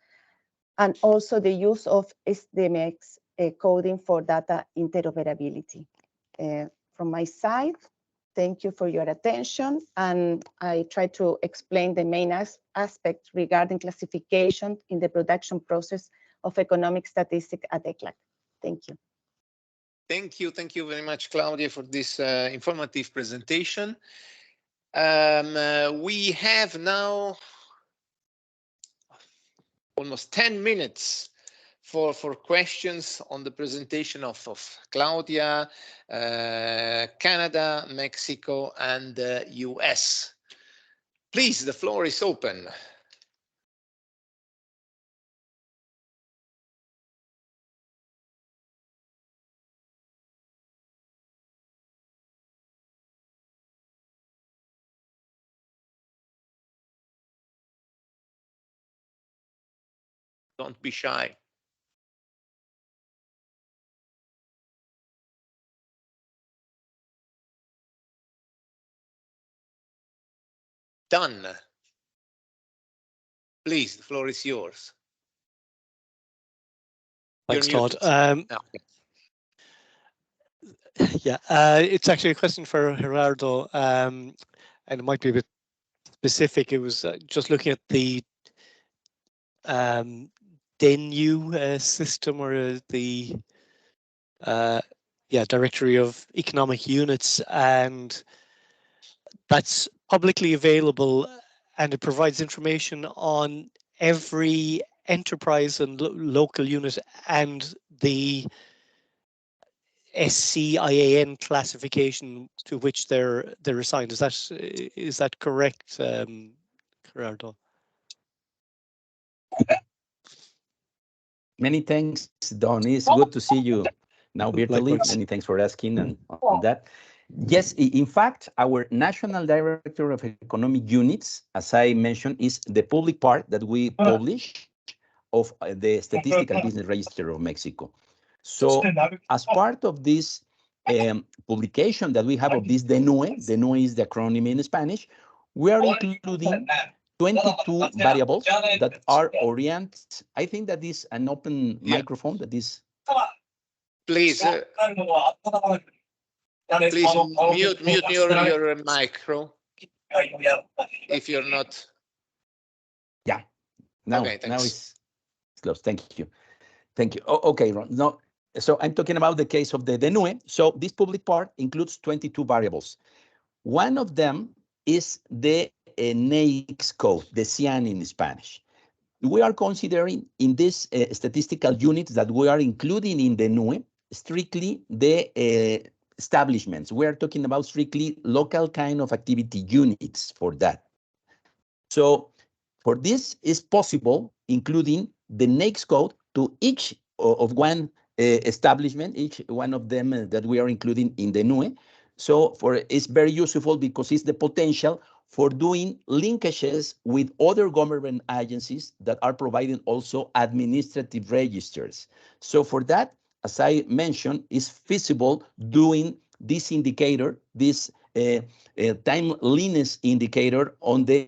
and also the use of SDMX coding for data interoperability. From my side, thank you for your attention, and I try to explain the main aspects regarding classification in the production process of economic statistics at ECLAC. Thank you. Thank you very much, Claudia, for this informative presentation. We have now almost 10 minutes for questions on the presentation of Claudia, Canada, Mexico, and US. Please, the floor is open. Don't be shy. Done. Please, the floor is yours. Thanks, Todd. Yeah, it's actually a question for Gerardo, and it might be a bit specific. It was just looking at the DENU system, or the Directory of Economic Units, and that's publicly available, and it provides information on every enterprise and local unit and the SCIAN classification to which they're assigned. Is that correct, Gerardo? Many thanks, Don. It's good to see you now virtually. Likewise. Many thanks for asking and on that. Yes, in fact, our National Director of Economic Units, as I mentioned, is the public part that we publish of the Statistical Business Register of Mexico. So as part of this publication that we have of this DENUE is the acronym in Spanish, we are including 22 variables that are oriented. I think that is an open microphone that is. Please, please mute your micro if you're not. Yeah, now, okay, now it's closed. Thank you. Thank you. Okay, Ron. No, so I'm talking about the case of the DENUE. So this public part includes 22 variables. One of them is the NAICS code, the CIAN in Spanish. We are considering in this statistical units that we are including in the DENUE strictly the establishments. We are talking about strictly local kind of activity units for that. So for this is possible, including the NAICS code to each of one establishment, each one of them that we are including in the DENUE. So it's very useful because it's the potential for doing linkages with other government agencies that are providing also administrative registers. So for that, as I mentioned, it's feasible doing this indicator, this timeliness indicator on the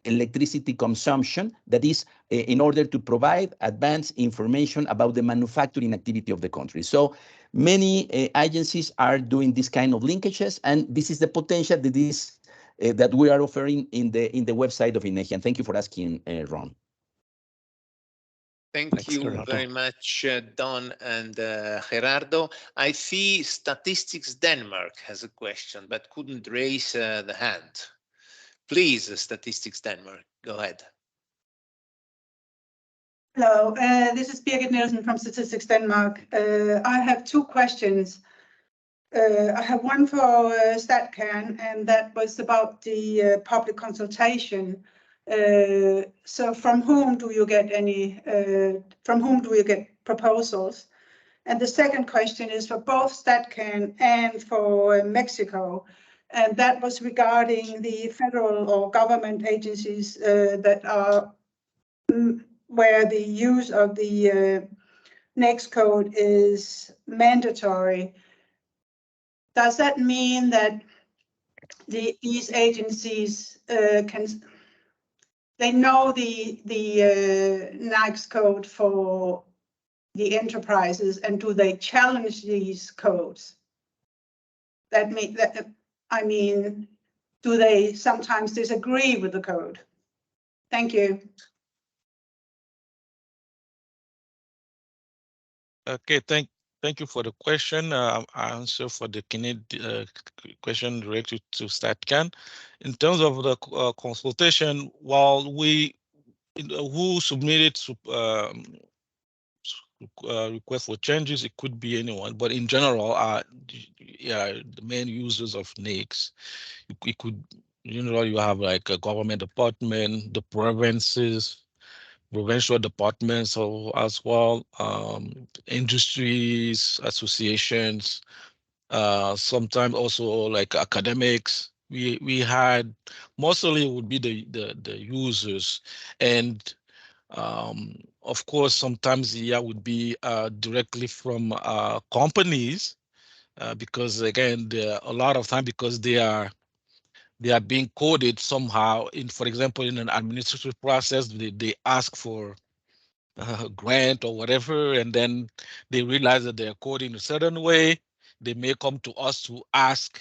electricity consumption, that is in order to provide advanced information about the manufacturing activity of the country. So many agencies are doing this kind of linkages, and this is the potential that is that we are offering in the website of INEGI. And thank you for asking, Ron. Thanks, you very much, Don and Gerardo. I see Statistics Denmark has a question, but couldn't raise the hand. Please, Statistics Denmark, go ahead. Hello, this is Birgit Nielsen from Statistics Denmark. I have two questions. I have one for StatCan, and that was about the public consultation. So from whom do you get proposals? And the second question is for both StatCan and for Mexico, and that was regarding the federal or government agencies that are where the use of the NAICS code is mandatory. Does that mean that these agencies they know the NAICS code for the enterprises, and do they challenge these codes? I mean, do they sometimes disagree with the code? Thank you. Okay, thank you for the question. I answer for the question directed to StatCan. In terms of the consultation, while who submitted request for changes, it could be anyone, but in general, yeah, the main users of NAICS, it could, you have like a government department, the provincial departments as well, industries, associations, sometimes also like academics. We had mostly would be the users, and of course sometimes would be directly from companies, because again a lot of time because they are being coded somehow for example, in an administrative process, they ask for a grant or whatever, and then they realize that they're coding a certain way. they may come to us to ask,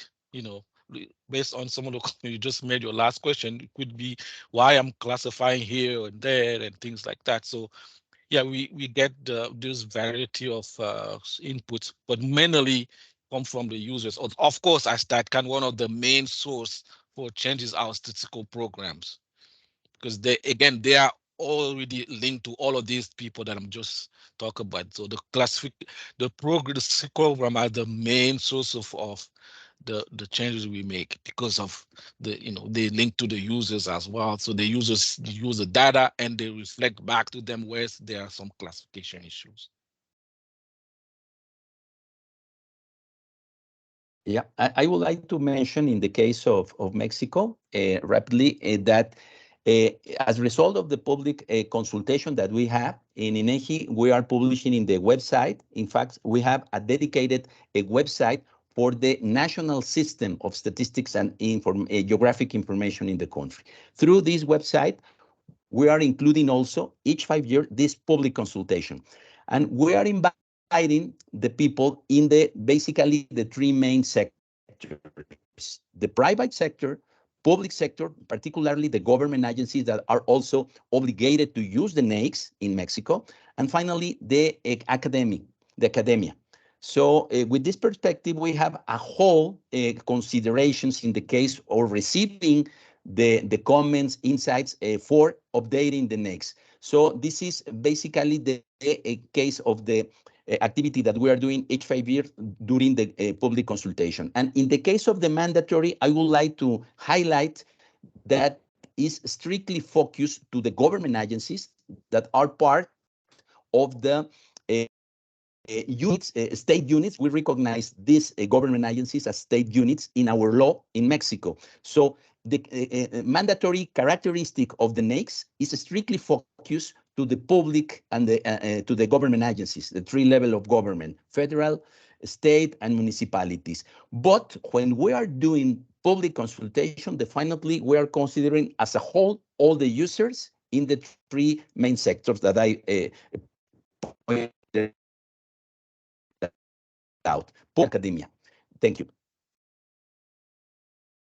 based on some of the you just made your last question, it could be why I'm classifying here and there and things like that. So yeah, we get this variety of inputs, but mainly come from the users. Of course, as StatCan, one of the main source for changes our statistical programs, because they are already linked to all of these people that I'm just talking about. So the program are the main source of the changes we make, because of they link to the users as well. So the users use the data and they reflect back to them where there are some classification issues. Yeah, I would like to mention in the case of Mexico rapidly that as a result of the public consultation that we have in INEGI, we are publishing in the website. In fact, we have a dedicated website for the national system of statistics and geographic information in the country. Through this website, we are including also each 5 years this public consultation. And we are inviting the people in basically the three main sectors: the private sector, public sector, particularly the government agencies that are also obligated to use the NAICS in Mexico, and finally the academia. So with this perspective, we have a whole considerations in the case of receiving the comments, insights for updating the NAICS. So this is basically the case of the activity that we are doing each 5 years during the public consultation. And in the case of the mandatory, I would like to highlight that is strictly focused to the government agencies that are part of the units, state units. We recognize these government agencies as state units in our law in Mexico. So the mandatory characteristic of the NAICS is strictly focused to the public and to the government agencies, the three levels of government: federal, state, and municipalities. But when we are doing public consultation, definitely we are considering as a whole all the users in the three main sectors that I pointed out. Academia. Thank you.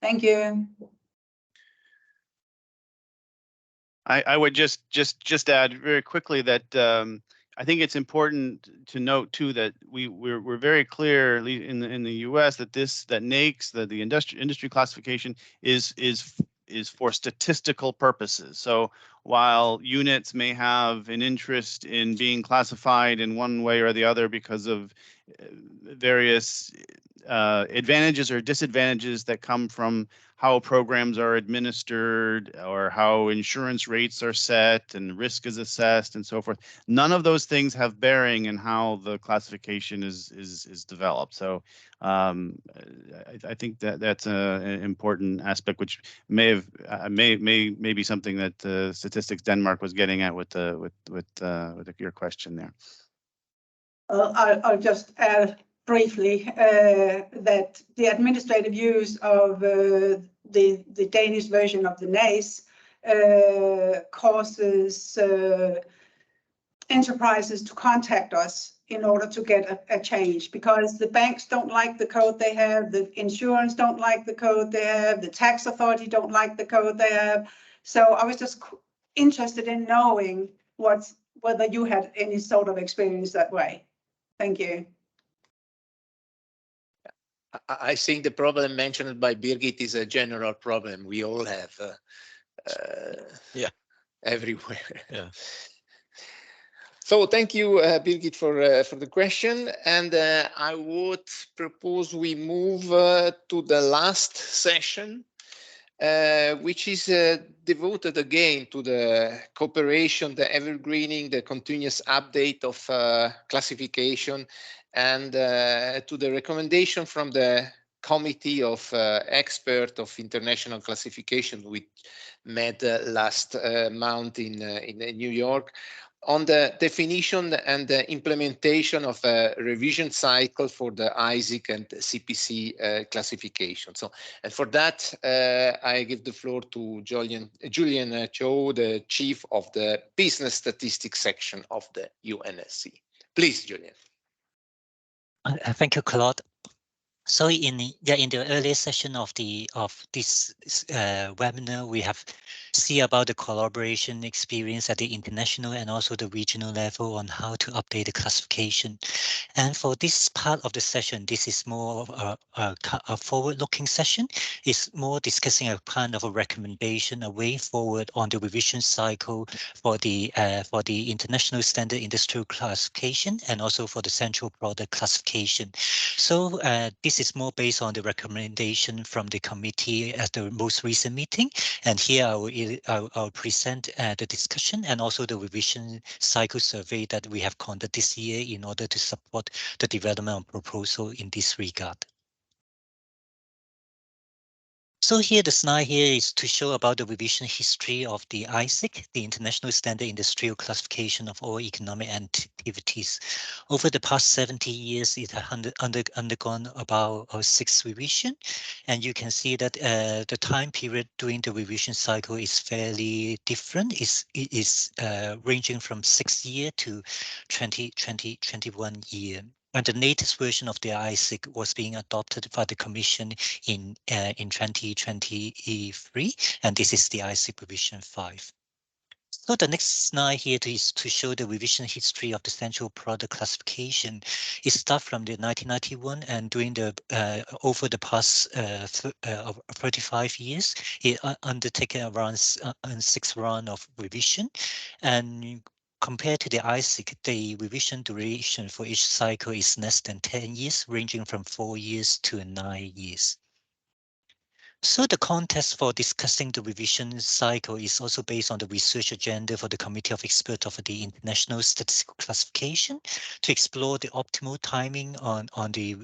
Thank you. I would just add very quickly that I think it's important to note too that we're very clear in the U.S. that NAICS, the industry classification is for statistical purposes. So while units may have an interest in being classified in one way or the other because of various advantages or disadvantages that come from how programs are administered or how insurance rates are set and risk is assessed and so forth, none of those things have bearing in how the classification is developed. So I think that's an important aspect, which may be something that Statistics Denmark was getting at with your question there. I'll just add briefly that the administrative use of the Danish version of the NAICS causes enterprises to contact us in order to get a change, because the banks don't like the code they have, the insurance don't like the code they have, the tax authority don't like the code they have. So I was just interested in knowing whether you had any sort of experience that way. Thank you. I think the problem mentioned by Birgit is a general problem we all have everywhere. Yeah. So thank you, Birgit, for the question. And I would propose we move to the last session, which is devoted again to the cooperation, the evergreening, the continuous update of classification, and to the recommendation from the Committee of Experts of International Classification, which met last month in New York, on the definition and the implementation of a revision cycle for the ISIC and CPC classification. So, and for that, I give the floor to Julian Cho, the Chief of the Business Statistics section of the UNSC. Please, Julian. Thank you, Claude. So in the earlier session of this webinar, we have see about the collaboration experience at the international and also the regional level on how to update the classification. And for this part of the session, this is more of a forward-looking session. It's more discussing a kind of a recommendation, a way forward on the revision cycle for the international standard industrial classification and also for the central product classification. So this is more based on the recommendation from the committee at the most recent meeting. And here I'll present the discussion and also the revision cycle survey that we have conducted this year in order to support the development of proposal in this regard. So here, the slide here is to show about the revision history of the ISIC, the International Standard Industrial Classification of all economic activities. Over the past 70 years, it has undergone about 6 revisions. And you can see that the time period during the revision cycle is fairly different. It is ranging from 6 years to 21 years. And the latest version of the ISIC was being adopted by the Commission in 2023, and this is the ISIC revision 5. So the next slide here is to show the revision history of the central product classification. It starts from the 1991, and during the over the past 35 years, it undertaken around 6 rounds of revision, and compared to the ISIC, the revision duration for each cycle is less than 10 years, ranging from 4 years to 9 years. So the context for discussing the revision cycle is also based on the research agenda for the Committee of Experts of the International Statistical Classification to explore the optimal timing on the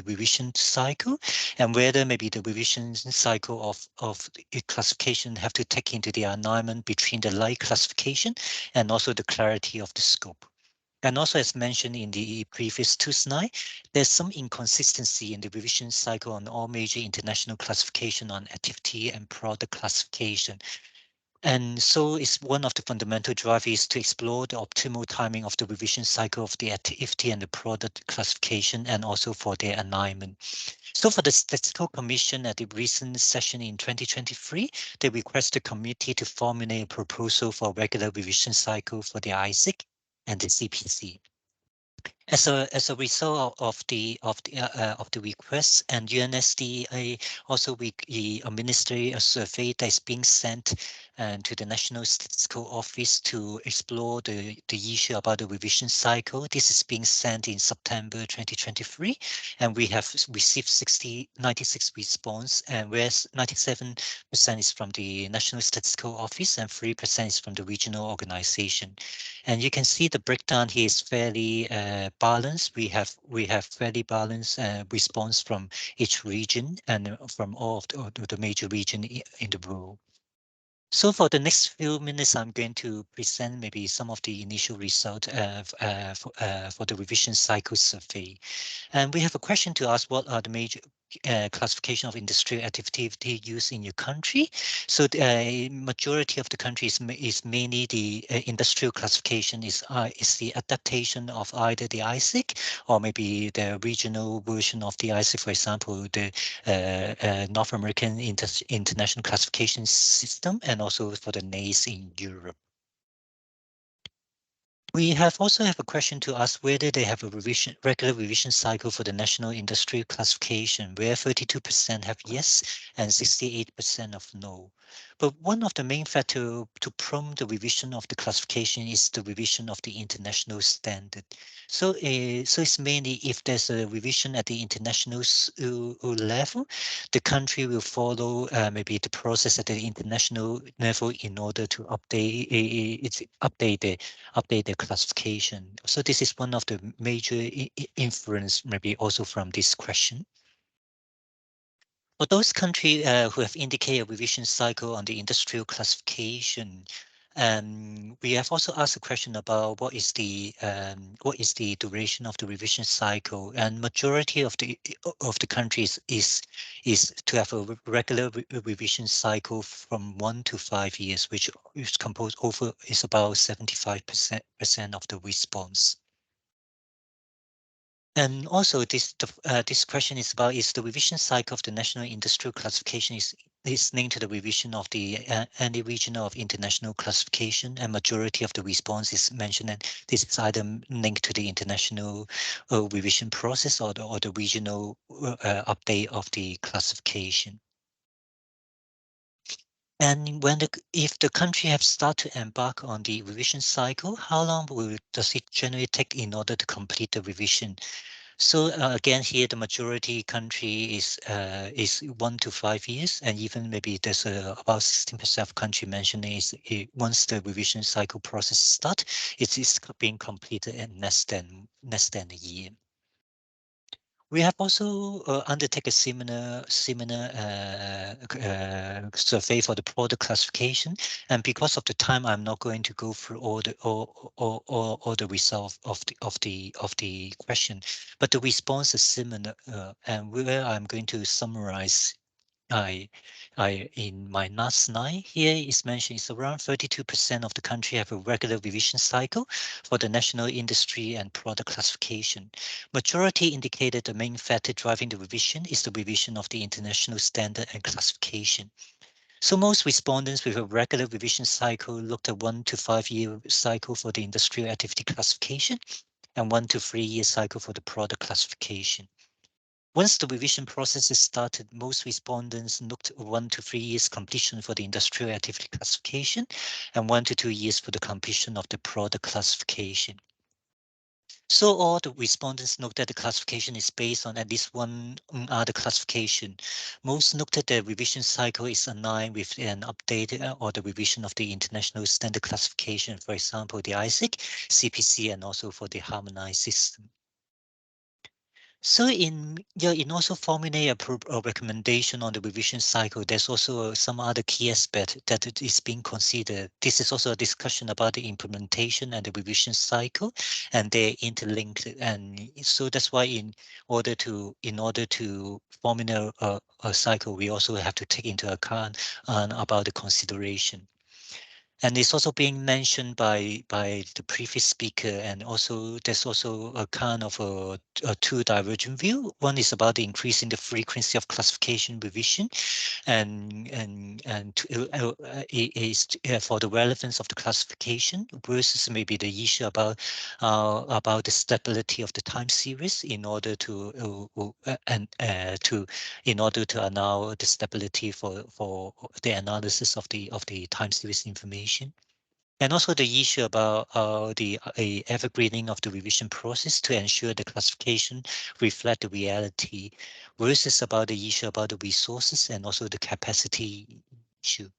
revision cycle and whether maybe the revision cycle of the classification have to take into the alignment between the light classification and also the clarity of the scope. And also, as mentioned in the previous 2 slides, there's some inconsistency in the revision cycle on all major international classification on activity and product classification. And so it's one of the fundamental drivers to explore the optimal timing of the revision cycle of the activity and the product classification and also for their alignment. So for the Statistical Commission at the recent session in 2023, they request the committee to formulate a proposal for a regular revision cycle for the ISIC and the CPC. As a result of the request, and UNSD also administer a survey that is being sent to the National Statistical Office to explore the issue about the revision cycle. This is being sent in September 2023, and we have received 96 response, and whereas 97% is from the National Statistical Office and 3% is from the regional organization. And you can see the breakdown here is fairly balanced. We have fairly balanced response from each region and from all of the major region in the world. So for the next few minutes, I'm going to present maybe some of the initial results for the revision cycle survey. And we have a question to ask: what are the major classification of industrial activity used in your country? So the majority of the countries is mainly the industrial classification is the adaptation of either the ISIC or maybe the regional version of the ISIC, for example, the North American International Classification System, and also for the NAICS in Europe. We also have a question to ask whether they have a regular revision cycle for the national industrial classification, where 32% have yes and 68% of no. But one of the main factors to prompt the revision of the classification is the revision of the international standard. So it's mainly if there's a revision at the international level, the country will follow maybe the process at the international level in order to update the classification. So this is one of the major influence, maybe also from this question. For those countries who have indicated a revision cycle on the industrial classification, we have also asked a question about what is the duration of the revision cycle, and majority of the countries is to have a regular revision cycle from 1 to 5 years, which is composed is about 75% of the response. And also this question is about, is the revision cycle of the national industrial classification is linked to the revision of the any regional of international classification, and majority of the response is mentioned, and this is either linked to the international revision process or the regional update of the classification. And if the country have started to embark on the revision cycle, how long does it generally take in order to complete the revision? So again, here the majority country is 1 to 5 years, and even maybe there's about 16% of country mentioning is once the revision cycle process start, it is being completed in less than a year. We have also undertaken a similar survey for the product classification, and because of the time, I'm not going to go through all the results of the question, but the response is similar, and where I'm going to summarize. In my last slide here is mentioned, it's around 32% of the country have a regular revision cycle for the national industry and product classification. Majority indicated the main factor driving the revision is the revision of the international standard and classification. So most respondents with a regular revision cycle looked at 1 to 5 year cycle for the industrial activity classification and 1 to 3 year cycle for the product classification. Once the revision process is started, most respondents looked 1 to 3 years completion for the industrial activity classification and 1 to 2 years for the completion of the product classification. So all the respondents note that the classification is based on at least one other classification. Most note that the revision cycle is aligned with an update or the revision of the international standard classification, for example, the ISIC, CPC, and also for the harmonized system. So in also formulate a recommendation on the revision cycle, there's also some other key aspect that is being considered. This is also a discussion about the implementation and the revision cycle, and they're interlinked. And so that's why in order to formulate a cycle, we also have to take into account about the consideration. And it's also being mentioned by the previous speaker, and also there's also a kind of a two divergent view. One is about the increasing the frequency of classification revision, and is for the relevance of the classification versus maybe the issue about the stability of the time series in order to allow the stability for the analysis of the time series information. And also the issue about the evergreening of the revision process to ensure the classification reflect the reality versus about the issue about the resources and also the capacity issue.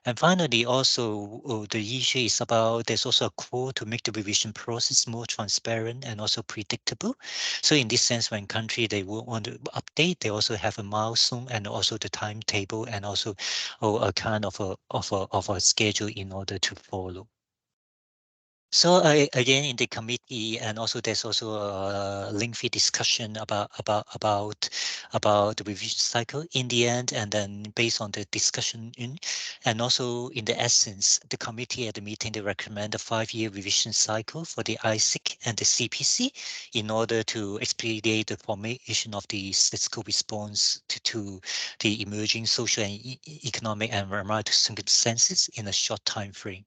And finally, also the issue is about there's also a call to make the revision process more transparent and also predictable. So in this sense, when country they will want to update, they also have a milestone and also the timetable and also a kind of a schedule in order to follow. So again, in the committee, and also there's also a lengthy discussion about the revision cycle in the end, and then based on the discussion and also in the essence, the committee at the meeting, they recommend a 5-year revision cycle for the ISIC and the CPC in order to expedite the formation of the statistical response to the emerging social and economic and environmental circumstances in a short time frame.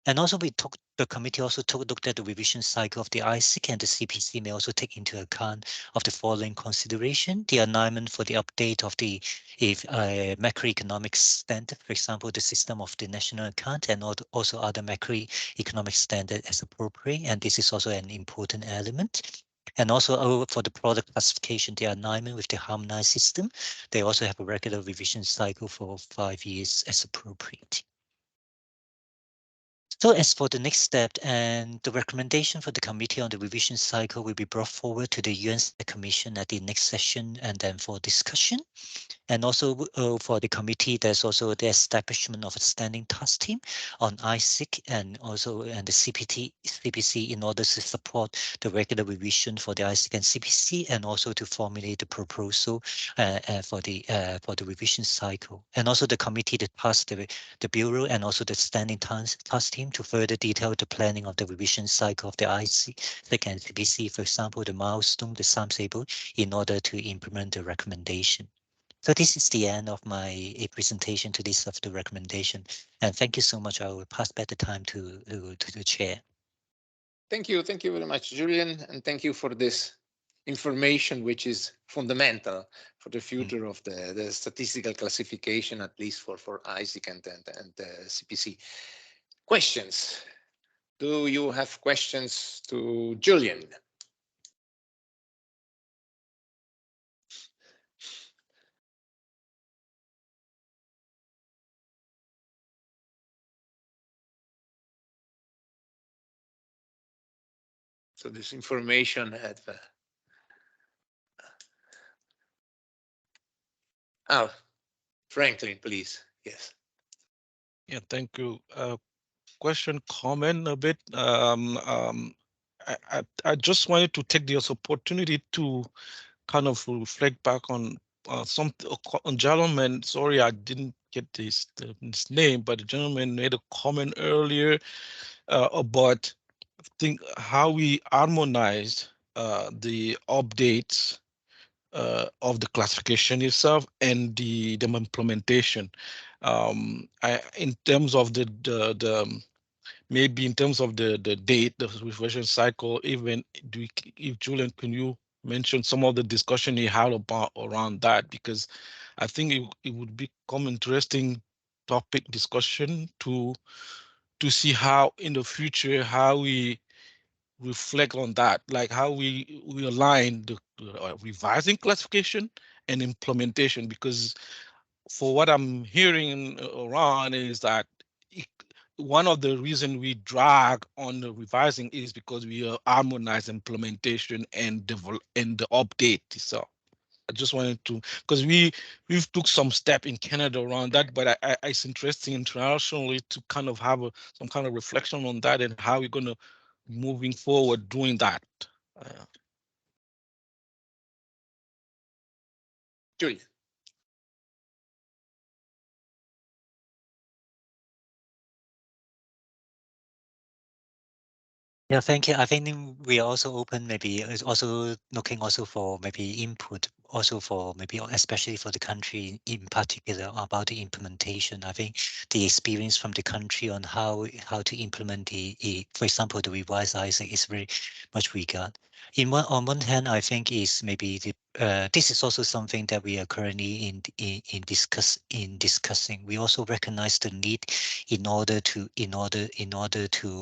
And also the committee also looked at the revision cycle of the ISIC and the CPC may also take into account of the following consideration: the alignment for the update of the macroeconomic standard, for example, the system of the national account, and also other macroeconomic standard as appropriate. And this is also an important element. And also for the product classification, the alignment with the harmonized system, they also have a regular revision cycle for 5 years as appropriate. So as for the next step, and the recommendation for the committee on the revision cycle will be brought forward to the UN Commission at the next session and then for discussion. And also for the committee, there's also the establishment of a standing task team on ISIC and the CPC in order to support the regular revision for the ISIC and CPC, and also to formulate the proposal for the revision cycle. And also the committee that passed the bureau and also the standing task team time to further detail the planning of the revision cycle of the ISIC and CPC, for example, the milestone, the timetable, in order to implement the recommendation. So this is the end of my presentation to this of the recommendation. And thank you so much. I will pass back the time to the chair. Thank you very much, Julian, and thank you for this information, which is fundamental for the future of the statistical classification, at least for ISIC and CPC. Questions? Do you have questions to Julian? So this information had Franklin, please. Yes. Yeah, thank you. Question, comment a bit. I just wanted to take this opportunity to kind of reflect back on gentleman. Sorry, I didn't get his name, but the gentleman made a comment earlier about how we harmonized the updates of the classification itself and the implementation. In terms of maybe in terms of the date, the revision cycle, even if Julian, can you mention some of the discussion he had around that? Because I think it would become interesting topic discussion to see how in the future, how we reflect on that, like how we align the revising classification and implementation. Because for what I'm hearing around is that one of the reasons we drag on the revising is because we harmonize implementation and the update itself. I just wanted to, because we've took some step in Canada around that, but it's interesting internationally to kind of have some kind of reflection on that and how we're going to moving forward doing that. Julie. Yeah, thank you. I think we are also open, maybe also looking also for maybe input, also for maybe especially for the country in particular about the implementation. I think the experience from the country on how to implement for example, the revised ISIC is very much regard. On one hand, I think is maybe this is also something that we are currently in discussing. We also recognize the need in order to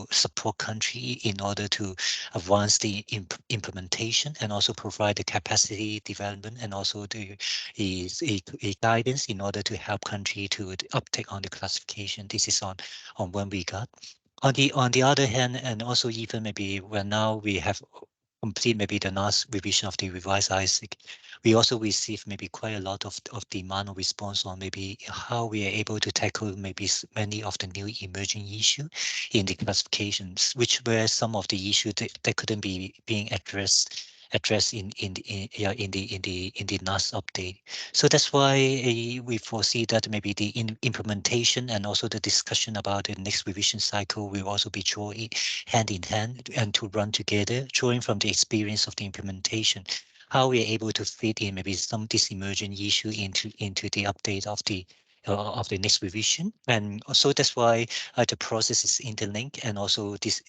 support country in order to advance the implementation and also provide the capacity development and also the guidance in order to help country to uptake on the classification. This is on one regard. On the other hand, and also even maybe when now we have complete maybe the last revision of the revised ISIC, we also receive maybe quite a lot of demand or response on maybe how we are able to tackle maybe many of the new emerging issue in the classifications, which were some of the issues that couldn't be being addressed in the last update. So that's why we foresee that maybe the implementation and also the discussion about the next revision cycle will also be drawing hand in hand and to run together, drawing from the experience of the implementation, how we are able to fit in maybe some of this emerging issue into the update of the next revision. And so that's why the process is interlinked and also this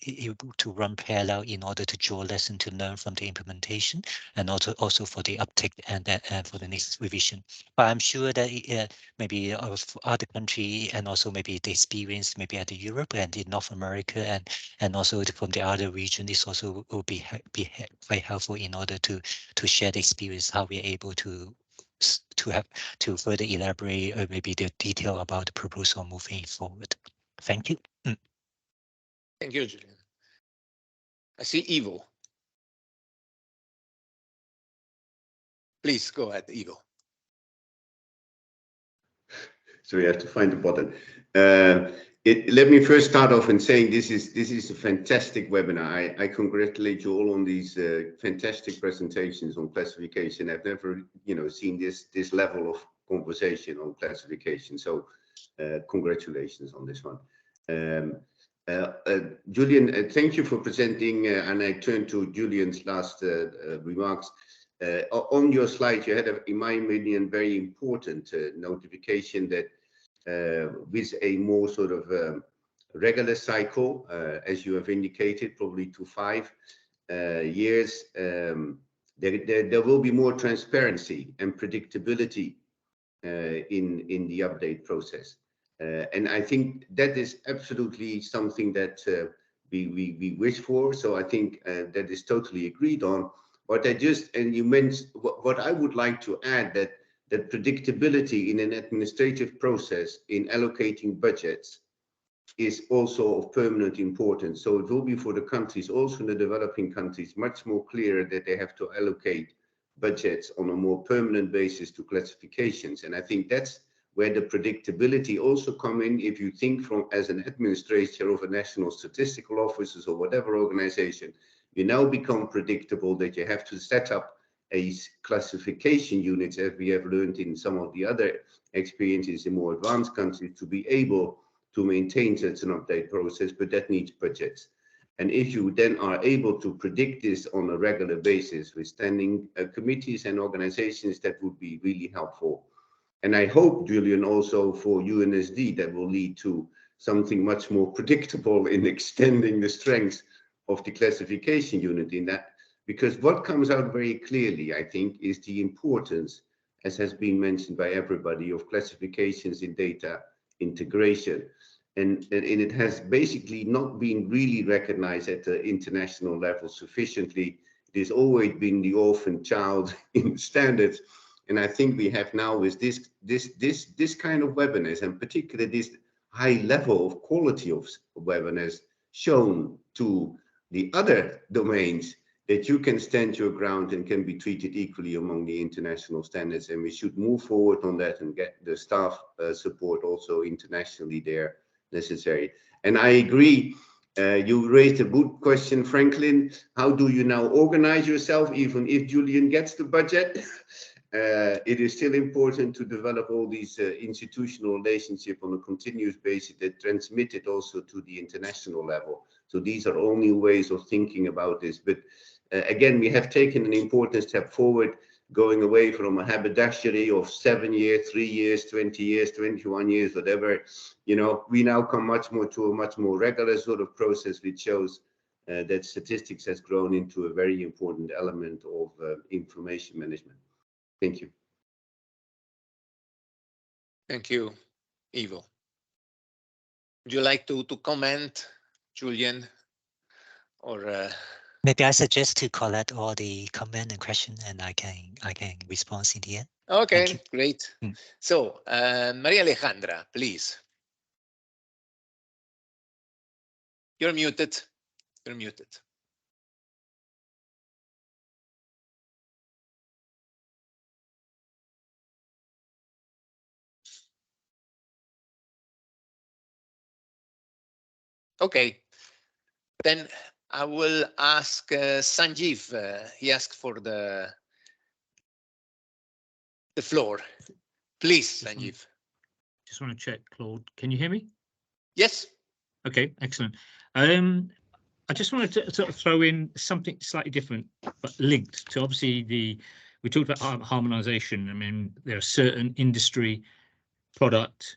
to run parallel in order to draw lesson to learn from the implementation and also for the uptake and for the next revision. But I'm sure that maybe of other country and also maybe the experience maybe at the Europe and in North America and also from the other region is also will be quite helpful in order to share the experience how we are able to further elaborate maybe the detail about the proposal moving forward. Thank you. Thank you, Julian. I see Ivo. Please go ahead, Ivo. So you have to find the button. Let me first start off in saying this is a fantastic webinar. I congratulate you all on these fantastic presentations on classification. I've never, seen this level of conversation on classification. So congratulations on this one. Julian, thank you for presenting, and I turn to Julian's last remarks. On your slide, you had, in my opinion, very important notification that with a more sort of regular cycle, as you have indicated, probably to 5 years, there will be more transparency and predictability in the update process. And I think that is absolutely something that we wish for. So I think that is totally agreed on. What you mentioned, what I would like to add, that predictability in an administrative process in allocating budgets is also of permanent importance. So it will be for the countries, also in the developing countries, much more clear that they have to allocate budgets on a more permanent basis to classifications. And I think that's where the predictability also come in. If you think from as an administrator of a national statistical offices or whatever organization, you now become predictable that you have to set up a classification unit, as we have learned in some of the other experiences in more advanced countries, to be able to maintain such an update process, but that needs budgets. And if you then are able to predict this on a regular basis with standing committees and organizations, that would be really helpful. And I hope, Julian, also for UNSD, that will lead to something much more predictable in extending the strength of the classification unit in that, because what comes out very clearly, I think, is the importance, as has been mentioned by everybody, of classifications in data integration. And it has basically not been really recognized at the international level sufficiently. It has always been the orphan child in standards. And I think we have now with this kind of webinars, and particularly this high level of quality of webinars, shown to the other domains that you can stand your ground and can be treated equally among the international standards. And we should move forward on that and get the staff support also internationally there necessary. And I agree, you raised a good question, Franklin. How do you now organize yourself, even if Julian gets the budget? It is still important to develop all these institutional relationships on a continuous basis that transmit it also to the international level. So these are all new ways of thinking about this. But again, we have taken an important step forward, going away from a haberdashery of 7 years, 3 years, 20 years, 21 years, whatever. You know, we now come much more to a much more regular sort of process, which shows that statistics has grown into a very important element of information management. Thank you. Thank you, Ivo. Would you like to comment, Julian, or? Maybe I suggest to collect all the comment and question, and I can respond in the end. Okay, great. So, Maria Alejandra, please. You're muted. You're muted. Okay, then I will ask Sanjeev. He asked for the floor. Please, Sanjeev. Just want to check, Claude. Can you hear me? Yes. Okay, excellent. I just wanted to sort of throw in something slightly different, but linked to obviously we talked about harmonization. I mean, there are certain industry product,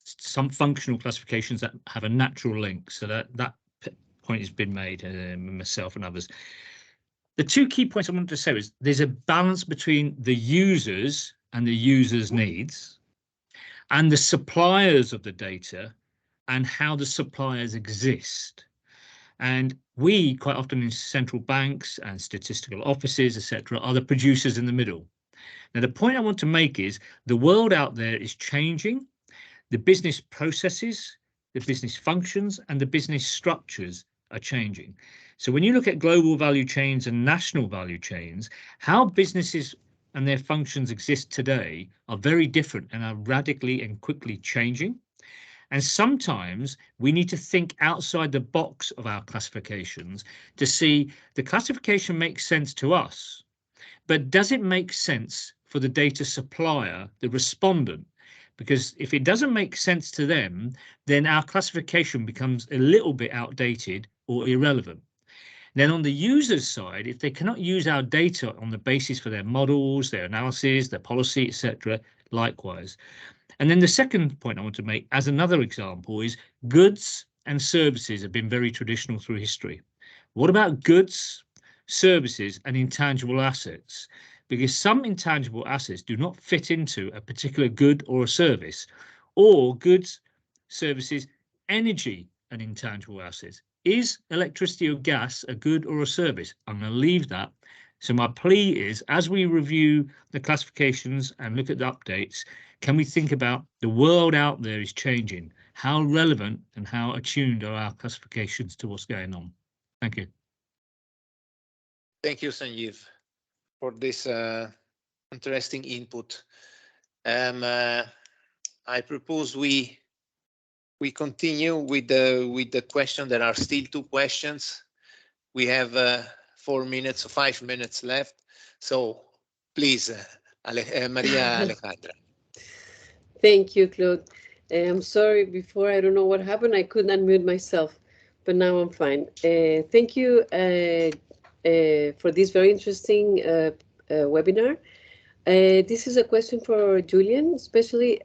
some functional classifications that have a natural link. So that point has been made, myself and others. The two key points I wanted to say is there's a balance between the users and the users' needs and the suppliers of the data and how the suppliers exist. And we quite often in central banks and statistical offices, etc., are the producers in the middle. Now, the point I want to make is the world out there is changing. The business processes, the business functions, and the business structures are changing. So when you look at global value chains and national value chains, how businesses and their functions exist today are very different and are radically and quickly changing. And sometimes we need to think outside the box of our classifications to see the classification makes sense to us, but does it make sense for the data supplier, the respondent? because if it doesn't make sense to them, then our classification becomes a little bit outdated or irrelevant. Then on the user's side, if they cannot use our data on the basis for their models, their analysis, their policy, etc., likewise. And then the second point I want to make as another example is goods and services have been very traditional through history. What about goods, services and intangible assets? Because some intangible assets do not fit into a particular good or a service, or goods, services, energy and intangible assets. Is electricity or gas a good or a service? I'm going to leave that. So my plea is, as we review the classifications and look at the updates, can we think about the world out there is changing? How relevant and how attuned are our classifications to what's going on? Thank you. Thank you, Sanjeev, for this interesting input. I propose we continue with the question. There are still 2 questions. We have 4 minutes or 5 minutes left. So please, Maria Alejandra. Thank you, Claude. I'm sorry, before I don't know what happened. I couldn't unmute myself, but now I'm fine. Thank you for this very interesting webinar. This is a question for Julian, especially.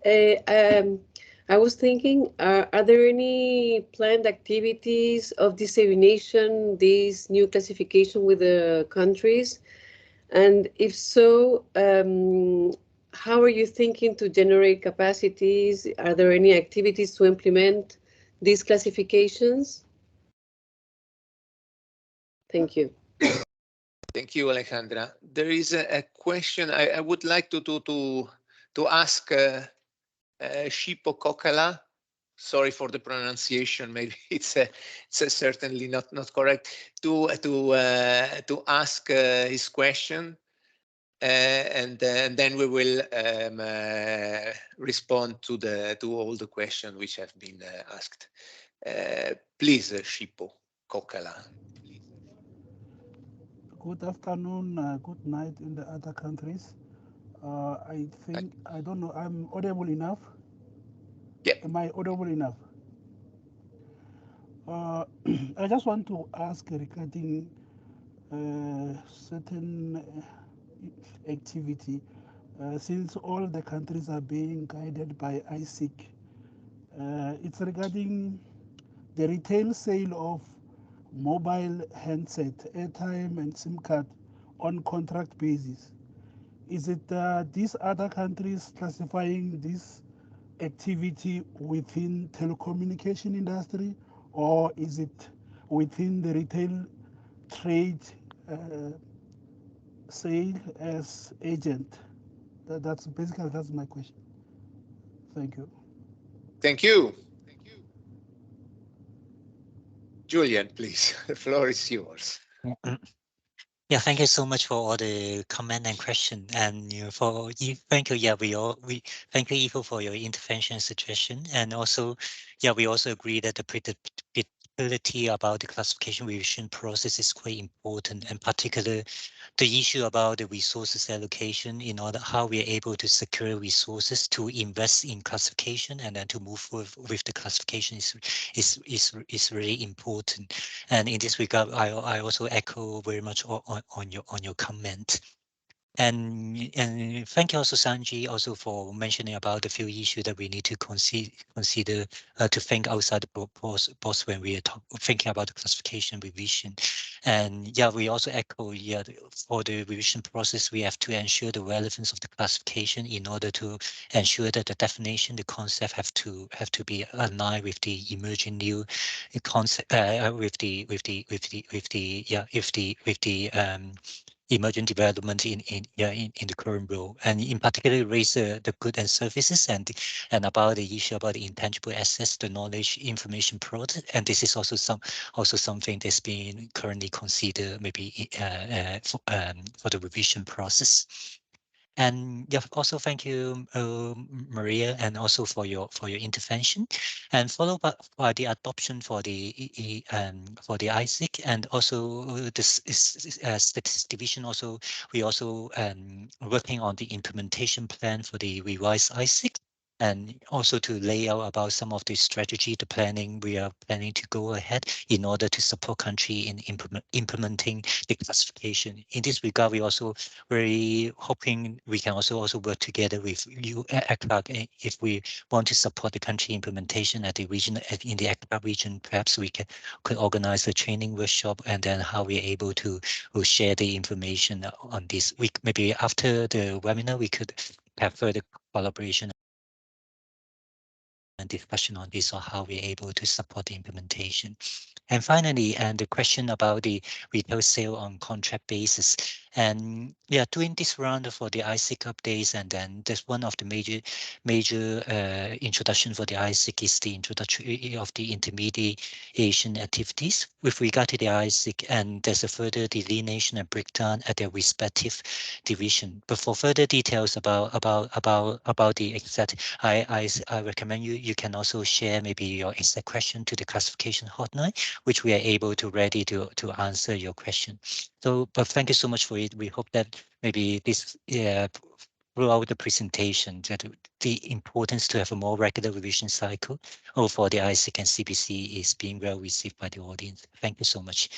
I was thinking, are there any planned activities of dissemination, this new classification with the countries? And if so, how are you thinking to generate capacities? Are there any activities to implement these classifications? Thank you. Thank you, Alejandra. There is a question I would like to ask Shippo Kokala. Sorry for the pronunciation. Maybe it's certainly not correct. To ask his question, and then we will respond to all the questions which have been asked. Please, Shippo Kokala. Good afternoon, good night in the other countries. I think, I don't know, I'm audible enough? Yeah. Am I audible enough? I just want to ask regarding certain activity. Since all the countries are being guided by ISIC, it's regarding the retail sale of mobile handset, airtime and SIM card on contract basis. Is it these other countries classifying this activity within telecommunication industry, or is it within the retail trade sale as agent? That's basically, that's my question. Thank you. Thank you. Julian, please, the floor is yours. Yeah, thank you so much for all the comment and question, and for you. Thank you. Yeah, we thank you, Ivo, for your intervention suggestion, and also, yeah, we also agree that the predictability about the classification revision process is quite important, and particularly the issue about the resources allocation in order how we are able to secure resources to invest in classification and then to move with the classification is really important. And in this regard, I also echo very much on your comment. And thank you also, Sanji, also for mentioning about the few issues that we need to consider to think outside the box when we are thinking about the classification revision. And yeah, we also echo, yeah, for the revision process, we have to ensure the relevance of the classification in order to ensure that the definition, the concept have to be aligned with the emerging new concept, with the emerging development in the current role, and in particular raise the goods and services and about the issue about the intangible assets, the knowledge information product, and this is also something that's being currently considered maybe for the revision process. And yeah, also thank you, Maria, and also for your intervention, and followed by the adoption for the ISIC, and also this statistics division. Also, we also working on the implementation plan for the revised ISIC. and also to lay out about some of the strategy, the planning we are planning to go ahead in order to support country in implementing the classification. In this regard, we also very hoping we can also work together with you, ECLAC, if we want to support the country implementation at the region, in the ECLAC region. Perhaps we could organize a training workshop, and then how we're able to share the information on this. Maybe after the webinar, we could have further collaboration and discussion on this, or how we're able to support the implementation. And finally, and the question about the retail sale on contract basis. And yeah, doing this round for the ISIC updates, and then there's one of the major introduction for the ISIC is the introduction of the intermediation activities with regard to the ISIC, and there's a further delineation and breakdown at their respective division. But for further details about the exact, I recommend you can also share maybe your exact question to the classification hotline, which we are able to ready to answer your question. So, but thank you so much for it. We hope that maybe this throughout the presentation, that the importance to have a more regular revision cycle for the ISIC and CBC is being well received by the audience. Thank you so much.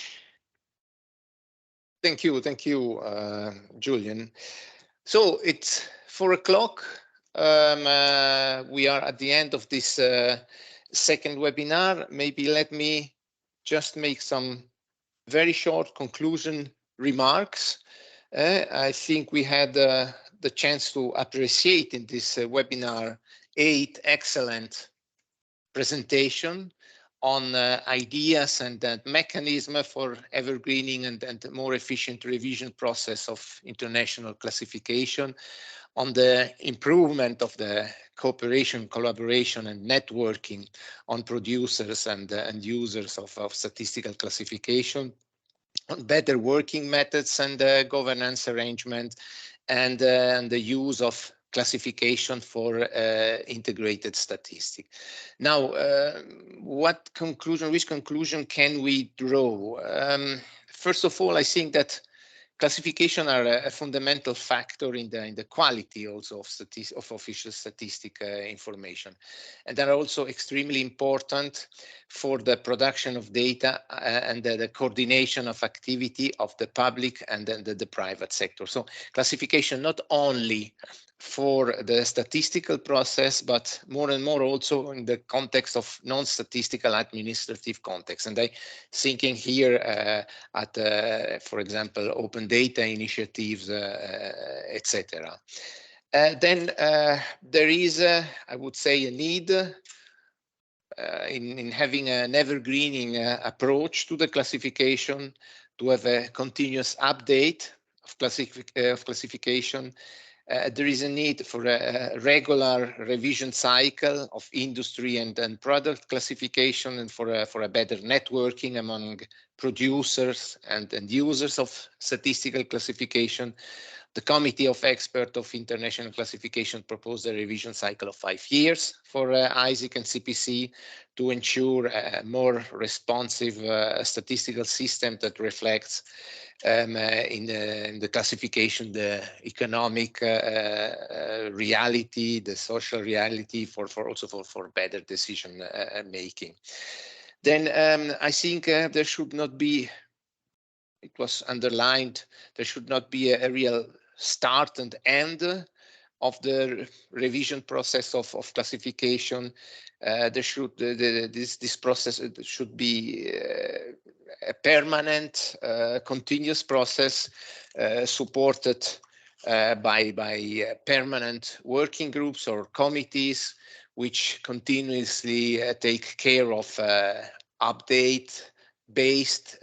Thank you, Julian. So it's 4 o'clock. We are at the end of this second webinar. Maybe let me just make some very short conclusion remarks. I think we had the chance to appreciate in this webinar 8 excellent presentations on ideas and mechanism for evergreening and more efficient revision process of international classification, on the improvement of the cooperation, collaboration, and networking on producers and users of statistical classification, on better working methods and governance arrangement, and the use of classification for integrated statistics. Now, which conclusion can we draw? First of all, I think that classification are a fundamental factor in the quality also of official statistic information, and are also extremely important for the production of data and the coordination of activity of the public and then the private sector. So classification not only for the statistical process, but more and more also in the context of non-statistical administrative context. And I thinking here at, for example, open data initiatives, etc. Then there is, I would say, a need in having an evergreening approach to the classification, to have a continuous update of classification. There is a need for a regular revision cycle of industry and product classification, and for a better networking among producers and users of statistical classification. The Committee of Experts of International Classification proposed a revision cycle of 5 years for ISIC and CPC to ensure a more responsive statistical system that reflects in the classification the economic reality, the social reality, for better decision making. Then I think there should not be, it was underlined, there should not be a real start and end of the revision process of classification. This process should be a permanent, continuous process supported by permanent working groups or committees, which continuously take care of update based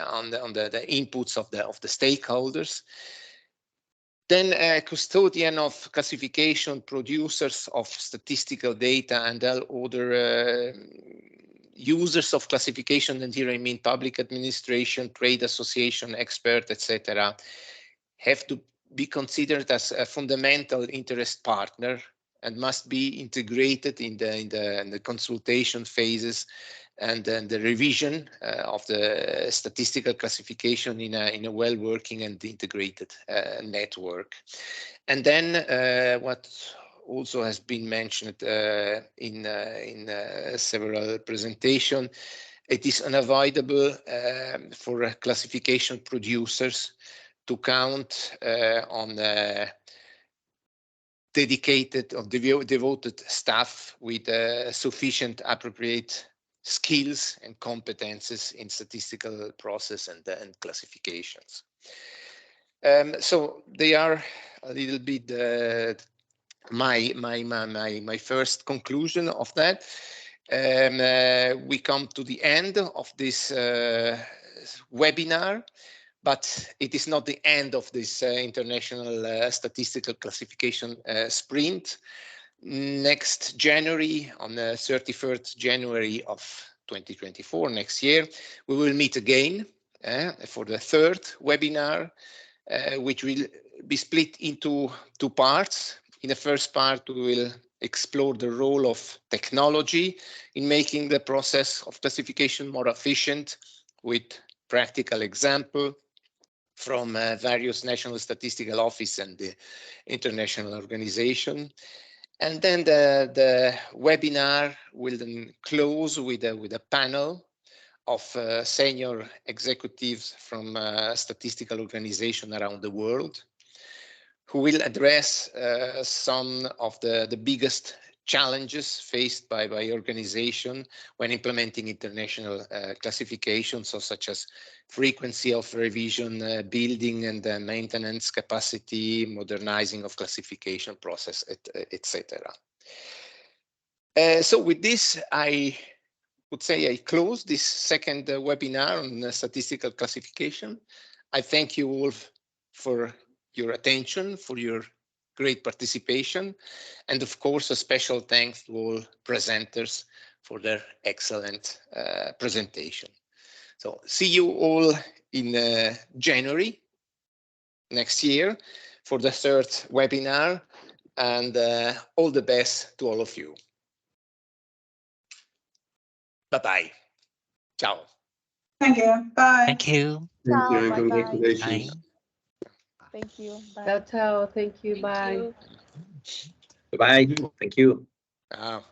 on the inputs of the stakeholders. Then custodian of classification, producers of statistical data, and other users of classification, and here I mean public administration, trade association, expert, etc., have to be considered as a fundamental interest partner and must be integrated in the consultation phases and then the revision of the statistical classification in a well-working and integrated network. And then what also has been mentioned in several presentations, it is unavoidable for classification producers to count on dedicated or devoted staff with sufficient appropriate skills and competences in statistical process and classifications. So they are a little bit my first conclusion of that. We come to the end of this webinar, but it is not the end of this international statistical classification sprint. Next January, on the 31st January of 2024, next year, we will meet again for the third webinar, which will be split into two parts. In the first part, we will explore the role of technology in making the process of classification more efficient with practical example from various national statistical office and the international organization. And then the webinar will then close with a panel of senior executives from statistical organizations around the world, who will address some of the biggest challenges faced by organization when implementing international classifications, so such as frequency of revision, building and maintenance capacity, modernizing of classification process, etc. So with this, I would say I close this second webinar on statistical classification. I thank you all for your attention, for your great participation, and of course a special thanks to all presenters for their excellent presentation. So see you all in January next year for the third webinar, and all the best to all of you. Bye-bye. Ciao. Thank you. Bye. Thank you. Thank you, and Bye-bye. congratulations. Thank you. Bye. Ciao, ciao. Thank you. Bye. Bye. Thank you. Ciao.